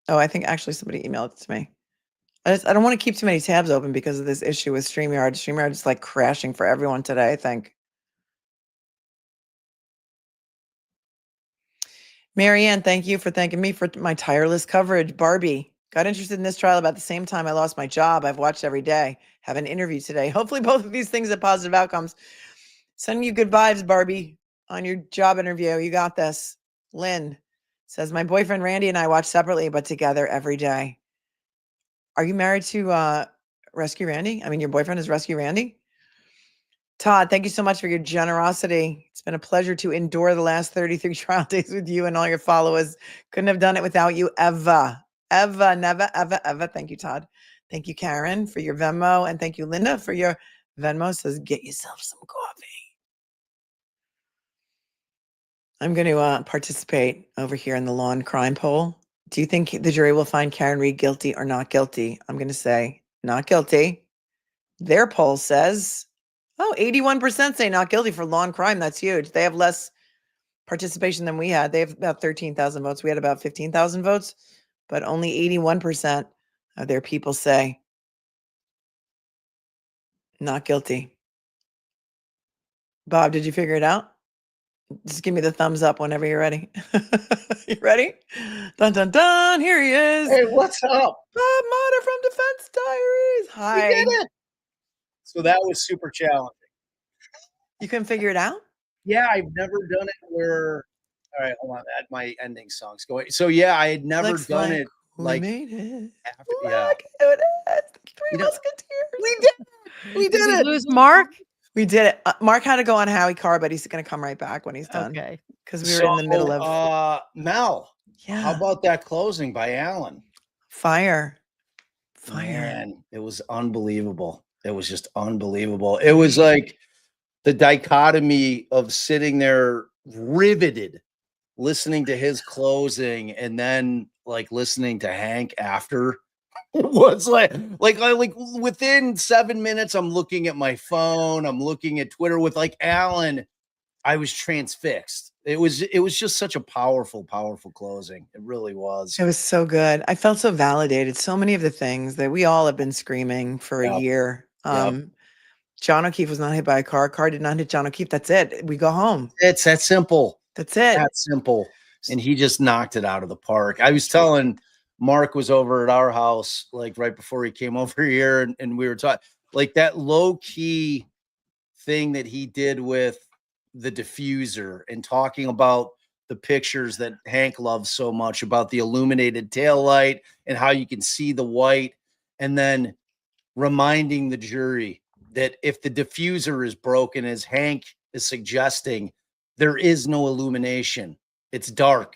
Oh, I think actually somebody emailed it to me. I don't want to keep too many tabs open because of this issue with StreamYard. StreamYard is like crashing for everyone today, I think. Marianne, thank you for thanking me for my tireless coverage. Barbie, got interested in this trial about the same time I lost my job. I've watched every day. Have an interview today. Hopefully both of these things have positive outcomes. Sending you good vibes, Barbie, on your job interview. You got this. Lynn says, my boyfriend Randy and I watch separately, but together every day. Are you married to Rescue Randy? I mean, your boyfriend is Rescue Randy? Todd, thank you so much for your generosity. It's been a pleasure to endure the last 33 trial days with you and all your followers. Couldn't have done it without you ever, ever, never, ever, ever. Thank you, Todd. Thank you, Karen, for your Venmo. And thank you, Linda, for your Venmo. Says, get yourself some coffee. I'm going to participate over here in the law and crime poll. Do you think the jury will find Karen Reed guilty or not guilty? I'm going to say not guilty. Their poll says, 81% say not guilty for law and crime. That's huge. They have less participation than we had. They have about 13,000 votes. We had about 15,000 votes, but only 81% of their people say not guilty. Bob, did you figure it out? Just give me the thumbs up whenever you're ready. You ready? Dun, dun, dun. Here he is. Hey, what's up? Bob Motter from Defense Diaries. Hi. We did it. So that was super challenging. You couldn't figure it out? Yeah, I've never done it where. All right, hold on. My ending song's going. So yeah, I had never done it. Like, made it. After, yeah. Look, it is. Three Musketeers. We did it. We did it. Lose Mark? We did it. Mark had to go on Howie Carr, but he's going to come right back when he's done. Okay. Because we were in the middle of. Mel. Yeah. How about that closing by Alan? Fire. Man, it was unbelievable. It was just unbelievable. It was like the dichotomy of sitting there riveted, listening to his closing, and then like listening to Hank after. It was like within 7 minutes, I'm looking at my phone, I'm looking at Twitter with like Alan. I was transfixed. It was just such a powerful closing. It really was. It was so good. I felt so validated. So many of the things that we all have been screaming for a year. John O'Keefe was not hit by a car. Car did not hit John O'Keefe. That's it. We go home. It's that simple. That's it. That's simple. And he just knocked it out of the park. I was telling Mark was over at our house, like right before he came over here. And we were talking like that low key thing that he did with the diffuser and talking about the pictures that Hank loves so much about the illuminated taillight and how you can see the white. And then reminding the jury that if the diffuser is broken, as Hank is suggesting, there is no illumination. It's dark.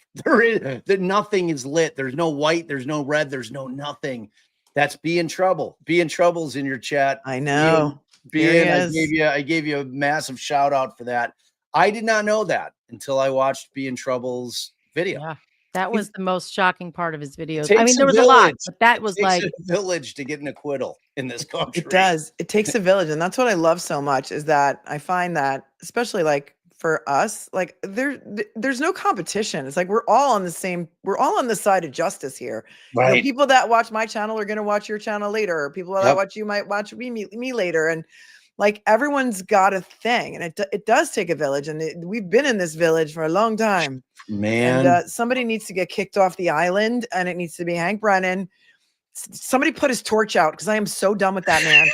Nothing is lit. There's no white. There's no red. There's no nothing. That's Be in Trouble. Be in Trouble's in your chat. I know. I gave you a massive shout out for that. I did not know that until I watched Be in Trouble's video. Yeah, that was the most shocking part of his videos. I mean, there was a lot, but that was like a village to get an acquittal in this country. It does. It takes a village. And that's what I love so much is that I find that, especially like for us, like there's no competition. It's like we're all on the side of justice here. Right. You know, people that watch my channel are going to watch your channel later. Or people that watch you might watch me later. And like everyone's got a thing, and it does take a village. And we've been in this village for a long time. Man. And somebody needs to get kicked off the island, and it needs to be Hank Brennan. Somebody put his torch out because I am so done with that man.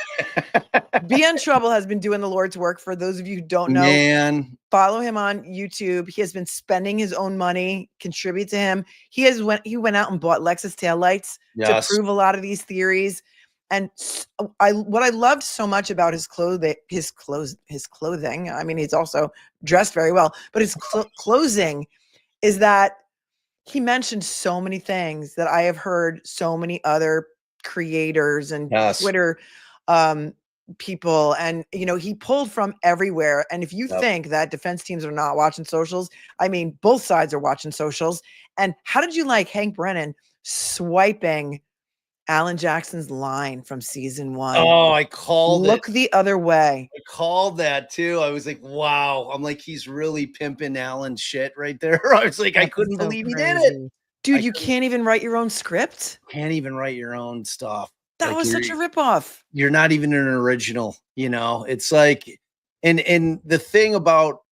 Be in Trouble has been doing the Lord's work. For those of you who don't know, man, follow him on YouTube. He has been spending his own money, contribute to him. He went out and bought Lexus taillights to prove a lot of these theories. And what I loved so much about his clothing, I mean, he's also dressed very well, but his closing is that he mentioned so many things that I have heard so many other creators and Twitter people, and you know, he pulled from everywhere. And if you think that defense teams are not watching socials, I mean, both sides are watching socials. And how did you like Hank Brennan swiping Alan Jackson's line from season 1? Oh, I called Look the other way. I called that too. I was like, wow. I'm like, he's really pimping Alan's shit right there. I was like, I couldn't believe he did it. Dude, you can't even write your own script? Can't even write your own stuff. That Like, was such a ripoff. You're not even an original, you know? It's like, and the thing about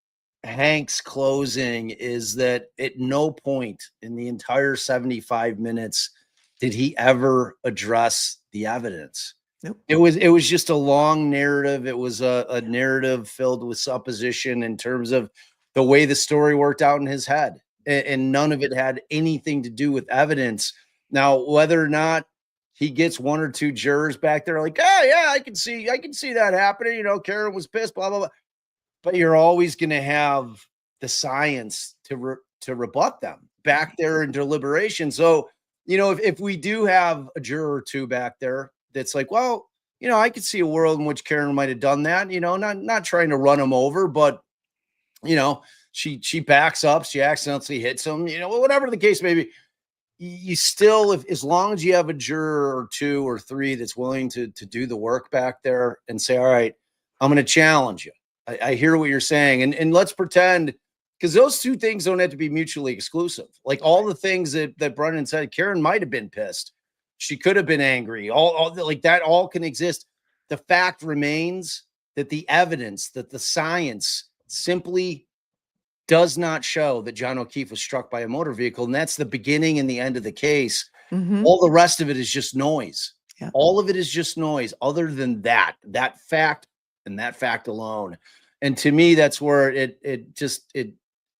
Hank's closing is that at no point in the entire 75 minutes did he ever address the evidence. Nope. It was just a long narrative. It was a narrative filled with supposition in terms of the way the story worked out in his head. And none of it had anything to do with evidence. Now, whether or not he gets one or two jurors back there like, oh yeah, I can see that happening. You know, Karen was pissed, blah, blah, blah. But you're always going to have the science to rebut them back there in deliberation. So, you know, if we do have a juror or two back there that's like, well, you know, I could see a world in which Karen might have done that, you know, not trying to run him over, but, you know, she backs up, she accidentally hits him, you know, whatever the case may be. You still, as long as you have a juror or two or three that's willing to do the work back there and say, all right, I'm going to challenge you. I hear what you're saying. And let's pretend, because those two things don't have to be mutually exclusive. Like all the things that Brennan said, Karen might have been pissed. She could have been angry. All like that all can exist. The fact remains that the evidence, that the science simply does not show that John O'Keefe was struck by a motor vehicle. And that's the beginning and the end of the case. Mm-hmm. All the rest of it is just noise. Yeah. All of it is just noise other than that fact and that fact alone. And to me, that's where it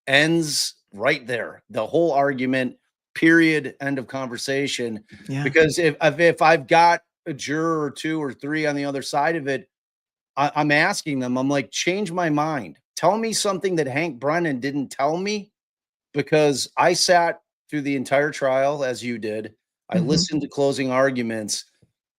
ends right there. The whole argument, period, end of conversation. Yeah. Because if I've got a juror or two or three on the other side of it, I'm asking them, I'm like, change my mind. Tell me something that Hank Brennan didn't tell me, because I sat through the entire trial as you did. I listened to closing arguments,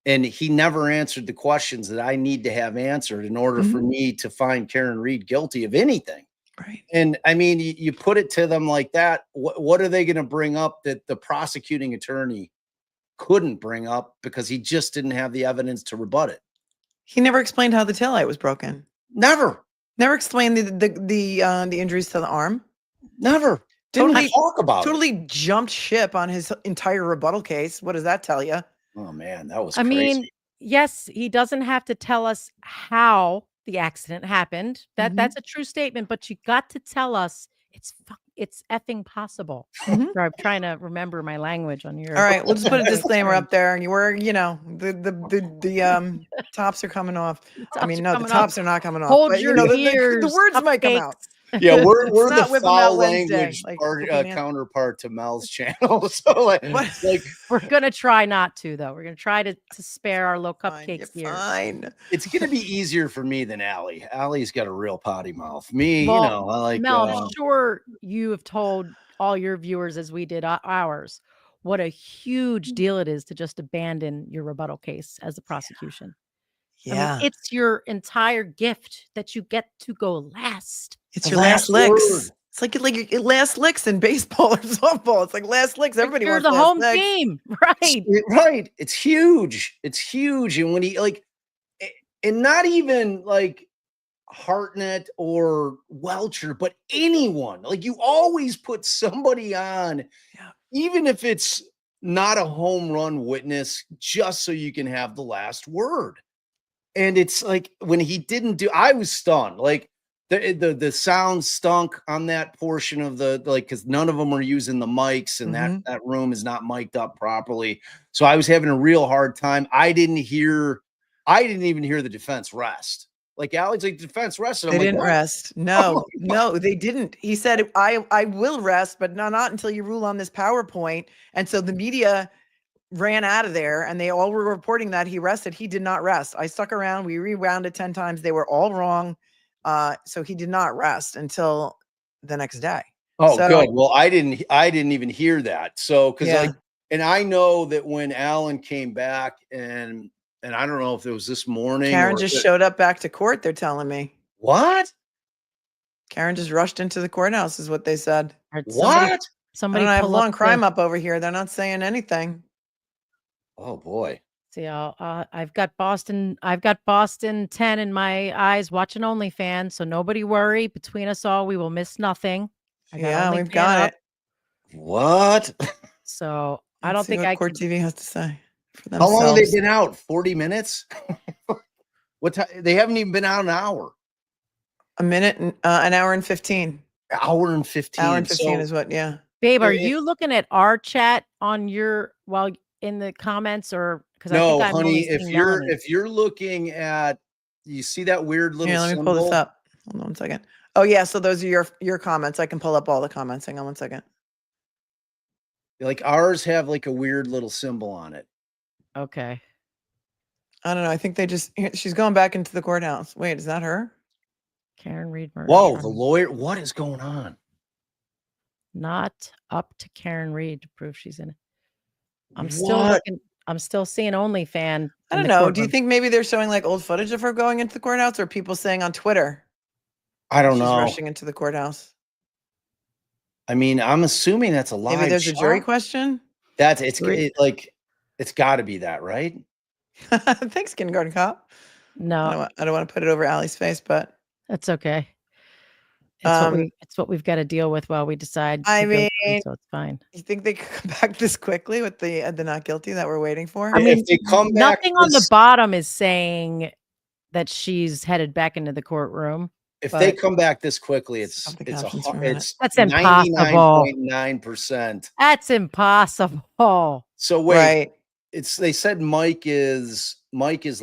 and he never answered the questions that I need to have answered in order for me to find Karen Reed guilty of anything. Right. And I mean, you put it to them like that. What are they going to bring up that the prosecuting attorney couldn't bring up because he just didn't have the evidence to rebut it? He never explained how the taillight was broken. Never explained the injuries to the arm. Never. Totally talk about totally jumped ship on his entire rebuttal case. What does that tell you? Oh man, that was I crazy. mean, yes, he doesn't have to tell us how the accident happened. That's a true statement, but you got to tell us it's effing possible. I'm trying to remember my language on your. All right, we'll just put a disclaimer up there, and the tops are coming off. I mean, no, the tops are not coming off. Hold but, your the words might come out. Yeah, we're the whip 'em foul out Wednesday, language like counterpart to Mel's channel. So like we're gonna try not to, though. We're gonna try to spare our little cupcakes here. Fine. It's gonna be easier for me than Allie. Allie's got a real potty mouth. Me, Well, you know, I like Mel. I'm sure you have told all your viewers, as we did ours, what a huge deal it is to just abandon your rebuttal case as a prosecution. Yeah. I mean, it's your entire gift that you get to go last. It's your last licks. It's like your last licks in baseball or softball. It's like last licks. Everybody You're wants the last home licks. team, right? Right. It's huge. It's huge. And when he and not even like Hartnett or Welcher, but anyone, like you always put somebody on, even if it's not a home run witness, just so you can have the last word. And it's like when he didn't do, I was stunned. Like the sound stunk on that portion of because none of them were using the mics, and that room is not mic'd up properly. So I was having a real hard time. I didn't even hear the defense rest. Like Alex, like defense rested. They didn't rest. No, no, they didn't. He said, I will rest, but not until you rule on this PowerPoint. And so the media ran out of there, and they all were reporting that he rested. He did not rest. I stuck around. We rewound it 10 times. They were all wrong. So he did not rest until the next day. Oh, good. Well, I didn't even hear that. So, and I know that when Alan came back and I don't know if it was this morning. Karen just showed up back to court. They're telling me. What? Karen just rushed into the courthouse is what they said. What? Somebody I have long crime up over here. They're not saying anything. Oh boy. See, I've got Boston 10 in my eyes watching OnlyFans, so nobody worry. Between us all, we will miss nothing. Yeah, we've got it. What? So I Let's don't see think what I Court could. TV has to say for How long have they themselves. been out? 40 minutes? What time? They haven't even been out an hour. A minute, and an hour and 15. Hour and 15. Hour and 15 So, is what, yeah. Babe, are it- you looking at our chat on your while in the comments, or because I think no, I'm only honey, if seeing you're Melanie. if you're looking at, you see that weird little Here, let me pull this symbol? up. Hold on 1 second. Oh, yeah. So those are your comments. I can pull up all the comments. Hang on 1 second. Like ours have like a weird little symbol on it. Okay. I don't know. I think they just, she's going back into the courthouse. Wait, is that her? Karen Reed murder Whoa, the trial. lawyer. What is going on? Not up to Karen Reed to prove she's in it. I'm still What? looking. I'm still seeing OnlyFan. I don't know. Do you think maybe they're showing like old footage of her going into the courthouse, or people saying on Twitter I don't she's know. rushing into the courthouse? I mean, I'm assuming that's a live Maybe there's a jury shot. question. That's it's Jury- like it's got to be that, right? Thanks, kindergarten cop. No, I don't want to put it over Allie's face, but that's okay. It's what we've got to deal with while we decide. I to go through, mean, so it's fine. you think they could come back this quickly with the not guilty that we're waiting for? I mean, If they come back, nothing on the bottom is saying that she's headed back into the courtroom. if they but- come back this quickly, it's Stop the it's captions for a minute. That's impossible. 99.9%. That's impossible. So wait, Right. they said Mike is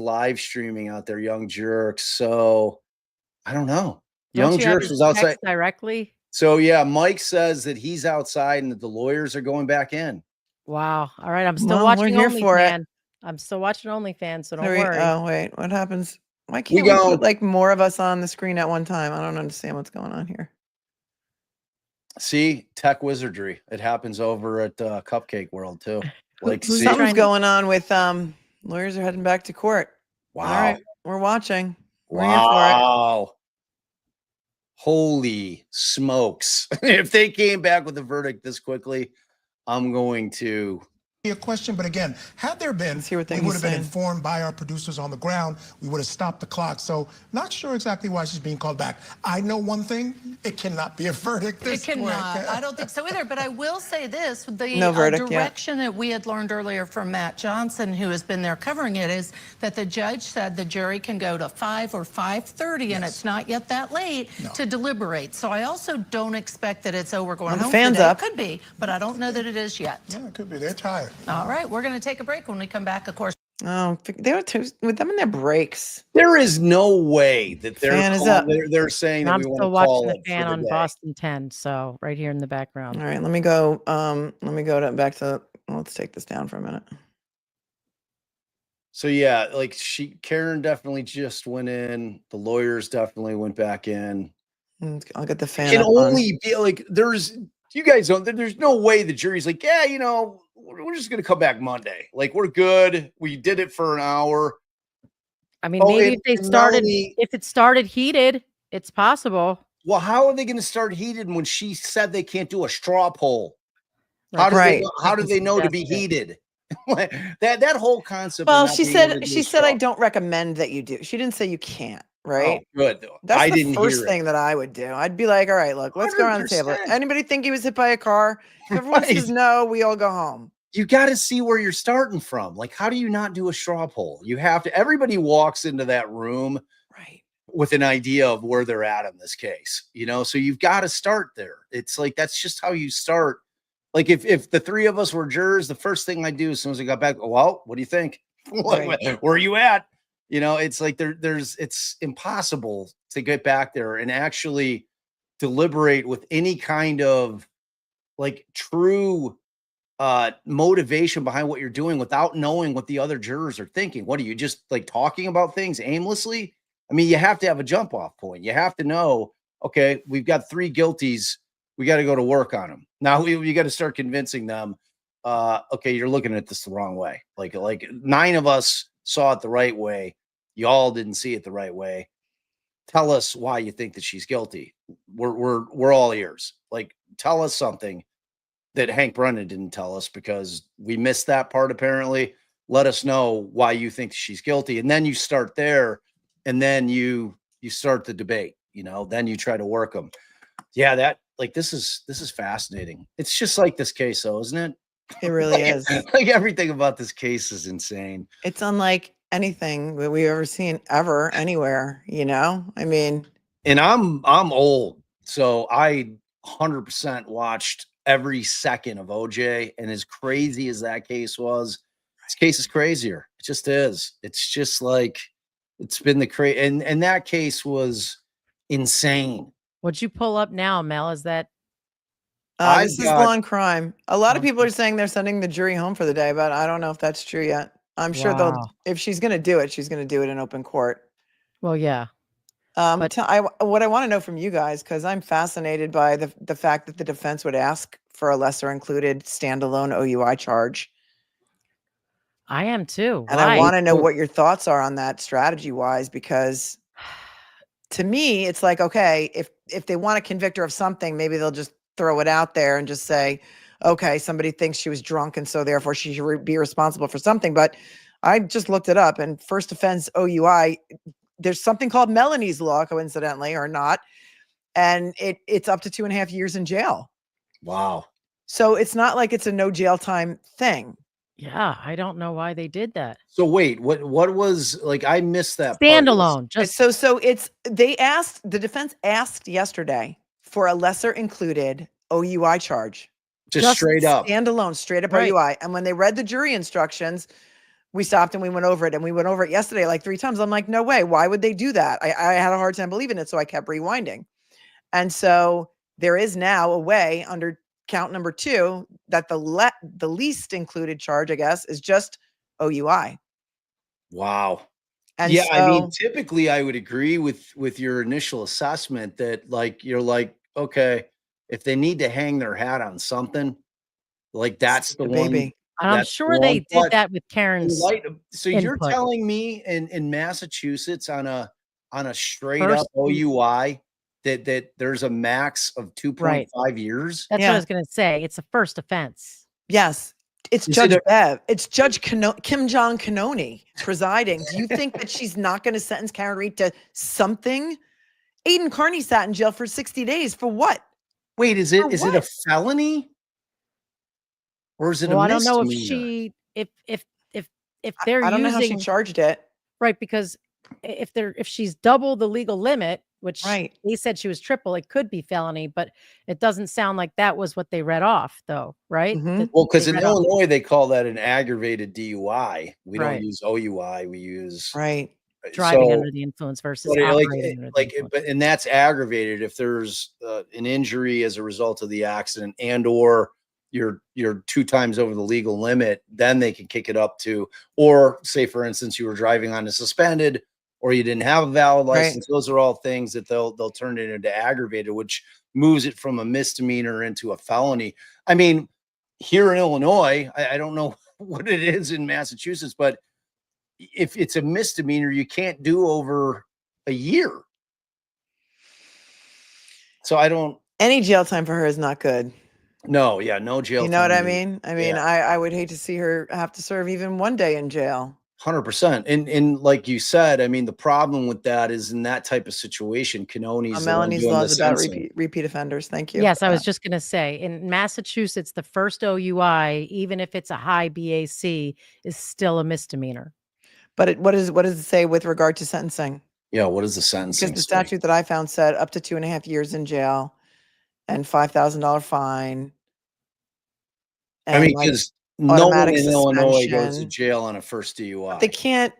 live streaming out there, young jerk. So I don't know. Don't Young you have jerk his was outside. text directly? So yeah, Mike says that he's outside and that the lawyers are going back in. Wow. All right. I'm still Well, we're watching here for it. OnlyFans. I'm still watching OnlyFans, so don't Hurry. worry. Oh, wait. What happens? Why We can't we go. put like more of us on the screen at one time? I don't understand what's going on here. See, tech wizardry. It happens over at Cupcake World too. Like, who's see, trying Something's to- going on with lawyers are heading back to court. wow, All right, we're watching. We're here for it. wow, holy smokes! If they came back with a verdict this quickly, I'm going to. A question, but again, had there been, Let's hear what we he's would have been saying. informed by our producers on the ground. We would have stopped the clock. So not sure exactly why she's being called back. I know one thing: it cannot be a verdict this It cannot. quick. I don't think so either. But I will say this: the No verdict yet. direction that we had learned earlier from Matt Johnson, who has been there covering it, is that the judge said the jury can go to 5 or 5:30, and it's not yet that late to deliberate. So I also don't expect that it's we're going Well, the home fan's today. up. It could be, but I don't know that it is yet. Yeah, it could be. They're tired. All right, we're going to take a break. When we come back, of course. Oh, they were with them in their breaks. There is no way that Fan is up. they're saying And that I'm we want still to call watching the it fan for the on day. Boston 10. So right here in the background. All right, let me go. Back to. Let's take this down for a minute. So yeah, like Karen definitely just went in. The lawyers definitely went back in. I'll get the fan. Can up on. only be like you guys don't. There's no way the jury's like, yeah, we're just gonna come back Monday. Like we're good. We did it for an hour. I mean, Oh, maybe and- if and if it started heated, it's possible. Well, how are they going to start heated when she said they can't do a straw poll? How Right. do they know to be Suggested. heated? that whole concept. of Well, not she being able to said do she a said I straw- don't recommend that you do. She didn't say you can't. Right. Oh, good. That's I the didn't first hear it. thing that I would do. I'd be like, all right, look, let's go around the table. 100%. Anybody think he was hit by a car? If everyone Right. says no, we all go home. You got to see where you're starting from. Like, how do you not do a straw poll? You have to. Everybody walks into that room Right. with an idea of where they're at in this case, so you've got to start there. It's like, that's just how you start. Like if the three of us were jurors, the first thing I do as soon as I got back, well, what do you think? Right. Where are you at? It's like it's impossible to get back there and actually deliberate with any kind of like true motivation behind what you're doing without knowing what the other jurors are thinking. What are you just like talking about things aimlessly? I mean, you have to have a jump off point. You have to know, okay, we've got 3 guilties. We got to go to work on them. Now you got to start convincing them, okay, you're looking at this the wrong way. Like 9 of us saw it the right way. Y'all didn't see it the right way. Tell us why you think that she's guilty. We're all ears. Like, tell us something that Hank Brennan didn't tell us because we missed that part apparently. Let us know why you think she's guilty. And then you start there, and then you start the debate, then you try to work them. Yeah, this is fascinating. It's just like this case though, isn't it? It really is. Like everything about this case is insane. It's unlike anything that we've ever seen ever anywhere, you know? I mean, And I'm old, so I 100% watched every second of OJ, and as crazy as that case was, this case is crazier. It just is. It's just like it's been the crazy, and that case was insane. What'd you pull up now, Mel? Is that this is law and crime. A lot of people are saying they're sending the jury home for the day, but I don't know if that's true yet. I'm sure they'll, Wow. if she's going to do it, she's going to do it in open court. well, yeah. What I want to know from you guys, because I'm fascinated by the fact that the defense would ask for a lesser included standalone OUI charge. I am too. And I want to know what your thoughts are on that strategy wise, because to me, it's like, okay, if they want to convict her of something, maybe they'll just throw it out there and just say, okay, somebody thinks she was drunk and so therefore she should be responsible for something. But I just looked it up, and first offense OUI, there's something called Melanie's law, coincidentally or not, and it's up to 2.5 years in jail. Wow. So it's not like it's a no jail time thing. Yeah, I don't know why they did that. So wait, what was, like, I missed that part. Standalone. Just So it's, the defense asked yesterday for a lesser included OUI charge. Just straight up. Standalone, straight up Right. OUI. And when they read the jury instructions, we stopped and we went over it, and we went over it yesterday like 3 times. I'm like, no way. Why would they do that? I had a hard time believing it, so I kept rewinding. And so there is now a way under count number 2 that the least included charge, I guess, is just OUI. Wow. And yeah, I mean, so- typically I would agree with your initial assessment that, like, you're like, okay, if they need to hang their hat on something, like that's the one. baby. and I'm that's sure the they one. did But that with in Karen's. light of- so you're input. telling me in Massachusetts on a straight First- up OUI that there's a max of 2.5 years? That's what Yeah. I was going to say. It's a first offense. Yes. It's Is Judge it Bev. It's Judge Kim Jong Kanoni presiding. Do you think that she's not going to sentence Karen Reed to something? Aiden Carney sat in jail for 60 days for what? Wait, is For it a what? felony? Or is it Well, a I don't know if misdemeanor? she if they're I don't know how she using charged it. right, because if she's double the legal limit, which Right. they said she was triple, it could be felony, but it doesn't sound like that was what they read off, though, right? Mhm. That Well, because they in read off- Illinois they call that an aggravated DUI. We Right. don't use OUI. We use Right. driving so- under the influence versus But operating under the influence. but and that's aggravated if there's an injury as a result of the accident, and or you're 2 times over the legal limit, then they can kick it up to, or say for instance you were driving on a suspended, or you didn't have a valid Right. license. Those are all things that they'll turn it into aggravated, which moves it from a misdemeanor into a felony. I mean, here in Illinois, I don't know what it is in Massachusetts, but if it's a misdemeanor, you can't do over a year. So I don't. Any jail time for her is not good. No, yeah, no jail. You know what I time. mean? I mean, Yeah. I would hate to see her have to serve even one day in jail. 100%. And like you said, I mean, the problem with that is in that type of situation, Kanoni's the one Melanie's doing the laws about sentencing. repeat offenders. Thank you. Yes, I was just going to say in Massachusetts, the first OUI, even if it's a high BAC, is still a misdemeanor. But what does it say with regard to sentencing? Yeah, what is the sentencing? Because the say? statute that I found said up to 2.5 years in jail and $5,000 fine. I mean, like, because no one automatic in Illinois goes to suspension. jail on a first DUI. they can't.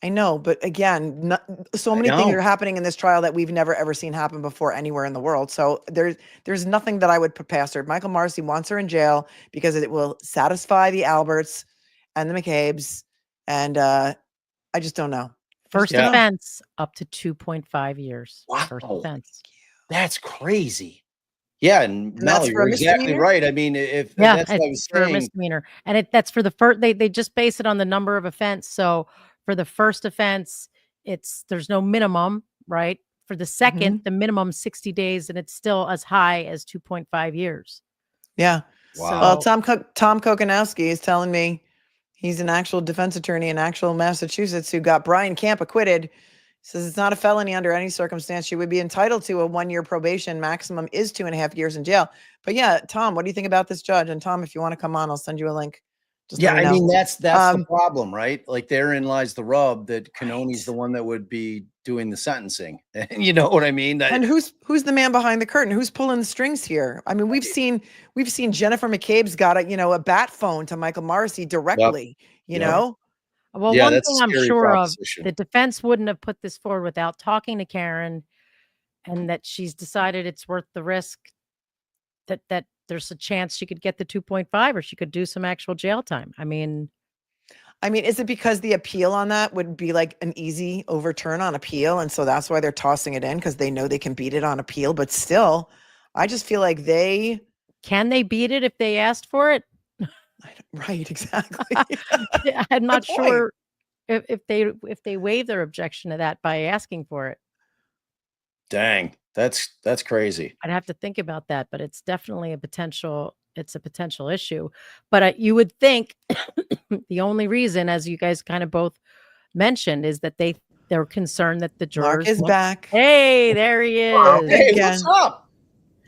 I know, but again, so I many things know. are happening in this trial that we've never ever seen happen before anywhere in the world. So there's nothing that I would put past her. Michael Marcy wants her in jail because it will satisfy the Alberts and the McCabe's, and I just don't know. First Yeah. offense up to 2.5 years. First Wow. offense. That's crazy. Yeah, and that's Mel, for you're a exactly misdemeanor? right. I mean, if Yeah, that's what I was it's for a saying. misdemeanor, and that's for the first. They just base it on the number of offense. So for the first offense, there's no minimum, right? For the second, the minimum 60 days, and it's still as high as 2.5 years. Yeah. Wow. Well, Tom Kokinowski is telling me he's an actual defense attorney in actual Massachusetts who got Brian Camp acquitted Says it's not a felony under any circumstance. She would be entitled to a 1-year probation. Maximum is 2.5 years in jail. But yeah, Tom, what do you think about this judge? And Tom, if you want to come on, I'll send you a link. Just Yeah, let me I know. mean, that's the problem, right? Like therein lies the rub that Canoni's the one that would be doing the sentencing. You know what I mean? And who's the man behind the curtain? Who's pulling the strings here? I mean, we've seen Jennifer McCabe's got a bat phone to Michael Morrissey directly, you know? Well, Yeah, one that's a thing I'm scary sure of, proposition. the defense wouldn't have put this forward without talking to Karen, and that she's decided it's worth the risk, that there's a chance she could get the 2.5 or she could do some actual jail time. I mean, is it because the appeal on that would be like an easy overturn on appeal? And so that's why they're tossing it in, because they know they can beat it on appeal. But still, I just feel like can they beat it if they asked for it? Right, exactly. I'm not sure if they waive their objection to that by asking for it. Dang, that's crazy. I'd have to think about that, but it's definitely a potential issue. But you would think the only reason, as you guys kind of both mentioned, is that they're concerned that the jurors. Mark is back. Hey, there he is. Hey, Again. what's up?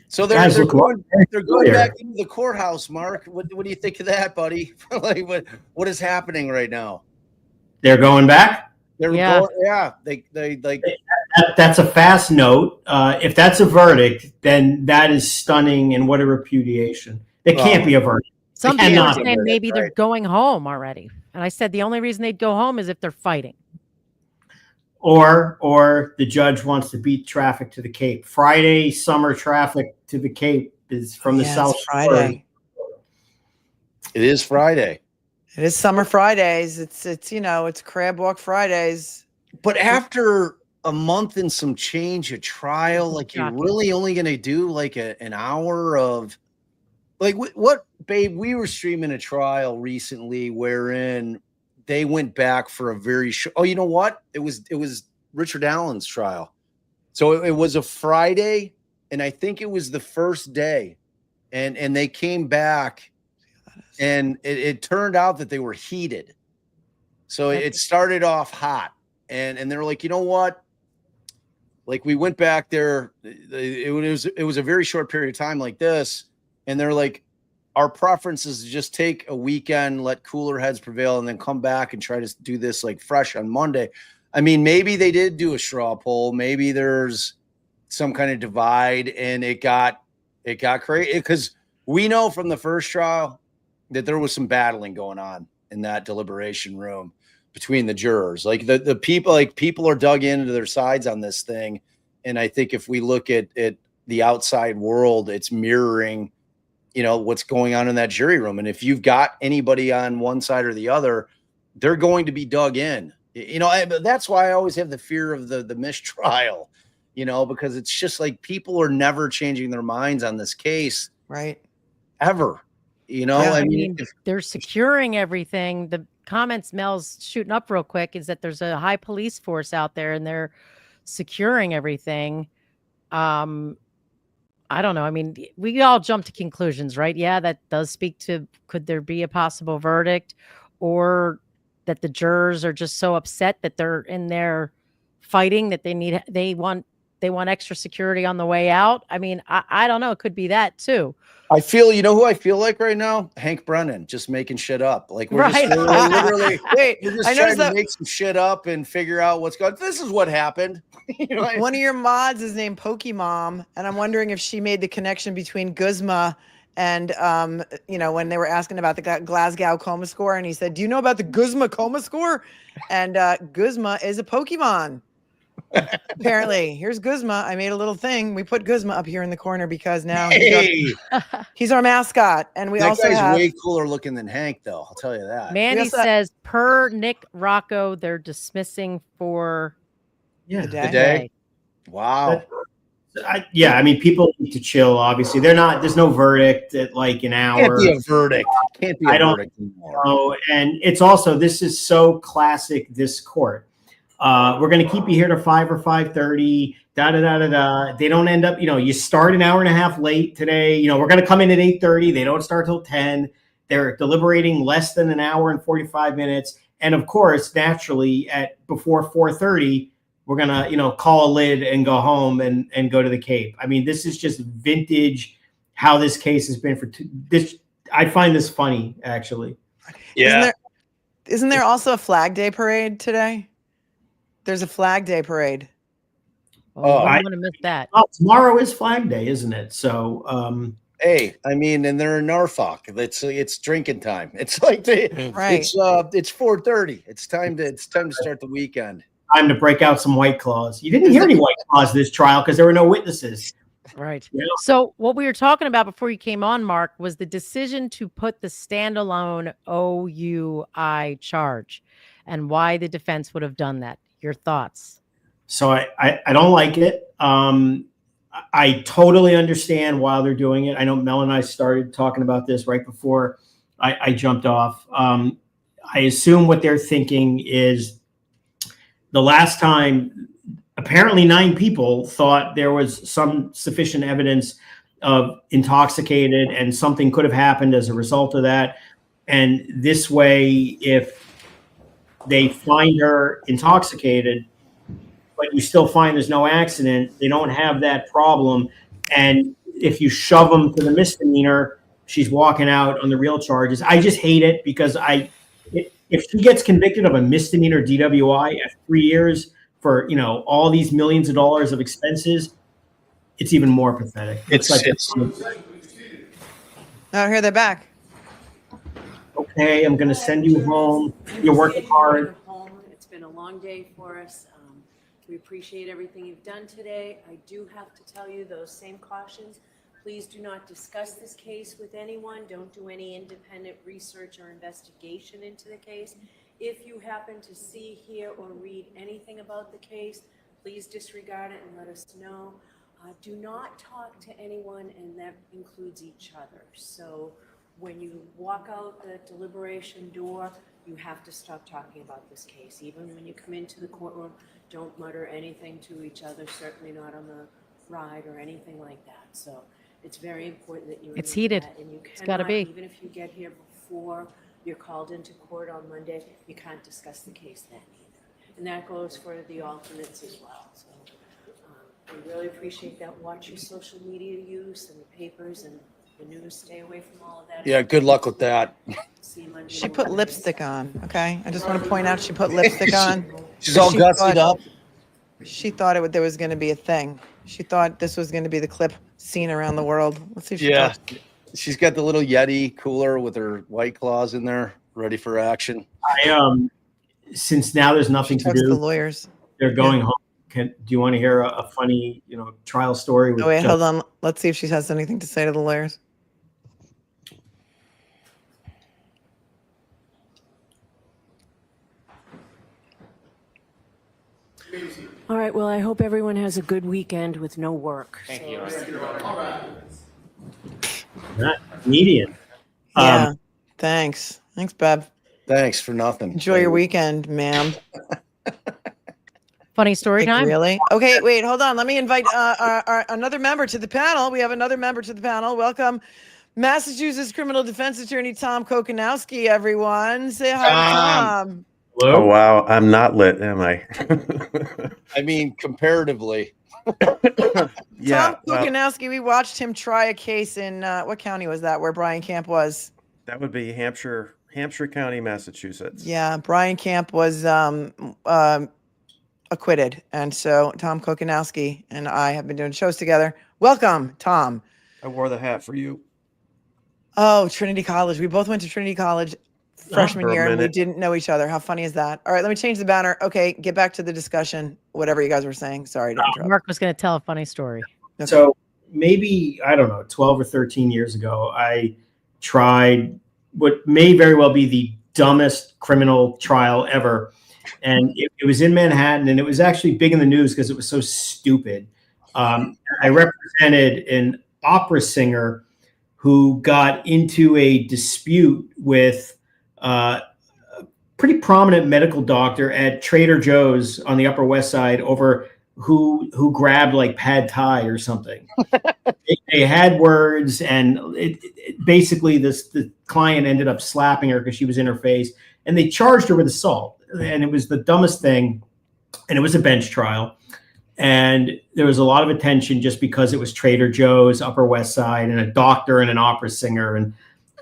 So they're going back into the courthouse, Mark. What do you think of that, buddy? Like what is happening right now? They're going back? They're going, yeah. They like that's a fast note. If that's a verdict, then that is stunning, and what a repudiation. It can't be a verdict. Some people are saying maybe they're going home already. And I said the only reason they'd go home is if they're fighting. Or the judge wants to beat traffic to the Cape. Friday summer traffic to the Cape is from the South. Friday. It is Friday. It is summer Fridays. It's crab walk Fridays. But after a month and some change of trial, like you're really only going to do like an hour of like what, babe? We were streaming a trial recently wherein they went back for a very short. Oh, you know what? It was Richard Allen's trial. So it was a Friday, and I think it was the first day, and they came back, and it turned out that they were heated. So it started off hot, and they were like, you know what? Like we went back there. It was a very short period of time like this, and they're like, our preference is to just take a weekend, let cooler heads prevail, and then come back and try to do this like fresh on Monday. I mean, maybe they did do a straw poll. Maybe there's some kind of divide, and it got crazy because we know from the first trial that there was some battling going on in that deliberation room between the jurors. Like the people are dug into their sides on this thing, and I think if we look at the outside world, it's mirroring what's going on in that jury room. And if you've got anybody on one side or the other, they're going to be dug in, that's why I always have the fear of the mistrial, because it's just like people are never changing their minds on this case. Right. Ever, I mean, they're securing everything. The comments Mel's shooting up real quick is that there's a high police force out there and they're securing everything. I don't know. I mean, we all jump to conclusions, right? Yeah, that does speak to, could there be a possible verdict, or that the jurors are just so upset that they're in there fighting that they want extra security on the way out. I mean, I don't know. It could be that too. I feel, who I feel like right now? Hank Brennan, just making shit up. Like we're just literally trying to make some shit up and figure out what's going on. This is what happened. One of your mods is named Pokemom, and I'm wondering if she made the connection between Guzma and, when they were asking about the Glasgow coma score, and he said, do you know about the Guzma coma score? And Guzma is a Pokemon. Apparently, here's Guzma. I made a little thing. We put Guzma up here in the corner because now he's our mascot, and we also have way cooler looking than Hank, though. I'll tell you that. Mandy says, per Nick Rocco, they're dismissing for the day. Wow. I mean, people need to chill. Obviously, there's no verdict at like an hour. Can't be a verdict. Can't be a verdict anymore. Oh, and it's also, this is so classic. This court. We're going to keep you here to 5 or 5:30. They don't end up, you start an hour and a half late today. We're going to come in at 8:30. They don't start till 10. They're deliberating less than an hour and 45 minutes. And of course, naturally, before 4:30, we're gonna, call a lid and go home and go to the Cape. I mean, this is just vintage how this case has been for this. I find this funny, actually. Yeah. Isn't there also a Flag Day parade today? There's a Flag Day parade. Oh, I want to miss that. Oh, tomorrow is Flag Day, isn't it? So, hey, I mean, and they're in Norfolk. It's drinking time. It's like it's 4:30. It's time to start the weekend. Time to break out some White Claws. You didn't hear any White Claws this trial because there were no witnesses. Right. Yeah. So what we were talking about before you came on, Mark, was the decision to put the standalone OUI charge and why the defense would have done that. Your thoughts? So I don't like it. I totally understand why they're doing it. I know Mel and I started talking about this right before I jumped off. I assume what they're thinking is the last time, apparently 9 people thought there was some sufficient evidence of intoxicated and something could have happened as a result of that. And this way, if they find her intoxicated, but you still find there's no accident, they don't have that problem. And if you shove them to the misdemeanor, she's walking out on the real charges. I just hate it because if she gets convicted of a misdemeanor DWI at 3 years for, all these millions of dollars of expenses, it's even more pathetic. Oh, here they're back. Okay, I'm going to send you home. You're working hard. It's been a long day for us. We appreciate everything you've done today. I do have to tell you those same cautions. Please do not discuss this case with anyone. Don't do any independent research or investigation into the case. If you happen to see, hear, or read anything about the case, please disregard it and let us know. Do not talk to anyone, and that includes each other. So when you walk out the deliberation door, you have to stop talking about this case. Even when you come into the courtroom, don't mutter anything to each other, certainly not on the ride or anything like that. So it's very important that you It's heated. that, and you It's gotta cannot, be. even if you get here before you're called into court on Monday, you can't discuss the case then either. And that goes for the alternates as well. So we really appreciate that. Watch your social media use and the papers and the news. Stay away from all of that. Yeah, good luck with that. See you Monday She put morning. lipstick on. Okay, I just want to point out she put lipstick on. She's all She gussied thought- up. She thought there was going to be a thing. She thought this was going to be the clip seen around the world. Let's see if she Yeah. talks. She's got the little Yeti cooler with her White Claws in there, ready for action. Since now there's nothing She to talks to the do, lawyers. they're going home. Do you want to hear a funny, trial story? With Oh wait, Judge- hold on. Let's see if she has anything to say to the lawyers. All right. Well, I hope everyone has a good weekend with no work. Not median. Yeah. Thanks. Thanks, Bev. Thanks for nothing. Enjoy your weekend, ma'am. Funny story Like, time. really? Okay, wait, hold on. Let me invite our another member to the panel. We have another member to the panel. Welcome, Massachusetts criminal defense attorney Tom Kokinowski, everyone. Say hi to Tom. Hello? Oh, wow. I'm not lit, am I? I mean, comparatively. Yeah. Tom Well, Kokinowski, we watched him try a case in, what county was that, where Brian Camp was? that would be Hampshire County, Massachusetts. Yeah, Brian Camp was acquitted. And so Tom Kokinowski and I have been doing shows together. Welcome, Tom. I wore the hat for you. Oh, Trinity College. We both went to Trinity College freshman For a year and we minute. didn't know each other. How funny is that? All right, let me change the banner. Okay, get back to the discussion. Whatever you guys were saying. Sorry to interrupt. Mark was going to tell a funny story. Okay. So maybe, I don't know, 12 or 13 years ago, I tried what may very well be the dumbest criminal trial ever. And it was in Manhattan, and it was actually big in the news because it was so stupid. I represented an opera singer who got into a dispute with a pretty prominent medical doctor at Trader Joe's on the Upper West Side over who grabbed like pad thai or something. They had words, and basically the client ended up slapping her because she was in her face, and they charged her with assault. And it was the dumbest thing. and it was a bench trial. And there was a lot of attention just because it was Trader Joe's, Upper West Side, and a doctor and an opera singer and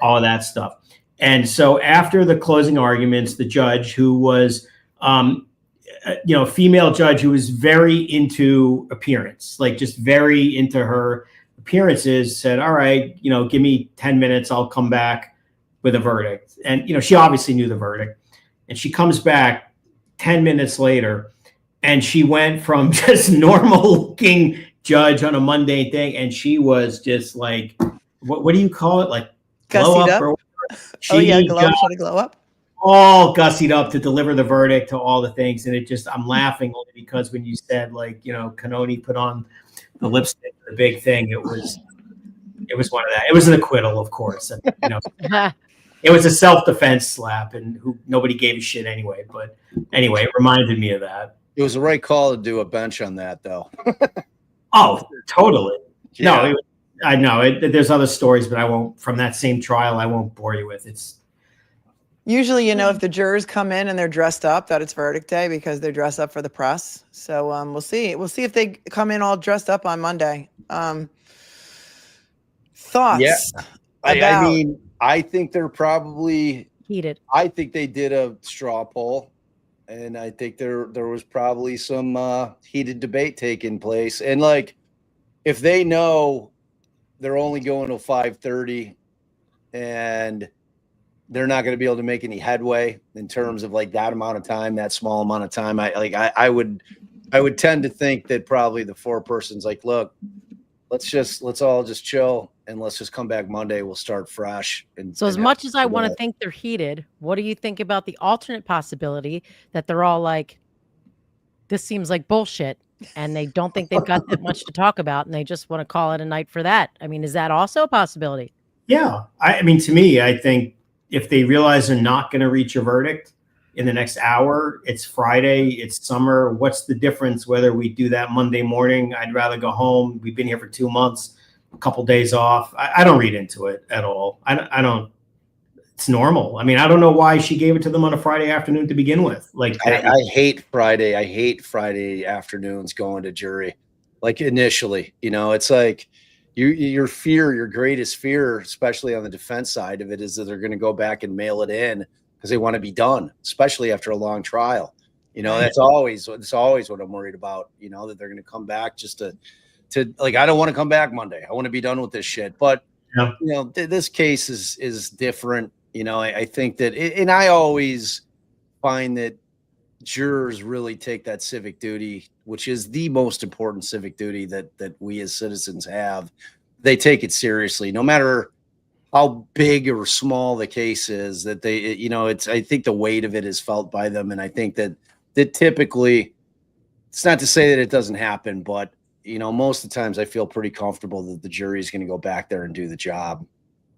all of that stuff. And so after the closing arguments, the judge, who was, a female judge who was very into appearance, like just very into her appearances, said, all right, give me 10 minutes. I'll come back with a verdict. And, she obviously knew the verdict. And she comes back 10 minutes later, and she went from just normal looking judge on a Monday thing. And she was just like, what do you call it? Like glow Gussied up? up? She glow. got Should I glow up? all gussied up to deliver the verdict to all the things. And I'm laughing only because when you said Canoni put on the lipstick, the big thing, it was one of that. It was an acquittal, of course. And, it was a self-defense slap, and nobody gave a shit anyway. But anyway, it reminded me of that. It was the right call to do a bench on that, though. Oh, totally. Yeah. No, I know there's other stories, but I won't, from that same trial, I won't bore you with. It's Usually, if the jurors come in and they're dressed up, that it's verdict day because they're dressed up for the press. So we'll see. We'll see if they come in all dressed up on Monday. Thoughts? Yeah. I mean, I think they're probably Heated. I think they did a straw poll, and I think there was probably some heated debate taking place. And if they know they're only going till 5:30 and they're not going to be able to make any headway in terms of that amount of time, that small amount of time, I would tend to think that probably the foreperson's like, look, let's all just chill and let's just come back Monday. We'll start fresh. And So as much as I want to think they're heated, what do you think about the alternate possibility that they're all like, this seems like bullshit, and they don't think they've got that much to talk about, and they just want to call it a night for that? I mean, is that also a possibility? Yeah. I mean, to me, I think if they realize they're not going to reach a verdict in the next hour, it's Friday, it's summer. What's the difference whether we do that Monday morning? I'd rather go home. We've been here for 2 months, a couple days off. I don't read into it at all. I don't. It's normal. I mean, I don't know why she gave it to them on a Friday afternoon to begin with. I hate Friday. I hate Friday afternoons going to jury. Initially, it's like your fear, your greatest fear, especially on the defense side of it, is that they're going to go back and mail it in because they want to be done, especially after a long trial. That's always what I'm worried about. That they're going to come back just to I don't want to come back Monday. I want to be done with this shit. But this case is different. I think that, and I always find that jurors really take that civic duty, which is the most important civic duty that we as citizens have. They take it seriously, no matter how big or small the case is. That they, I think the weight of it is felt by them, and I think that typically, it's not to say that it doesn't happen, but most of the times I feel pretty comfortable that the jury is going to go back there and do the job.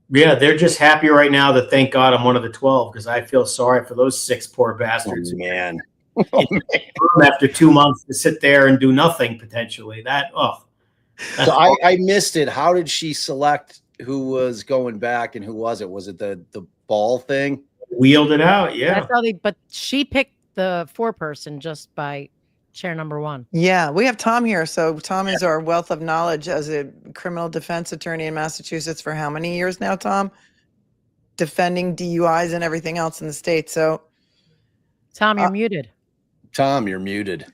Yeah, they're just happy right now that thank God I'm one of the 12, because I feel sorry for those 6 poor bastards. Oh, man. After 2 months to sit there and do nothing potentially. So I missed it. How did she select who was going back and who was it? Was it the ball thing? Wheeled it out, yeah. That's how but she picked the foreperson just by chair number 1. Yeah, we have Tom here. So Tom is our wealth of knowledge as a criminal defense attorney in Massachusetts for how many years now, Tom? Defending DUIs and everything else in the state. So Tom, you're muted. Tom, you're muted.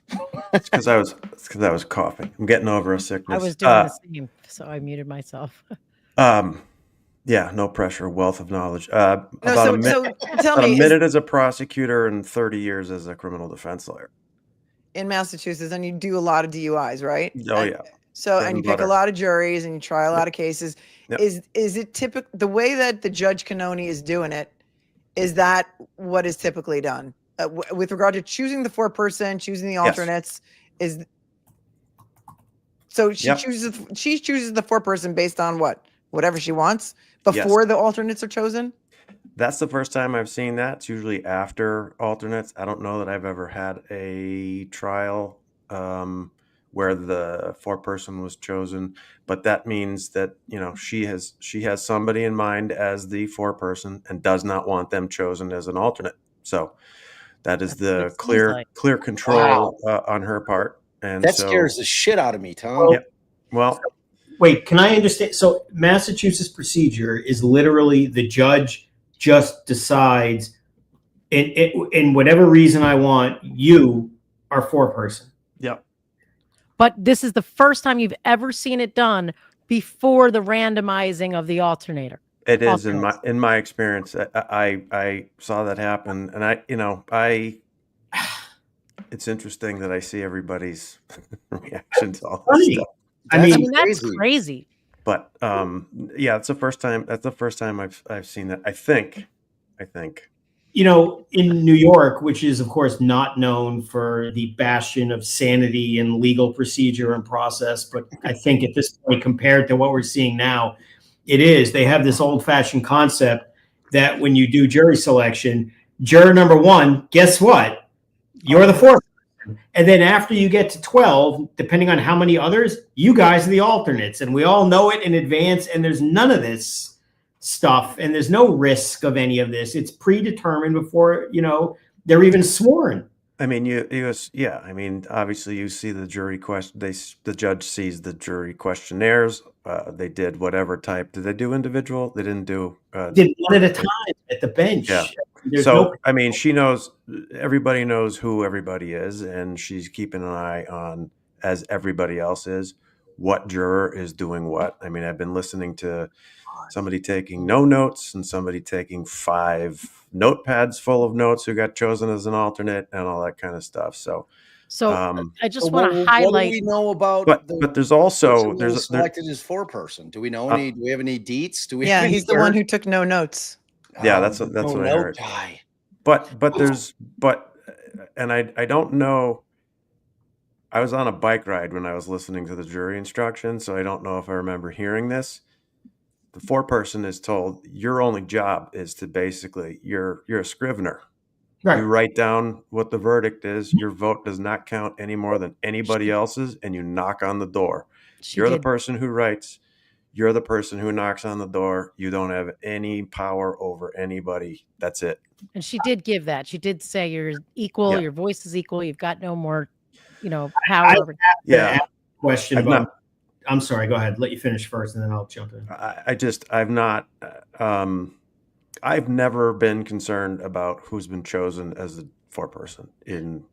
It's because I was coughing. I'm getting over a sickness. I was doing the same, so I muted myself. Yeah, no pressure. Wealth of knowledge. tell About me, a minute as a prosecutor and 30 years as a criminal defense lawyer in Massachusetts, and you do a lot of DUIs, right? Oh yeah. So, and you pick a lot of juries and you try a lot of cases. Yep. Is it typical the way that the Judge Canoni is doing it? Is that what is typically done with regard to choosing the foreperson, choosing the alternates? Yes. So she chooses the foreperson based on whatever she wants before the alternates are chosen. That's the first time I've seen that. It's usually after alternates. I don't know that I've ever had a trial where the foreperson was chosen, but that means that she has somebody in mind as the foreperson and does not want them chosen as an alternate. So That is That's what it the seems like. clear control on her part. And That so, scares the shit out of me, Tom. yeah. Well, Wait, can I understand? So Massachusetts procedure is literally the judge just decides, in whatever reason I want, you are foreperson. yep. But this is the first time you've ever seen it done before the randomizing of the alternator. It is Alternates. in my experience. I saw that happen, and it's interesting that I see everybody's reaction to all this Funny. stuff. I That's mean, That's crazy. crazy. But yeah, it's the first time. That's the first time I've seen that. I think. in New York, which is of course not known for the bastion of sanity and legal procedure and process, but I think at this point, compared to what we're seeing now, it is. They have this old-fashioned concept that when you do jury selection, juror number 1, guess what? You're the fourth. And then after you get to 12, depending on how many others, you guys are the alternates. And we all know it in advance. And there's none of this stuff. And there's no risk of any of this. It's predetermined before, they're even sworn. I mean, I mean, obviously, you see the jury question. The judge sees the jury questionnaires. They did whatever type. Did they do individual? They didn't do. Did one at a time at the bench. Yeah. I mean, she knows. Everybody knows who everybody is, and she's keeping an eye on, as everybody else is, what juror is doing what. I mean, I've been listening to somebody taking no notes and somebody taking 5 notepads full of notes who got chosen as an alternate and all that kind of stuff. So I just want to highlight. What do we know about? But there's also selected as foreperson. Do we know any? Do we have any deets? Do we? Yeah, have he's the one who took no notes. Yeah, that's what I heard. Guy. But I don't know. I was on a bike ride when I was listening to the jury instructions, so I don't know if I remember hearing this. The foreperson is told your only job is to basically you're a scrivener. Right. You write down what the verdict is. Your vote does not count any more than anybody else's, and you knock on the door. You're the person who writes. You're the person who knocks on the door. You don't have any power over anybody. That's it. And she did give that. She did say you're equal. Yeah. Your voice is equal. You've got no more, power. Question about. I'm sorry. Go ahead. Let you finish first, and then I'll jump in. I've never been concerned about who's been chosen as the foreperson in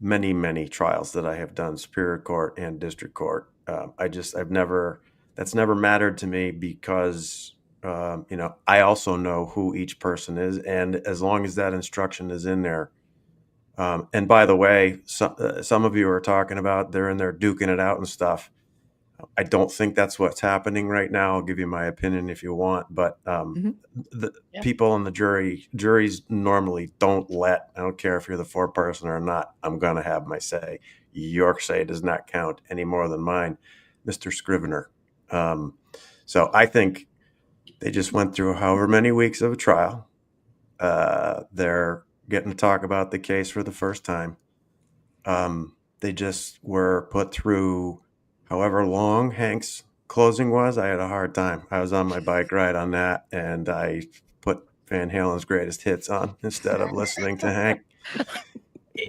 many, many trials that I have done, Superior Court and District Court. That's never mattered to me because, I also know who each person is. And as long as that instruction is in there, and by the way, some of you are talking about they're in there duking it out and stuff. I don't think that's what's happening right now. I'll give you my opinion if you want, but people in the juries normally don't I don't care if you're the foreperson or not, I'm going to have my say. Your say does not count any more than mine, Mr. Scrivener. So I think they just went through however many weeks of a trial. They're getting to talk about the case for the first time. They just were put through however long Hank's closing was. I had a hard time. I was on my bike ride on that, and I put Van Halen's Greatest Hits on instead of listening to Hank.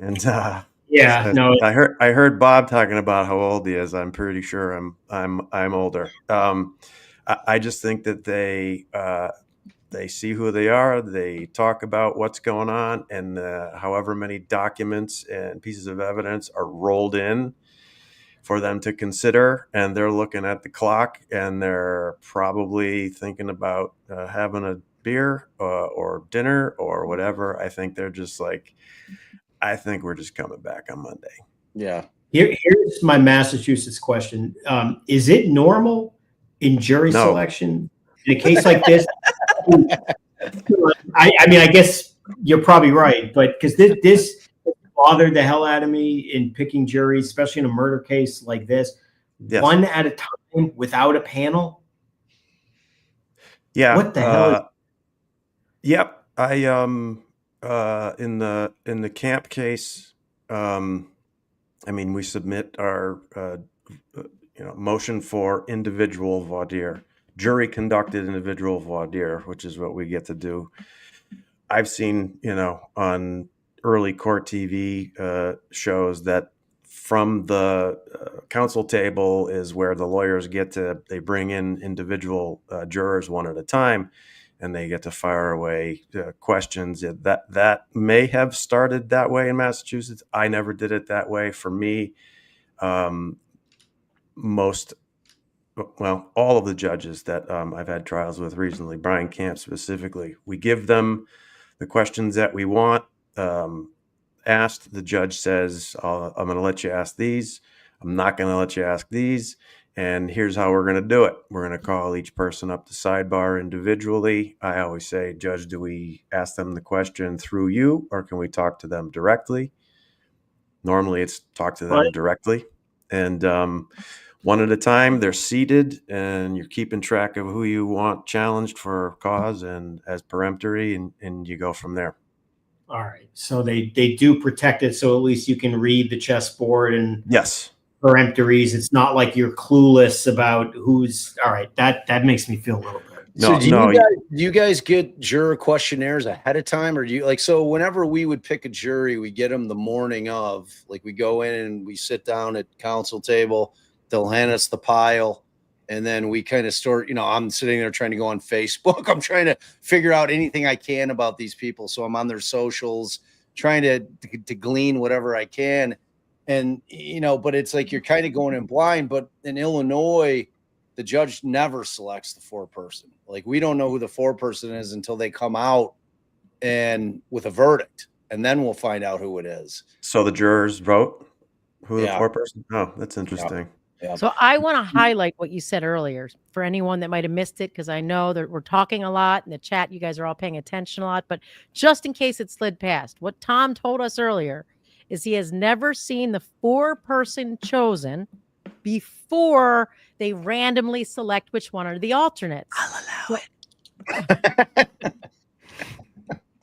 And I heard Bob talking about how old he is. I'm pretty sure I'm older. I just think that they see who they are. They talk about what's going on, and however many documents and pieces of evidence are rolled in for them to consider, and they're looking at the clock, and they're probably thinking about having a beer or dinner or whatever. I think they're just like, I think we're just coming back on Monday. Yeah. Here's my Massachusetts question. Is it normal in jury selection in a case like this? I guess you're probably right, but because this bothered the hell out of me in picking juries, especially in a murder case like this. Yes. One at a time without a panel. Yeah. What the hell? Yep. I in the camp case, we submit our motion for individual voir dire, jury conducted individual voir dire, which is what we get to do. I've seen, on early court TV shows that from the counsel table is where the lawyers they bring in individual jurors one at a time, and they get to fire away questions. That may have started that way in Massachusetts. I never did it that way. For me, all of the judges that I've had trials with recently, Brian Camp specifically, we give them the questions that we want asked. The judge says, I'm going to let you ask these. I'm not going to let you ask these. And here's how we're going to do it. We're going to call each person up to sidebar individually. I always say, Judge, do we ask them the question through you, or can we talk to them directly? Normally it's talk to them directly. And one at a time, they're seated, and you're keeping track of who you want challenged for cause and as peremptory, and you go from there. All right. So they do protect it, so at least you can read the chessboard and yes, peremptories. It's not like you're clueless about who's. All right. That makes me feel a little bit. So do you guys get juror questionnaires ahead of time, or do you so whenever we would pick a jury, we get them the morning of, like we go in and we sit down at counsel table, they'll hand us the pile, and then we kind of start, I'm sitting there trying to go on Facebook. I'm trying to figure out anything I can about these people. So I'm on their socials, trying to glean whatever I can. And, but it's like you're kind of going in blind. But in Illinois, the judge never selects the foreperson. Like, we don't know who the foreperson is until they come out and with a verdict. And then we'll find out who it is. So the jurors vote who the foreperson? Oh, that's interesting. Yeah. So I want to highlight what you said earlier for anyone that might have missed it, because I know that we're talking a lot in the chat. You guys are all paying attention a lot, but just in case it slid past, what Tom told us earlier is he has never seen the foreperson chosen before they randomly select which one are the alternates. I'll allow it.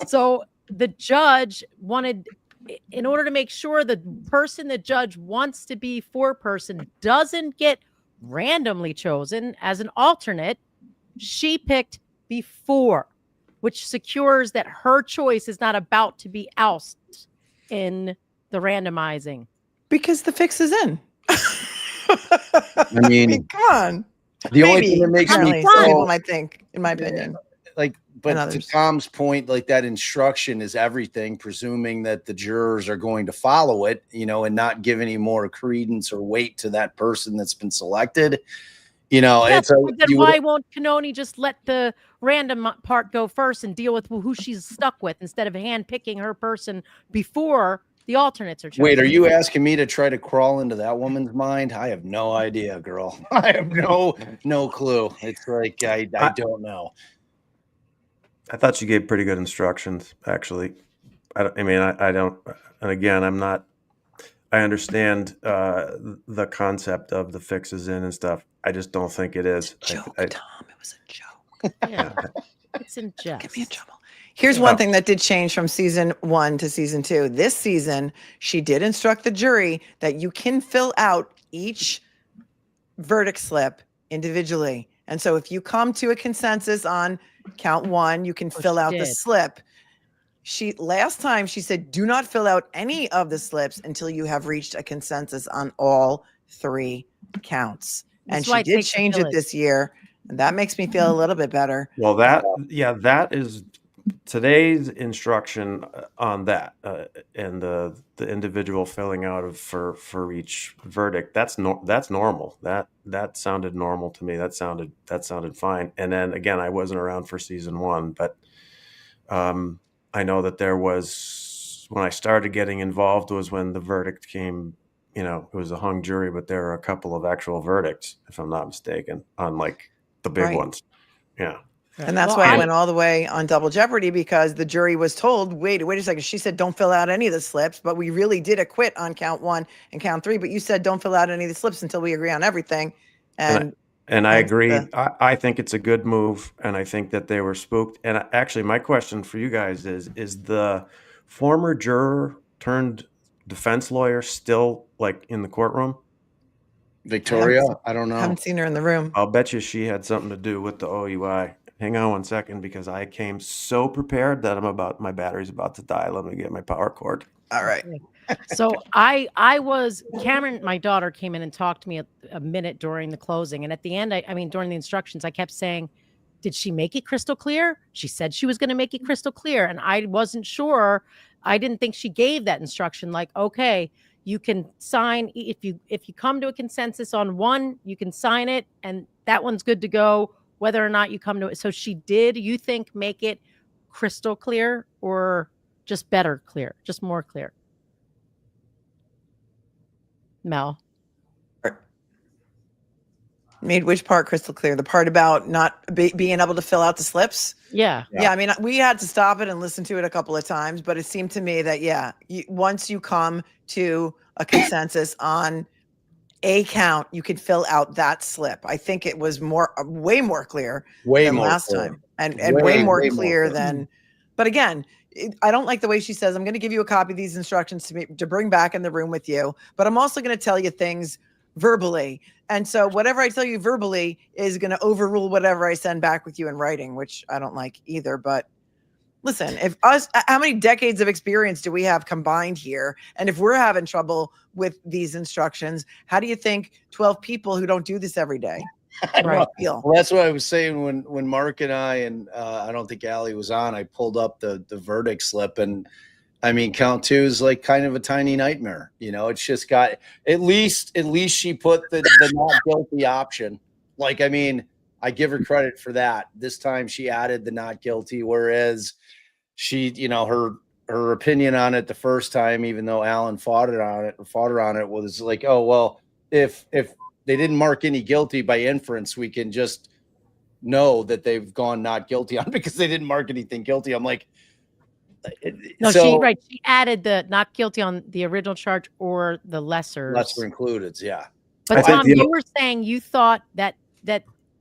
So the judge wanted, in order to make sure the person the judge wants to be foreperson doesn't get randomly chosen as an alternate, she picked before, which secures that her choice is not about to be ousted in the randomizing. Because the fix is in. I mean, come on. The only thing that makes me some people might think, in my opinion. But to Tom's point, like, that instruction is everything, presuming that the jurors are going to follow it, and not give any more credence or weight to that person that's been selected. Yes, then why won't Canoni just let the random part go first and deal with who she's stuck with instead of hand picking her person before the alternates are chosen? Wait, are you asking me to try to crawl into that woman's mind? I have no idea, girl. I have no clue. It's like, I don't know. I thought you gave pretty good instructions, actually. I don't, and again, I understand the concept of the fixes in and stuff. I just don't think it is. Tom, it was a joke. Yeah, it's in jest. Get me in trouble. Here's one thing that did change from season 1 to season 2. This season, she did instruct the jury that you can fill out each verdict slip individually. And so if you come to a consensus on count 1, you can fill out the slip. Last time she said, do not fill out any of the slips until you have reached a consensus on all 3 counts. And she did change it this year. And that makes me feel a little bit better. Well, that is today's instruction on that, and the individual filling out for each verdict. That's normal. That sounded normal to me. That sounded fine. And then again, I wasn't around for season 1, but I know that there was, when I started getting involved was when the verdict came. It was a hung jury, but there are a couple of actual verdicts, if I'm not mistaken, on like the big ones. Yeah. And that's why I went all the way on Double Jeopardy, because the jury was told, wait a second. She said, don't fill out any of the slips, but we really did acquit on count 1 and count 3. But you said, don't fill out any of the slips until we agree on everything. And I agree. I think it's a good move. And I think that they were spooked. And actually, my question for you guys is the former juror turned defense lawyer still like in the courtroom? Victoria? I don't know. I haven't seen her in the room. I'll bet you she had something to do with the OUI. hang on 1 second because I came so prepared that my battery's about to die. Let me get my power cord. All right. So I was Cameron, my daughter came in and talked to me a minute during the closing. And at the end, I mean, during the instructions, I kept saying, did she make it crystal clear? She said she was going to make it crystal clear. And I wasn't sure. I didn't think she gave that instruction. Like, okay, you can sign if you come to a consensus on one, you can sign it and that one's good to go, whether or not you come to it. So she did, you think, make it crystal clear or just better clear, just more clear? Mel. Made which part crystal clear? The part about not being able to fill out the slips? Yeah. Yeah. I mean, we had to stop it and listen to it a couple of times, but it seemed to me that, yeah, once you come to a consensus on a count, you could fill out that slip. I think it was way more clear than last time, and way more clear than. But again, I don't like the way she says, I'm going to give you a copy of these instructions to bring back in the room with you, but I'm also going to tell you things verbally. And so whatever I tell you verbally is going to overrule whatever I send back with you in writing, which I don't like either. But listen, how many decades of experience do we have combined here? And if we're having trouble with these instructions, how do you think 12 people who don't do this every day feel? Well, that's what I was saying when Mark and I don't think Allie was on, I pulled up the verdict slip, and I mean, count 2 is like kind of a tiny nightmare. You know, it's just got, at least she put the not guilty option. Like, I mean, I give her credit for that. This time she added the not guilty, whereas she, you know, her opinion on it the first time, even though Alan fought her on it, was like, oh, well, if they didn't mark any guilty by inference, we can just know that they've gone not guilty on because they didn't mark anything guilty. I'm like, no, she added the not guilty on the original charge or the lesser included. Yeah. But Tom, you were saying you thought that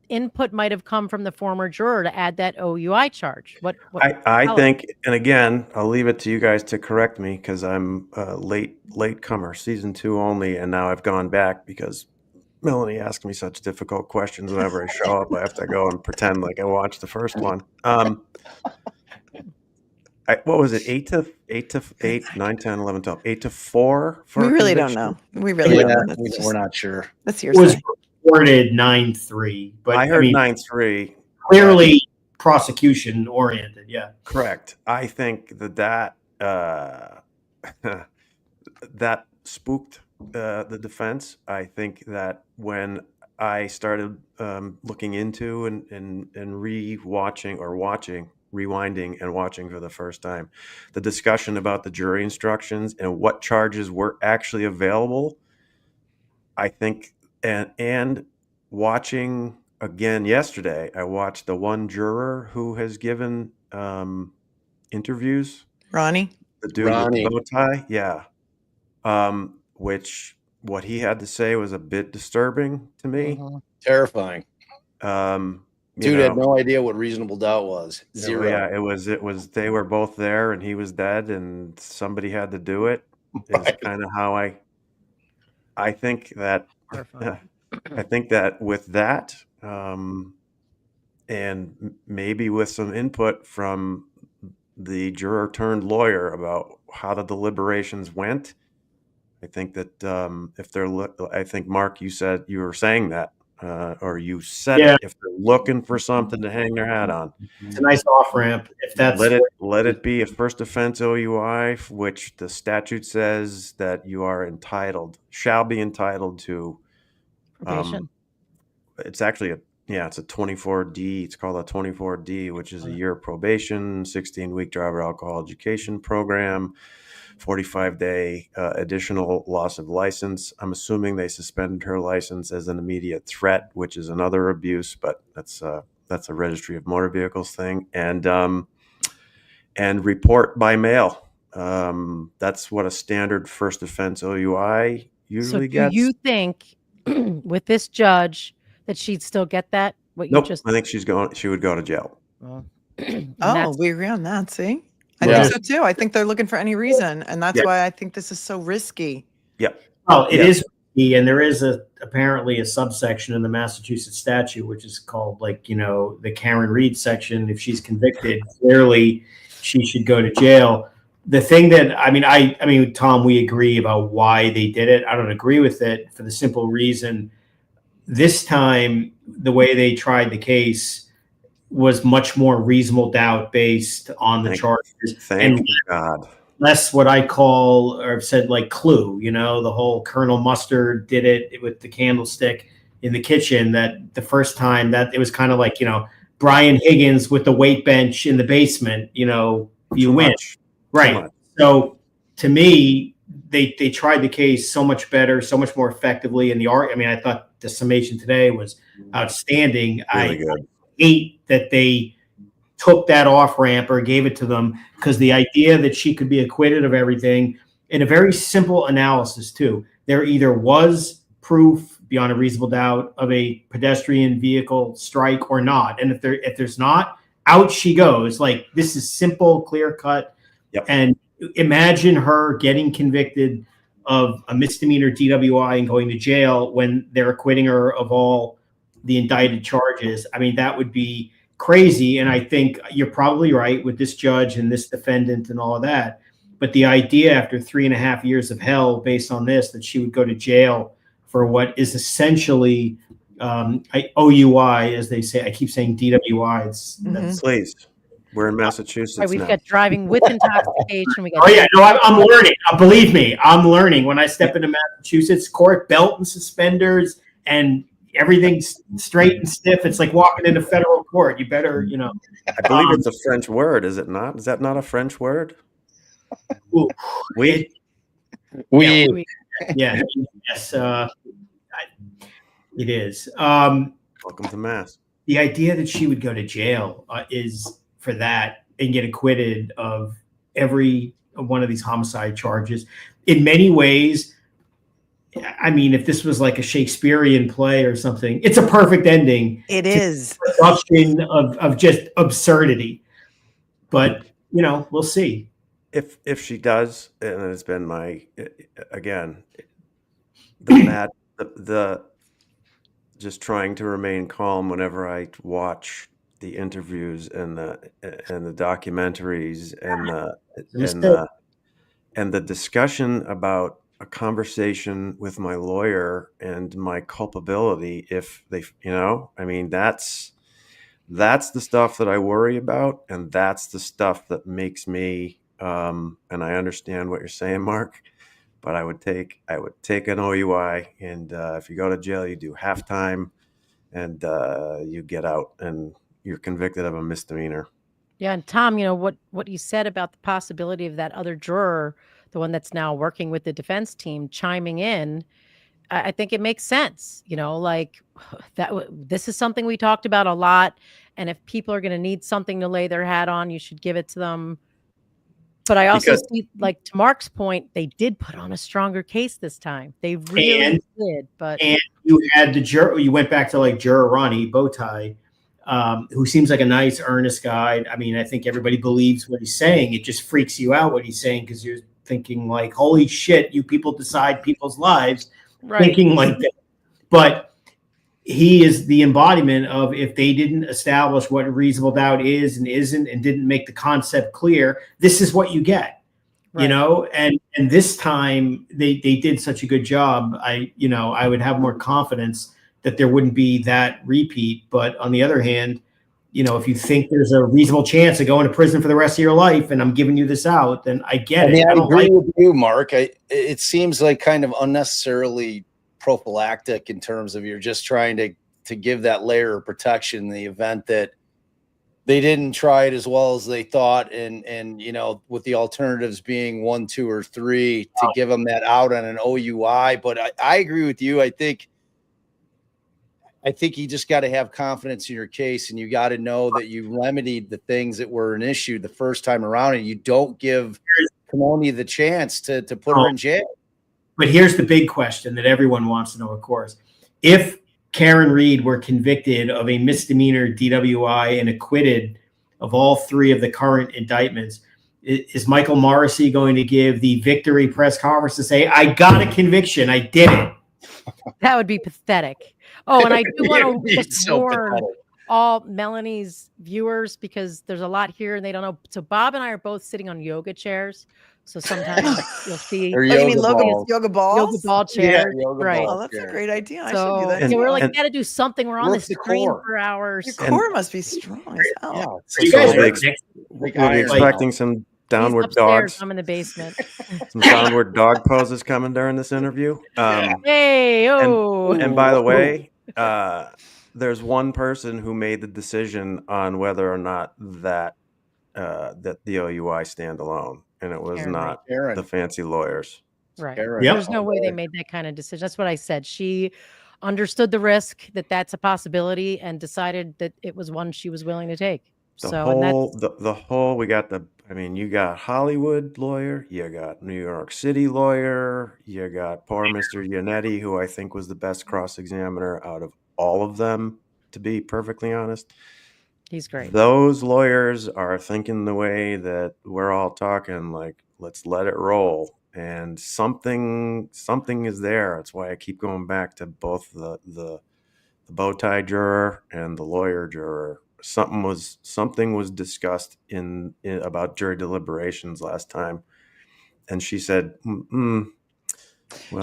input might have come from the former juror to add that OUI charge. What I think, and again, I'll leave it to you guys to correct me because I'm a late comer, season 2 only, and now I've gone back because Melanie asked me such difficult questions. Whenever I show up, I have to go and pretend like I watched the first one. What was it? 8 to 8, 9, 10, 11, 12, 8 to 4. We really don't know. We really don't know. We're not sure. That's it was reported 9-3, but I heard 9-3. Clearly prosecution oriented. Yeah, correct. I think that that spooked the defense. I think that when I started looking into and rewinding and watching for the first time, the discussion about the jury instructions and what charges were actually available, I think, and watching again yesterday, I watched the one juror who has given interviews. Ronnie? The dude with the bow tie? Yeah. Which what he had to say was a bit disturbing to me. Terrifying. Dude had no idea what reasonable doubt was. Zero. Yeah, it was they were both there and he was dead and somebody had to do it. Is kind of how I think that with that and maybe with some input from the juror turned lawyer about how the deliberations went, I think that if they're I think Mark, you were saying that or you said it, if they're looking for something to hang their hat on, it's a nice off ramp. If that's let it be a first offense OUI, which the statute says that you are shall be entitled to probation. It's actually it's a 24D. It's called a 24D, which is a year of probation, 16-week driver alcohol education program, 45-day additional loss of license. I'm assuming they suspended her license as an immediate threat, which is another abuse, but that's a registry of motor vehicles thing, and report by mail. That's what a standard first offense OUI usually gets. Do you think with this judge that she'd still get that? Nope. I think she would go to jail. Well, we agree on that. See? I think so too. I think they're looking for any reason, and that's why I think this is so risky. Yep. Oh, it is And there is apparently a subsection in the Massachusetts statute, which is called the Karen Reed section. If she's convicted, clearly she should go to jail. The thing that, I mean, Tom, we agree about why they did it. I don't agree with it for the simple reason this time, the way they tried the case was much more reasonable doubt based on the charges. Thank God. Less what I call, or I've said, like Clue, the whole Colonel Mustard did it with the candlestick in the kitchen, that the first time that it was kind of like, Brian Higgins with the weight bench in the basement, you win. Right. So to me, they tried the case so much better, so much more effectively. And I thought the summation today was outstanding. Really good. I hate that they took that off ramp or gave it to them, because the idea that she could be acquitted of everything, in a very simple analysis too, there either was proof beyond a reasonable doubt of a pedestrian vehicle strike or not. And if there's not, out she goes. Like, this is simple, clear cut. Yep. And imagine her getting convicted of a misdemeanor DWI and going to jail when they're acquitting her of all the indicted charges. I mean, that would be crazy. And I think you're probably right with this judge and this defendant and all of that. But the idea after 3.5 years of hell based on this, that she would go to jail for what is essentially OUI, as they say. I keep saying DWI. That's Please. We're in Massachusetts Right, we've now. got driving with intoxication. We got I'm learning. Believe me, I'm learning. When I step into Massachusetts court, belt and suspenders and everything's straight and stiff. It's like walking into federal court. You better, I believe it's a French word, is it not? Is that not a French word? We. Yeah. Yes. It is. Welcome to Mass. The idea that she would go to jail is for that and get acquitted of every one of these homicide charges. In many ways, I mean, if this was like a Shakespearean play or something, it's a perfect ending. It is. Production of just absurdity. But, we'll see. If she does, and it's been the just trying to remain calm whenever I watch the interviews and the documentaries and the discussion about a conversation with my lawyer and my culpability. If they, that's the stuff that I worry about, and that's the stuff that makes me. And I understand what you're saying, Mark, but I would take an OUI, and if you go to jail, you do half time, and you get out, and you're convicted of a misdemeanor. Yeah, and Tom, what you said about the possibility of that other juror, the one that's now working with the defense team, chiming in, I think it makes sense. This is something we talked about a lot, and if people are going to need something to lay their hat on, you should give it to them. But I also see, to Mark's point, they did put on a stronger case this time. They really did. And you had the juror. You went back to Juror Ronnie Bowtie, who seems like a nice, earnest guy. I mean, I think everybody believes what he's saying. It just freaks you out what he's saying, because you're thinking holy shit, you people decide people's lives, right? Thinking like that. But he is the embodiment of, if they didn't establish what reasonable doubt is and isn't, and didn't make the concept clear, this is what you get, right. And this time they did such a good job. I would have more confidence that there wouldn't be that repeat. But on the other hand, if you think there's a reasonable chance of going to prison for the rest of your life, and I'm giving you this out, then I get it. I agree with you, Mark. It seems like kind of unnecessarily prophylactic in terms of you're just trying to give that layer of protection in the event that they didn't try it as well as they thought, and with the alternatives being 1, 2, or 3, to give them that out on an OUI. But I agree with you. I think you just got to have confidence in your case, and you got to know that you remedied the things that were an issue the first time around, and you don't give Kimoni the chance to put her in jail. But here's the big question that everyone wants to know, of course. If Karen Reed were convicted of a misdemeanor DWI and acquitted of all 3 of the current indictments, is Michael Morrissey going to give the victory press conference to say, I got a conviction, I did it? That would be pathetic. Oh, and I do It want would to be just so warn pathetic. all Melanie's viewers, because there's a lot here and they don't know. So Bob and I are both sitting on yoga chairs. So sometimes you'll see Or Oh, you mean yoga Logan? balls. Yoga yoga balls? ball Yeah, chairs. yoga Right. Oh, balls. that's a chairs. great idea. I should do So that. And- yeah, we're like, and- gotta do something. We're on Work this the screen core. for hours. Your And- core must be strong as hell. Yeah, it's You like guys we'll are be, next. like we'll be iron expecting now. some He's downward upstairs. dogs, I'm in the basement. some downward dog poses coming during this interview. Hey, oh. And by the way, there's one person who made the decision on whether or not that the OUI stand alone, and it was Karen, not Karen. the fancy lawyers. Right. Karen. Yep. There's no way they made that kind of decision. That's what I said. She understood the risk, that that's a possibility, and decided that it was one she was willing to take. The So, and whole, that's the whole, we got you got Hollywood lawyer, you got New York City lawyer, you got poor Mr. Yannetti, who I think was the best cross-examiner out of all of them, to be perfectly honest. he's great. Those lawyers are thinking the way that we're all talking, like, let's let it roll. And something is there. That's why I keep going back to both the bow tie juror and the lawyer juror. Something was discussed in about jury deliberations last time, and she said, well,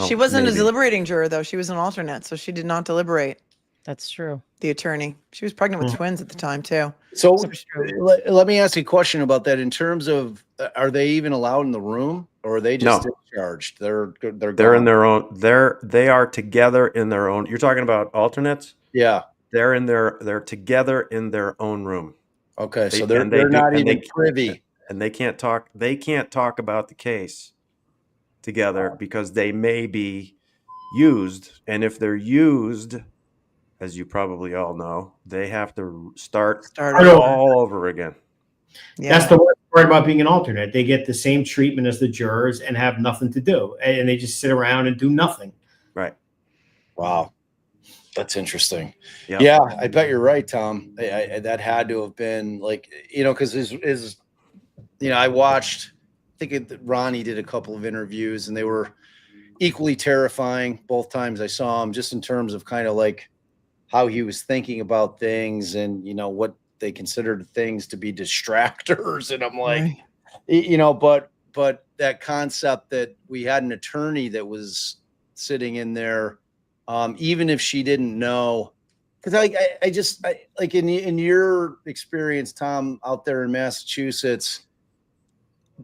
She wasn't a maybe." deliberating juror, though. She was an alternate, so she did not deliberate. That's true. The attorney. She was pregnant with twins at the time, too. So That's true. let me ask you a question about that. In terms of, are they even allowed in the room, or are they just No. discharged? They're They're gone. in their own. They are together in their own. You're talking about alternates. Yeah. They're together in their own room. Okay. They- So they're and they do- not and they- even privy. And they can't talk about the case together because they may be used. And if they're used, as you probably all know, they have to start Start over. all over again. Yeah. That's the worst part about being an alternate. They get the same treatment as the jurors and have nothing to do, and they just sit around and do nothing. Right. Wow. That's interesting. Yep. Yeah, I bet you're right, Tom. That had to have been like, because I watched, I think Ronnie did a couple of interviews, and they were equally terrifying both times I saw him, just in terms of kind of like how he was thinking about things and, what they considered things to be distractors. And I'm like, Right. but that concept that we had an attorney that was sitting in there, even if she didn't know, because I like in your experience, Tom, out there in Massachusetts,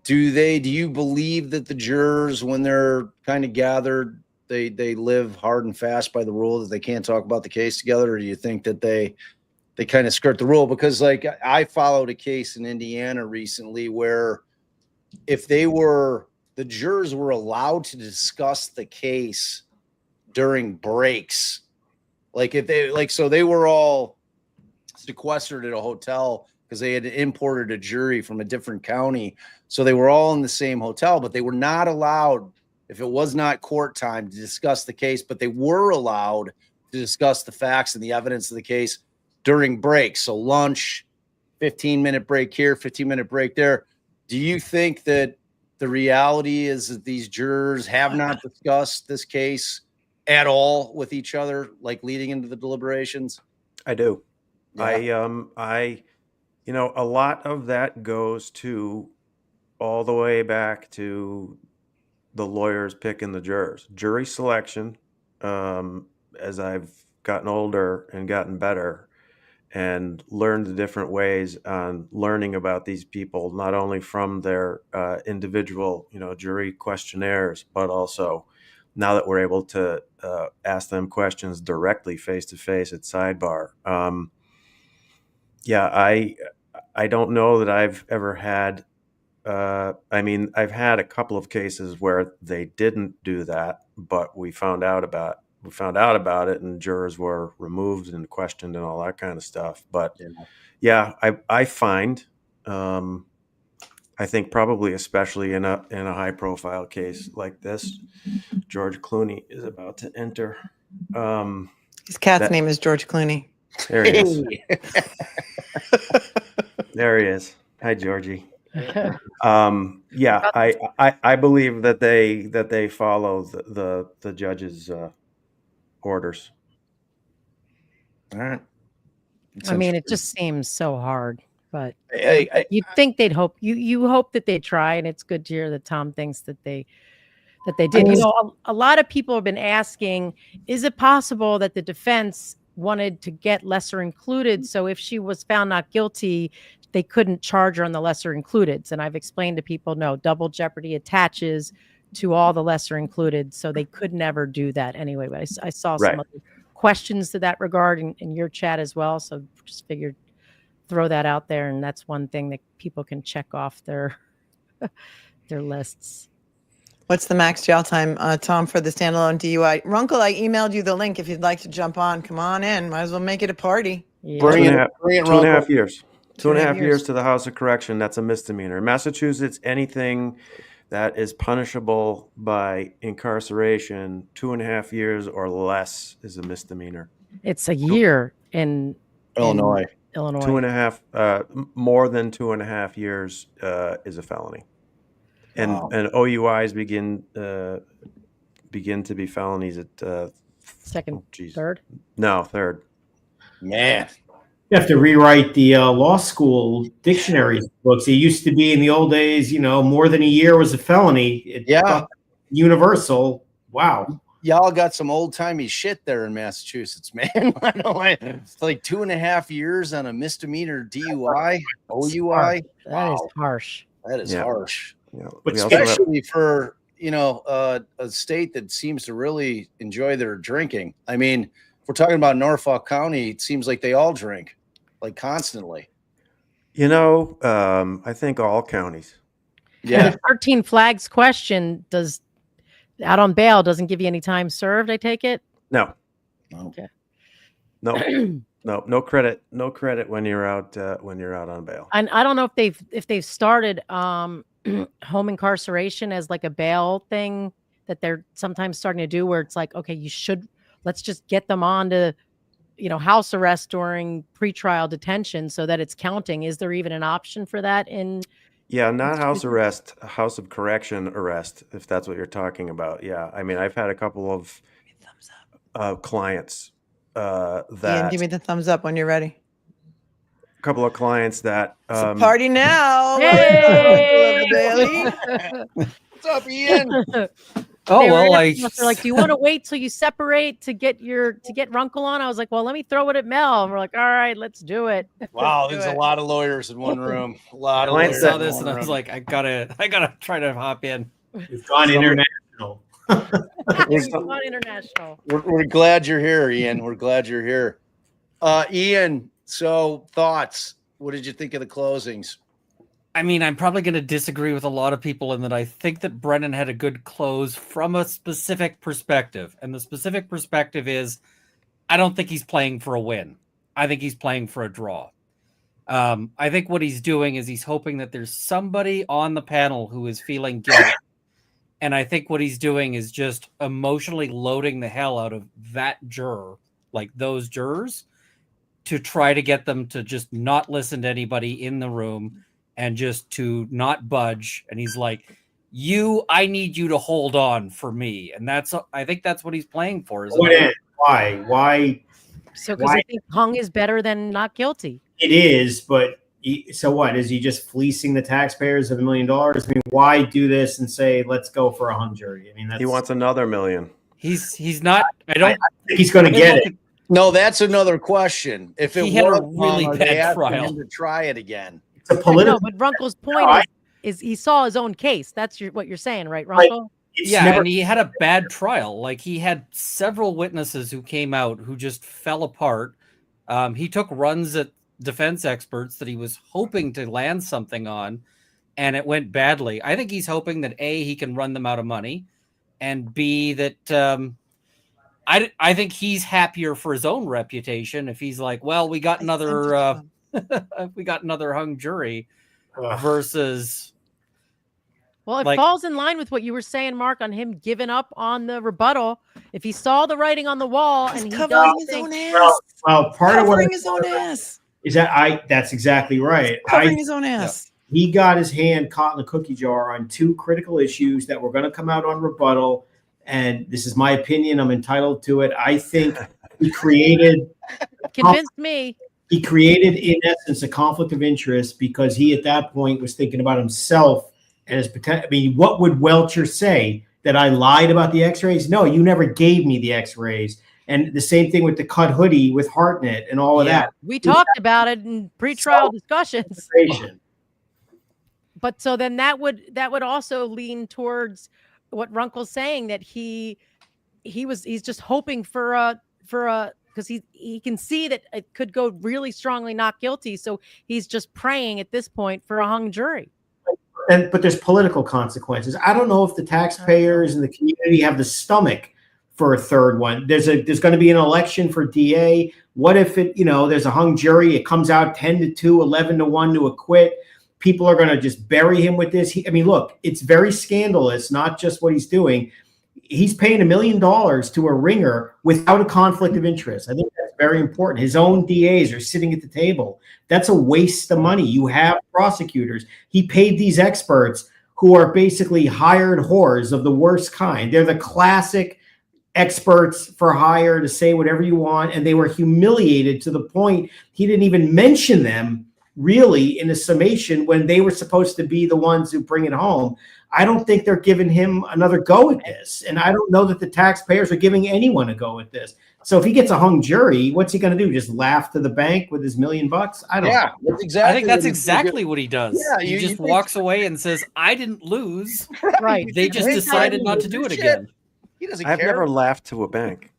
do you believe that the jurors, when they're kind of gathered, they live hard and fast by the rule that they can't talk about the case together, or do you think that they kind of skirt the rule? Because like I followed a case in Indiana recently where if the jurors were allowed to discuss the case during breaks, like if they were all sequestered at a hotel because they had imported a jury from a different county. So they were all in the same hotel, but they were not allowed, if it was not court time, to discuss the case, but they were allowed to discuss the facts and the evidence of the case during breaks. So lunch, 15-minute break here, 15-minute break there. Do you think that the reality is that these jurors have not discussed this case at all with each other, like leading into the deliberations? I do. Yeah. A lot of that goes to all the way back to the lawyers picking the jurors. Jury selection, as I've gotten older and gotten better and learned the different ways on learning about these people, not only from their individual, jury questionnaires, but also now that we're able to ask them questions directly face-to-face at sidebar. I don't know that I've ever had, I've had a couple of cases where they didn't do that, but we found out about it, and jurors were removed and questioned and all that kind of stuff. But I find, I think probably especially in a high profile case like this, George Clooney is about to enter. His cat's name is George Clooney. There he is. There he is. Hi, Georgie. I believe that they follow the judge's orders. All right. I mean, it just seems so hard, but I you'd think they'd hope you hope that they try, and it's good to hear that Tom thinks that they did. You know, a lot of people have been asking, is it possible that the defense wanted to get lesser included, so if she was found not guilty, they couldn't charge her on the lesser included? And I've explained to people, no, double jeopardy attaches to all the lesser included, so they could never do that anyway. But I saw some other questions to that regard in your chat as well, so just figured throw that out there, and that's one thing that people can check off their lists. What's the max jail time, Tom, for the standalone DUI? Runkle, I emailed you the link if you'd like to jump on. Come on in. Might as well make it a party. Yeah. Bring it, 2.5 years. 2.5 years. years to the House of Correction. That's a misdemeanor. In Massachusetts, anything that is punishable by incarceration, 2.5 years or less is a misdemeanor. It's a year in Illinois. Illinois. 2.5, more than 2.5 years is a felony. And OUIs begin to be felonies at second, third? No, third. Man. You have to rewrite the law school dictionary books. It used to be in the old days, you know, more than a year was a felony. Universal. Wow. Y'all got some old timey shit there in Massachusetts, man. It's like 2.5 years on a misdemeanor DUI, OUI. That is harsh. That is harsh. Yeah. But especially for, you know, a state that seems to really enjoy their drinking. I mean, if we're talking about Norfolk County, it seems like they all drink, like constantly. You know, I think all counties. Yeah. The 13 flags question does out on bail doesn't give you any time served, I take it? No. Okay. No. No credit. No credit when you're out on bail. And I don't know if they've started home incarceration as like a bail thing that they're sometimes starting to do, where it's like, okay, let's just get them on to, you know, house arrest during pretrial detention so that it's counting. Is there even an option for that in? Yeah, not house arrest, house of correction arrest, if that's what you're talking about. Yeah, I mean, I've had a couple of clients that. Ian, give me the thumbs up when you're ready. A couple of clients that. It's a party now. Hey! What's up, Ian? Oh, well, they're like, do you want to wait till you separate to get Runkle on? I was like, well, let me throw it at Mel. And we're like, all right, let's do it. Wow, there's a lot of lawyers in one room. A lot of I lawyers. saw this and I was like, I gotta try to hop in. It's gone international. It's not international. We're glad you're here, Ian. We're glad you're here. Ian, so thoughts. What did you think of the closings? I mean, I'm probably going to disagree with a lot of people in that I think that Brennan had a good close from a specific perspective. And the specific perspective is, I don't think he's playing for a win. I think he's playing for a draw. I think what he's doing is he's hoping that there's somebody on the panel who is feeling guilt. And I think what he's doing is just emotionally loading the hell out of that juror, like those jurors, to try to get them to just not listen to anybody in the room and just to not budge. And he's like, I need you to hold on for me. And I think that's what he's playing for. Why? So, because I think hung is better than not guilty. It is, but so what? Is he just fleecing the taxpayers of $1 million? I mean, why do this and say, let's go for a hung jury? I mean, he wants another $1 million. He's not, I don't think he's going to get it. No, that's another question. If it he had a was really bad trial, him to try it again. It's a political. No, but Runkle's point is he saw his own case. That's what you're saying, right, Runkle? And he had a bad trial. Like, he had several witnesses who came out who just fell apart. He took runs at defense experts that he was hoping to land something on, and it went badly. I think he's hoping that A, he can run them out of money, and B, that I think he's happier for his own reputation if he's like, well, we got another hung jury versus. Well, it falls in line with what you were saying, Mark, on him giving up on the rebuttal. If he saw the writing on the wall and he covering his own ass. Well, part of what his own ass is that that's exactly right. Covering his own ass. He got his hand caught in the cookie jar on two critical issues that were going to come out on rebuttal. and this is my opinion, I'm entitled to it. I think he created Convinced me. He created, in essence, a conflict of interest because he, at that point, was thinking about himself and his potential. I mean, what would Welcher say? That I lied about the x-rays? No, you never gave me the x-rays. And the same thing with the cut hoodie with Hartnett and all of that. We talked about it in pretrial discussions. But so then that would also lean towards what Runkle's saying, that he's just hoping for because he can see that it could go really strongly not guilty. So he's just praying at this point for a hung jury. But there's political consequences. I don't know if the taxpayers and the community have the stomach for a third one. There's going to be an election for DA. What if there's a hung jury? It comes out 10-2, 11-1 to acquit. People are going to just bury him with this. Look, it's very scandalous, not just what he's doing. He's paying $1 million to a ringer without a conflict of interest. I think that's very important. His own DAs are sitting at the table. That's a waste of money. You have prosecutors. He paid these experts who are basically hired whores of the worst kind. They're the classic experts for hire to say whatever you want, and they were humiliated to the point he didn't even mention them really in the summation when they were supposed to be the ones who bring it home. I don't think they're giving him another go at this. And I don't know that the taxpayers are giving anyone a go at this. So if he gets a hung jury, what's he going to do? Just laugh to the bank with his $1 million? I don't know. That's exactly. I think that's exactly what he does. Yeah, he just walks away and says, I didn't lose. Right. They just decided not to do it again. He doesn't I've care. never laughed to a bank.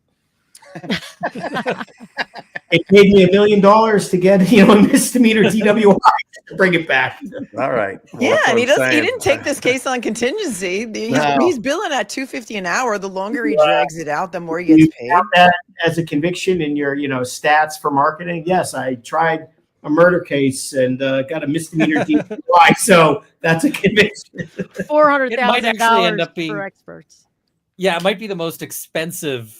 It paid me $1 million to get a misdemeanor DWI to bring it back. All right. Well, Yeah, that's and what I'm he saying. didn't take this case on contingency. No. He's billing at $250 an hour. The longer he drags it out, the more he gets You paid. have that as a conviction in your stats for marketing. Yes, I tried a murder case and got a misdemeanor DWI, so that's a conviction. $400,000 for experts. Yeah, it might be the most expensive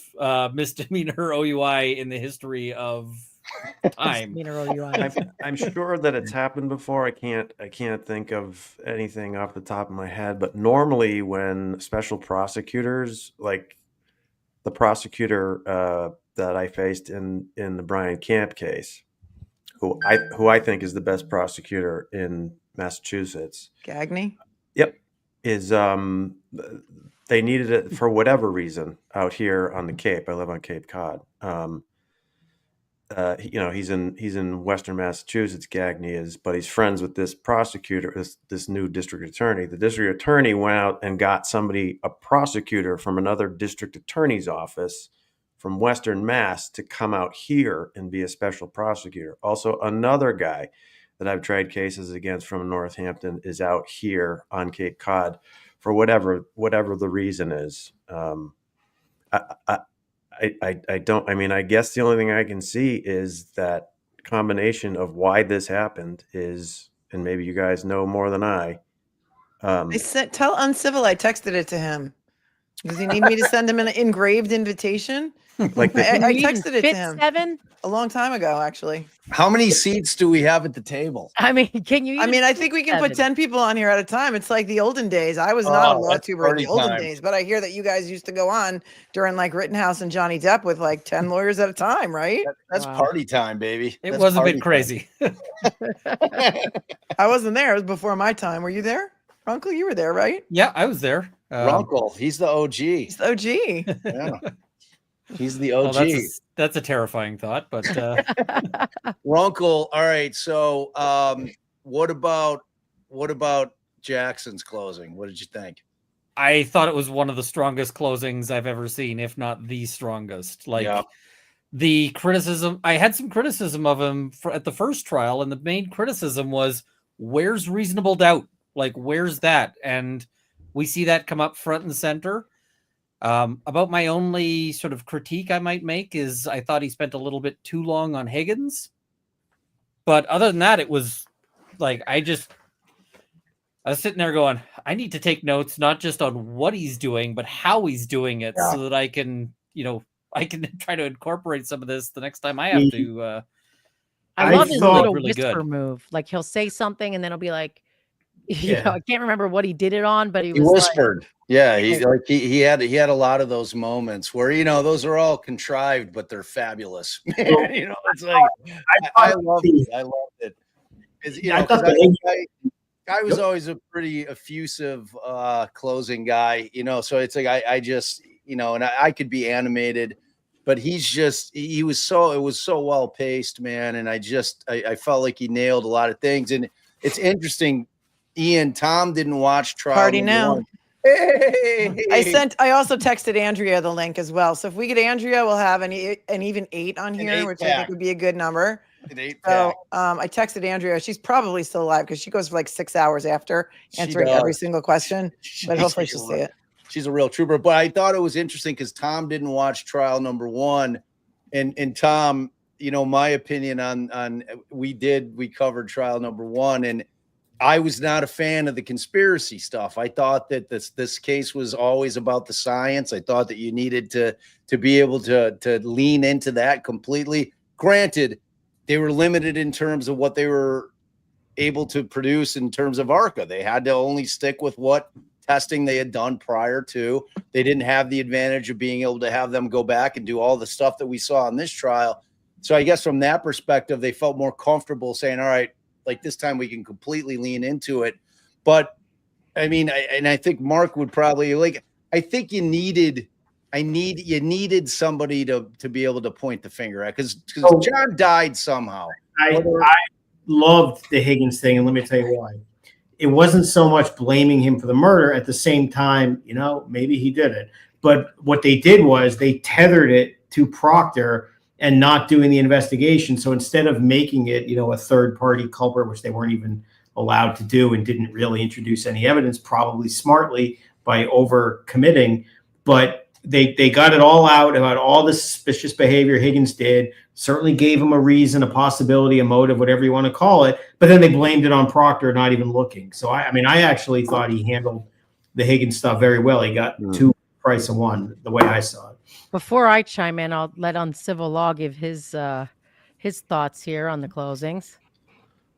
misdemeanor OUI in the history of time. I'm sure that it's happened before. I can't think of anything off the top of my head. But normally, when special prosecutors, like the prosecutor that I faced in the Brian Camp case, who I think is the best prosecutor in Massachusetts, Gagney. Yep, is they needed it for whatever reason out here on the Cape. I live on Cape Cod. He's in Western Massachusetts. Gagney is, but he's friends with this prosecutor, this new district attorney. The district attorney went out and got a prosecutor from another district attorney's office from Western Mass to come out here and be a special prosecutor. Also, another guy that I've tried cases against from Northampton is out here on Cape Cod for whatever the reason is. I guess the only thing I can see is that combination of why this happened is, and maybe you guys know more than I. Tell Uncivil I texted it to him. Does he need me to send him an engraved invitation? Like I texted it to him 7 a long time ago, actually. How many seats do we have at the table? I mean, can you? I think we can put 10 people on here at a time. It's like the olden days. I was not a law tuber in the olden days, but I hear that you guys used to go on during like Rittenhouse and Johnny Depp with like 10 lawyers at a time, right? That's party time, baby. It That's was a party bit crazy. I wasn't there. It was before my time. Were you there? Runkle, you were there, right? Yeah, I was there. Runkle, he's the OG. He's the OG. Yeah. He's the OG. Well, that's a terrifying thought, but Runkle. All right. So, what about Jackson's closing? What did you think? I thought it was one of the strongest closings I've ever seen, if not the strongest. The criticism, I had some criticism of him at the first trial, and the main criticism was, where's reasonable doubt? Like, where's that? And we see that come up front and center. About my only sort of critique I might make is I thought he spent a little bit too long on Higgins. But other than that, it was like, I was sitting there going, I need to take notes, not just on what he's doing, but how he's doing it, so that I can try to incorporate some of this the next time I have to. I love his little really whisper move. Like, he'll say something and then he'll be like, I can't remember what he did it on, but he was whispered. Yeah, he had a lot of those moments where, you know, those are all contrived, but they're fabulous. Man, you know, it's like I loved it. I loved it. Because, you know, I was always a pretty effusive closing guy, you know, so it's like I just, you know, and I could be animated, but it was so well paced, man. And I felt like he nailed a lot of things. And it's interesting, Ian, Tom didn't watch trial Party number now. one. Hey! I also texted Andrea the link as well. So if we get Andrea, we'll have an even 8 on here, which I think would be a good number. An 8 So pack. I texted Andrea. She's probably still alive because she goes for like 6 hours after answering every single question. But hopefully she'll see it. She's a real trooper. But I thought it was interesting because Tom didn't watch trial number one. And Tom, you know, my opinion on we covered trial number one, and I was not a fan of the conspiracy stuff. I thought that this case was always about the science. I thought that you needed to be able to lean into that completely. Granted, they were limited in terms of what they were able to produce in terms of ARCA. They had to only stick with what testing they had done prior to. They didn't have the advantage of being able to have them go back and do all the stuff that we saw in this trial. So I guess from that perspective, they felt more comfortable saying, all right, like this time we can completely lean into it. But I mean, I think Mark would probably I think you needed somebody to be able to point the finger at, because John died somehow. I loved the Higgins thing, and let me tell you why. It wasn't so much blaming him for the murder. At the same time, you know, maybe he did it. But what they did was they tethered it to Proctor and not doing the investigation. So instead of making it, you know, a third-party culprit, which they weren't even allowed to do and didn't really introduce any evidence, probably smartly by over-committing, but they got it all out about all the suspicious behavior Higgins did, certainly gave him a reason, a possibility, a motive, whatever you want to call it, but then they blamed it on Proctor, not even looking. So, I mean, I actually thought he handled the Higgins stuff very well. He got 2 price of 1, the way I saw it. Before I chime in, I'll let Uncivil Law give his thoughts here on the closings.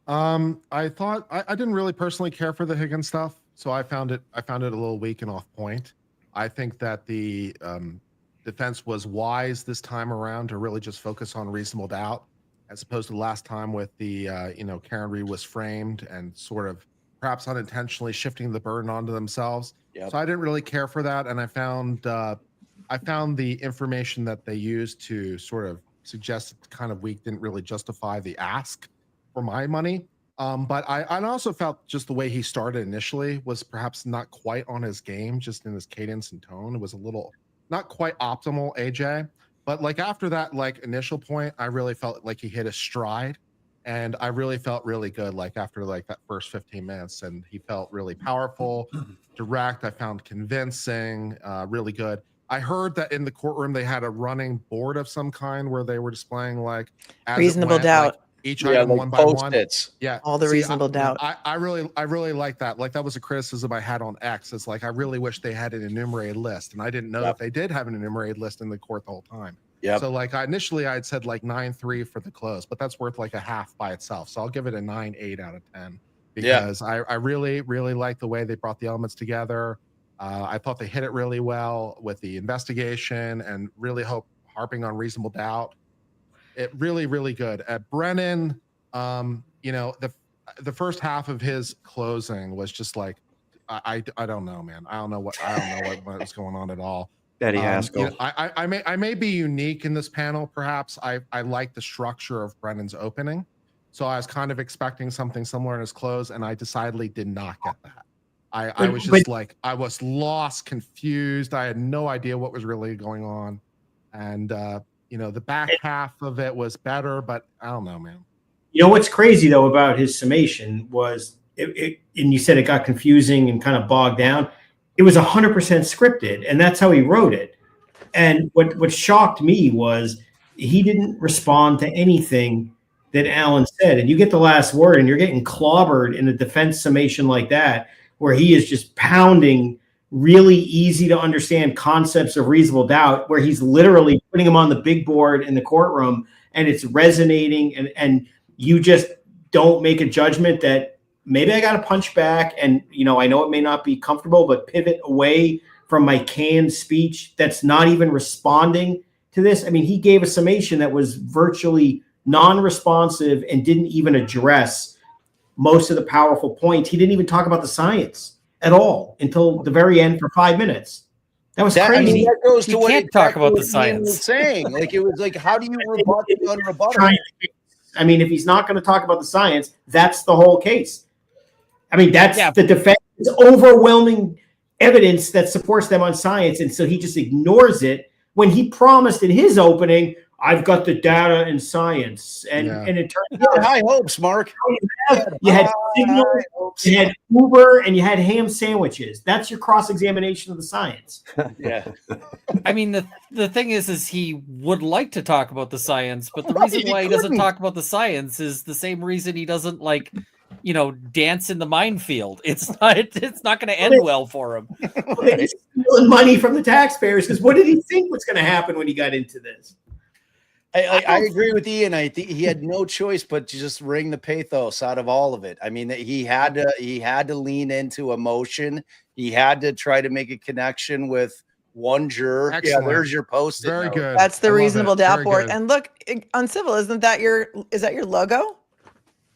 I thought I didn't really personally care for the Higgins stuff, so I found it a little weak and off point. I think that the defense was wise this time around to really just focus on reasonable doubt, as opposed to last time with the you know, Karen Reed was framed and sort of perhaps unintentionally shifting the burden onto themselves. Yep. So I didn't really care for that, and I found the information that they used to sort of suggest it's kind of weak didn't really justify the ask for my money. But I also felt just the way he started initially was perhaps not quite on his game, just in his cadence and tone. It was a little not quite optimal, AJ. But like after that like initial point, I really felt like he hit a stride, and I really felt really good like after like that first 15 minutes, and he felt really powerful, direct. I found convincing, really good. I heard that in the courtroom they had a running board of some kind where they were displaying like reasonable doubt. Like, each item like one by one. Yeah, all the reasonable doubt. I really like that. Like that was a criticism I had on X. It's like I really wish they had an enumerated list, and I didn't know that they did have an enumerated list in the court the whole time. Yeah. So like initially I'd said like 9.3 for the close, but that's worth like a half by itself. So I'll give it a 9.8 out of 10 because I really like the way they brought the elements together. I thought they hit it really well with the investigation and really harping on reasonable doubt. It really good. Brennan, you know, the first half of his closing was just like, I don't know, man. I don't know what was going on at all. Betty Haskell. You know, I may be unique in this panel, perhaps. I like the structure of Brennan's opening, so I was kind of expecting something similar in his close, and I decidedly did not get that. I was just like, I was lost, confused. I had no idea what was really going on, and you know, the back half of it was better, but I don't know, man. You know what's crazy though about his summation was, and you said it got confusing and kind of bogged down. It was 100% scripted, and that's how he wrote it. And what shocked me was he didn't respond to anything that Alan said. And you get the last word, and you're getting clobbered in a defense summation like that, where he is just pounding really easy to understand concepts of reasonable doubt, where he's literally putting them on the big board in the courtroom, and it's resonating, and you just don't make a judgment that maybe I got to punch back and, I know it may not be comfortable, but pivot away from my canned speech that's not even responding to this. I mean, he gave a summation that was virtually non-responsive and didn't even address most of the powerful points. He didn't even talk about the science at all until the very end for 5 minutes. That was crazy. I mean, that goes to You what can't talk about the Ian science. was saying. Like, it was like, how do you rebut the unrebuttable? I mean, if he's not going to talk about the science, that's the whole case. I mean, that's the defense's overwhelming evidence that supports them on science. And so he just ignores it when he promised in his opening, I've got the data and science. And it turned out high hopes, Mark. You had Signal, you had Uber, and you had ham sandwiches. That's your cross-examination of the science. Yeah. I mean, the thing is he would like to talk about the science, but the reason why he doesn't talk about the science is the same reason he doesn't dance in the minefield. It's not going to end well for him. He's stealing money from the taxpayers because what did he think was going to happen when he got into this? I agree with Ian. I think he had no choice but to just wring the pathos out of all of it. I mean, he had to lean into emotion. He had to try to make a connection with one juror. Excellent. Yeah, there's your post. Very good. That's the reasonable doubt Very board. good. And look, Uncivil, is that your logo?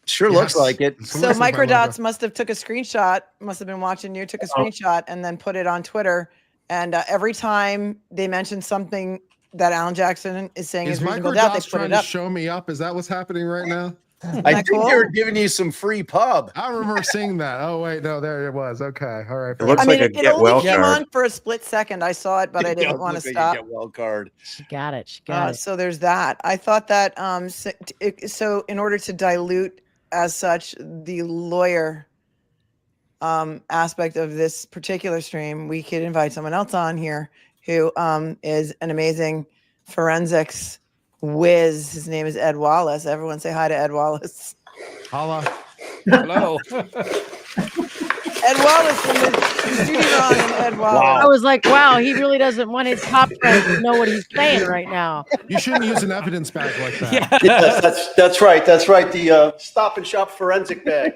Sure looks like it. So Microdots must have took a screenshot, must have been watching you, took a screenshot and then put it on Twitter. And every time they mention something that Alan Jackson is saying is reasonable doubt, they Microdots put trying it to up. show me up? Is that what's happening right now? I think they're giving you some free pub. I remember seeing that. Oh wait, no, there it was. Okay, all right. It looks I mean, like a it get only well came card. on for a split second. I saw it, but I didn't want to stop. Get well card. She got it. She got it. So there's that. I thought that so in order to dilute as such the lawyer aspect of this particular stream, we could invite someone else on here who is an amazing forensics whiz. His name is Ed Wallace. Everyone say hi to Ed Wallace. Holla. Hello. Ed Wallace from the Judy Wrong and Ed Wallace. I was like, wow, he really doesn't want his top friends to know what he's saying right now. You shouldn't use an evidence bag like that. Yes, that's right. That's right. The Stop and Shop forensic bag.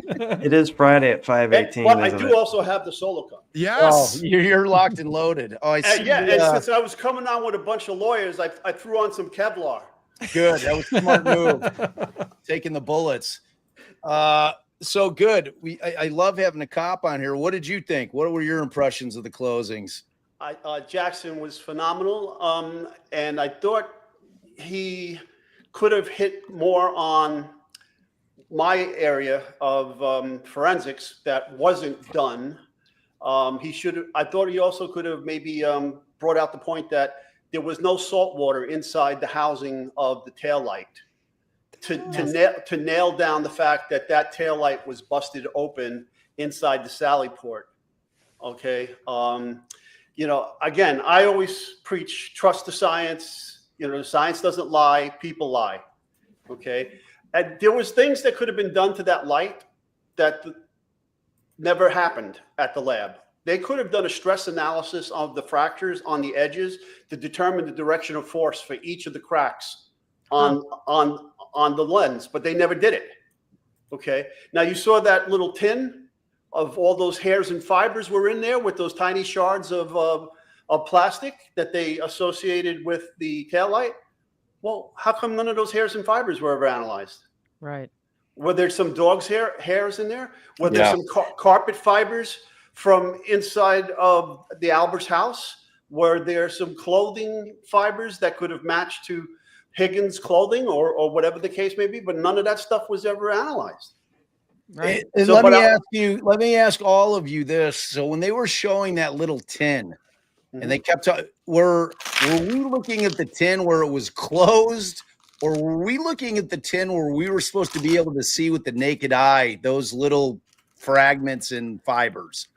It is Friday at 5:18. But I do also have the solo cup. Yes. Oh, you're locked and loaded. Oh, I see. And since I was coming on with a bunch of lawyers, I threw on some Kevlar. Good. That was a smart move. Taking the bullets. So good. I love having a cop on here. What did you think? What were your impressions of the closings? Jackson was phenomenal, and I thought he could have hit more on my area of forensics that wasn't done. He should have. I thought he also could have maybe brought out the point that there was no salt water inside the housing of the taillight. To nail down the fact that taillight was busted open inside the Sally port. Okay. Again, I always preach trust the science. The science doesn't lie, people lie. Okay. And there was things that could have been done to that light that never happened at the lab. They could have done a stress analysis of the fractures on the edges to determine the direction of force for each of the cracks on the lens, but they never did it. Okay. Now you saw that little tin of all those hairs and fibers were in there with those tiny shards of plastic that they associated with the taillight. Well, how come none of those hairs and fibers were ever analyzed? Right. Were there some dog's hairs in there? Were there some carpet fibers from inside of the Albert's house? Were there some clothing fibers that could have matched to Higgins' clothing or whatever the case may be? But none of that stuff was ever analyzed. Right. Let me ask all of you this. So when they were showing that little tin, and they kept talking, were we looking at the tin where it was closed, or were we looking at the tin where we were supposed to be able to see with the naked eye those fragments and fibers?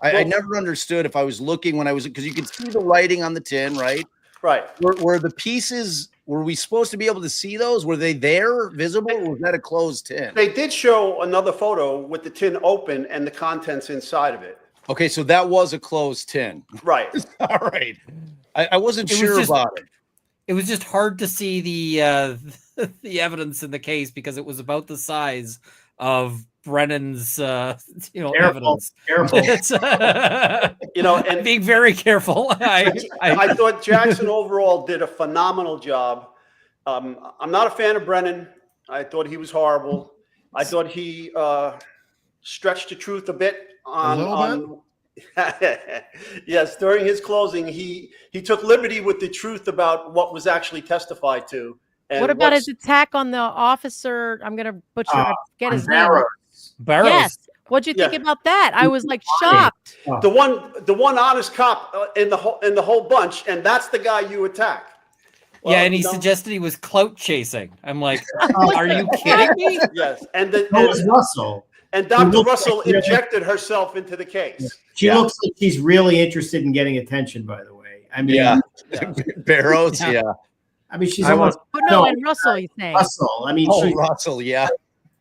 I never understood if I was looking because you could see the lighting on the tin, right? Right. Were the pieces, were we supposed to be able to see those? Were they there visible, or was that a closed tin? They did show another photo with the tin open and the contents inside of it. Okay, so that was a closed tin. Right. All right. I wasn't sure about it. It was just hard to see the the evidence in the case because it was about the size of Brennan's Careful, evidence. careful. And I'm being very careful. I thought Jackson overall did a phenomenal job. I'm not a fan of Brennan. I thought he was horrible. I thought he stretched the truth a bit on yes, during his closing, he took liberty with the truth about what was actually testified to. And what about his attack on the officer? I'm gonna get his name. Barrows. Yes. What'd you think about that? I was like shocked. The one honest cop in the whole bunch, and that's the guy you attack. Well, yeah, and he suggested he was clout chasing. I'm like, are you kidding me? Yes, and Russell. And Dr. Russell injected herself into the case. She looks like she's really interested in getting attention, by the way. I mean, Barrows, yeah. I mean, she's almost. But no, and Russell, you think? Russell. I mean, she Russell, yeah.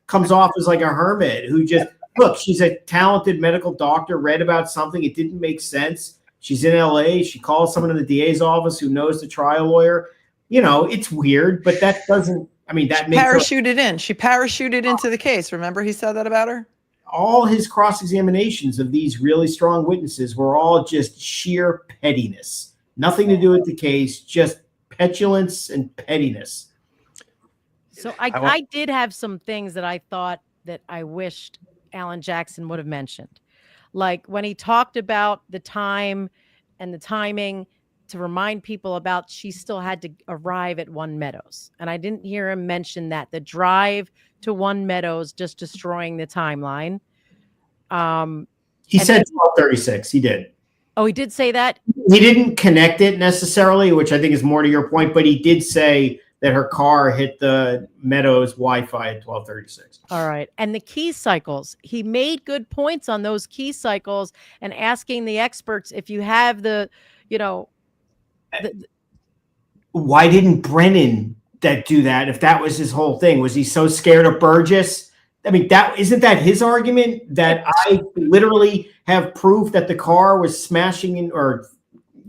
Comes off as like a hermit who just, look, she's a talented medical doctor, read about something. It didn't make sense. She's in LA. She calls someone in the DA's office who knows the trial lawyer. It's weird, but that doesn't, I mean, that makes parachuted in. She parachuted into the case. Remember he said that about her? All his cross-examinations of these really strong witnesses were all just sheer pettiness. Nothing to do with the case, just petulance and pettiness. So I did have some things that I thought that I wished Alan Jackson would have mentioned. Like when he talked about the time and the timing to remind people about she still had to arrive at One Meadows. And I didn't hear him mention that. The drive to One Meadows just destroying the timeline. He said 12:36. He did. Oh, he did say that? He didn't connect it necessarily, which I think is more to your point, but he did say that her car hit the Meadows Wi-Fi at 12:36. All right. And the key cycles, he made good points on those key cycles and asking the experts if you have why didn't Brennan do that? If that was his whole thing, was he so scared of Burgess? I mean, isn't that his argument, that I literally have proof that the car was smashing in or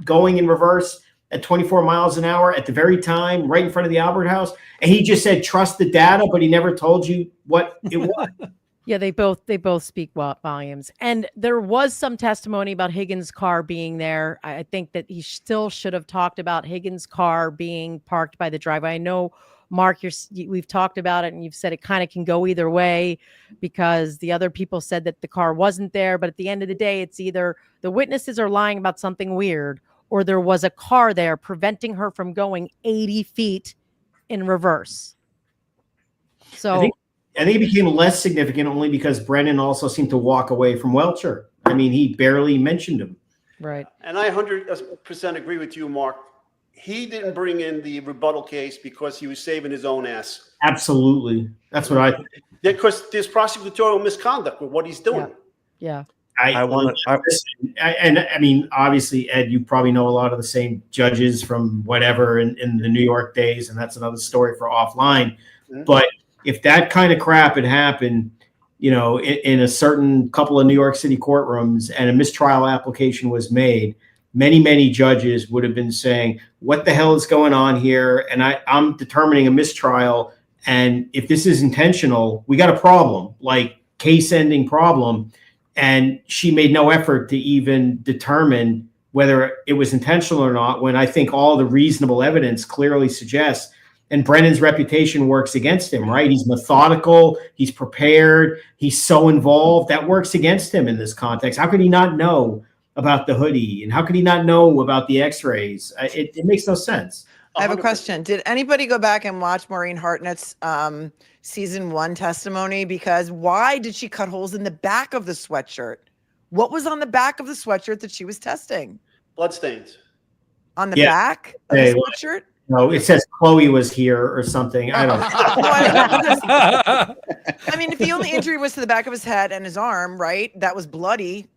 going in reverse at 24 miles an hour at the very time, right in front of the Albert House, and he just said trust the data, but he never told you what it was. Yeah, they both speak volumes. And there was some testimony about Higgins' car being there. I think that he still should have talked about Higgins' car being parked by the driveway. I know, Mark, we've talked about it, and you've said it kind of can go either way because the other people said that the car wasn't there. But at the end of the day, it's either the witnesses are lying about something weird or there was a car there preventing her from going 80 feet in reverse. So I think it became less significant only because Brennan also seemed to walk away from Welcher. I mean, he barely mentioned him. Right. And I 100% agree with you, Mark. He didn't bring in the rebuttal case because he was saving his own ass. Absolutely. That's what I think. Because there's prosecutorial misconduct with what he's doing. Yeah. I mean, obviously, Ed, you probably know a lot of the same judges from whatever in the New York days, and that's another story for offline. Mm-hmm. But if that kind of crap had happened, in a certain couple of New York City courtrooms and a mistrial application was made, many, many judges would have been saying, what the hell is going on here? And I'm determining a mistrial. And if this is intentional, we got a problem, like case-ending problem. And she made no effort to even determine whether it was intentional or not, when I think all the reasonable evidence clearly suggests, and Brennan's reputation works against him, right? He's methodical, he's prepared, he's so involved. That works against him in this context. How could he not know about the hoodie? And how could he not know about the x-rays? It makes no sense. I have a question. Did anybody go back and watch Maureen Hartnett's season 1 testimony? Because why did she cut holes in the back of the sweatshirt? What was on the back of the sweatshirt that she was testing? Bloodstains. On the back of the sweatshirt? No, it says Chloe was here or something. I don't know. I mean, if the only injury was to the back of his head and his arm, right? That was bloody.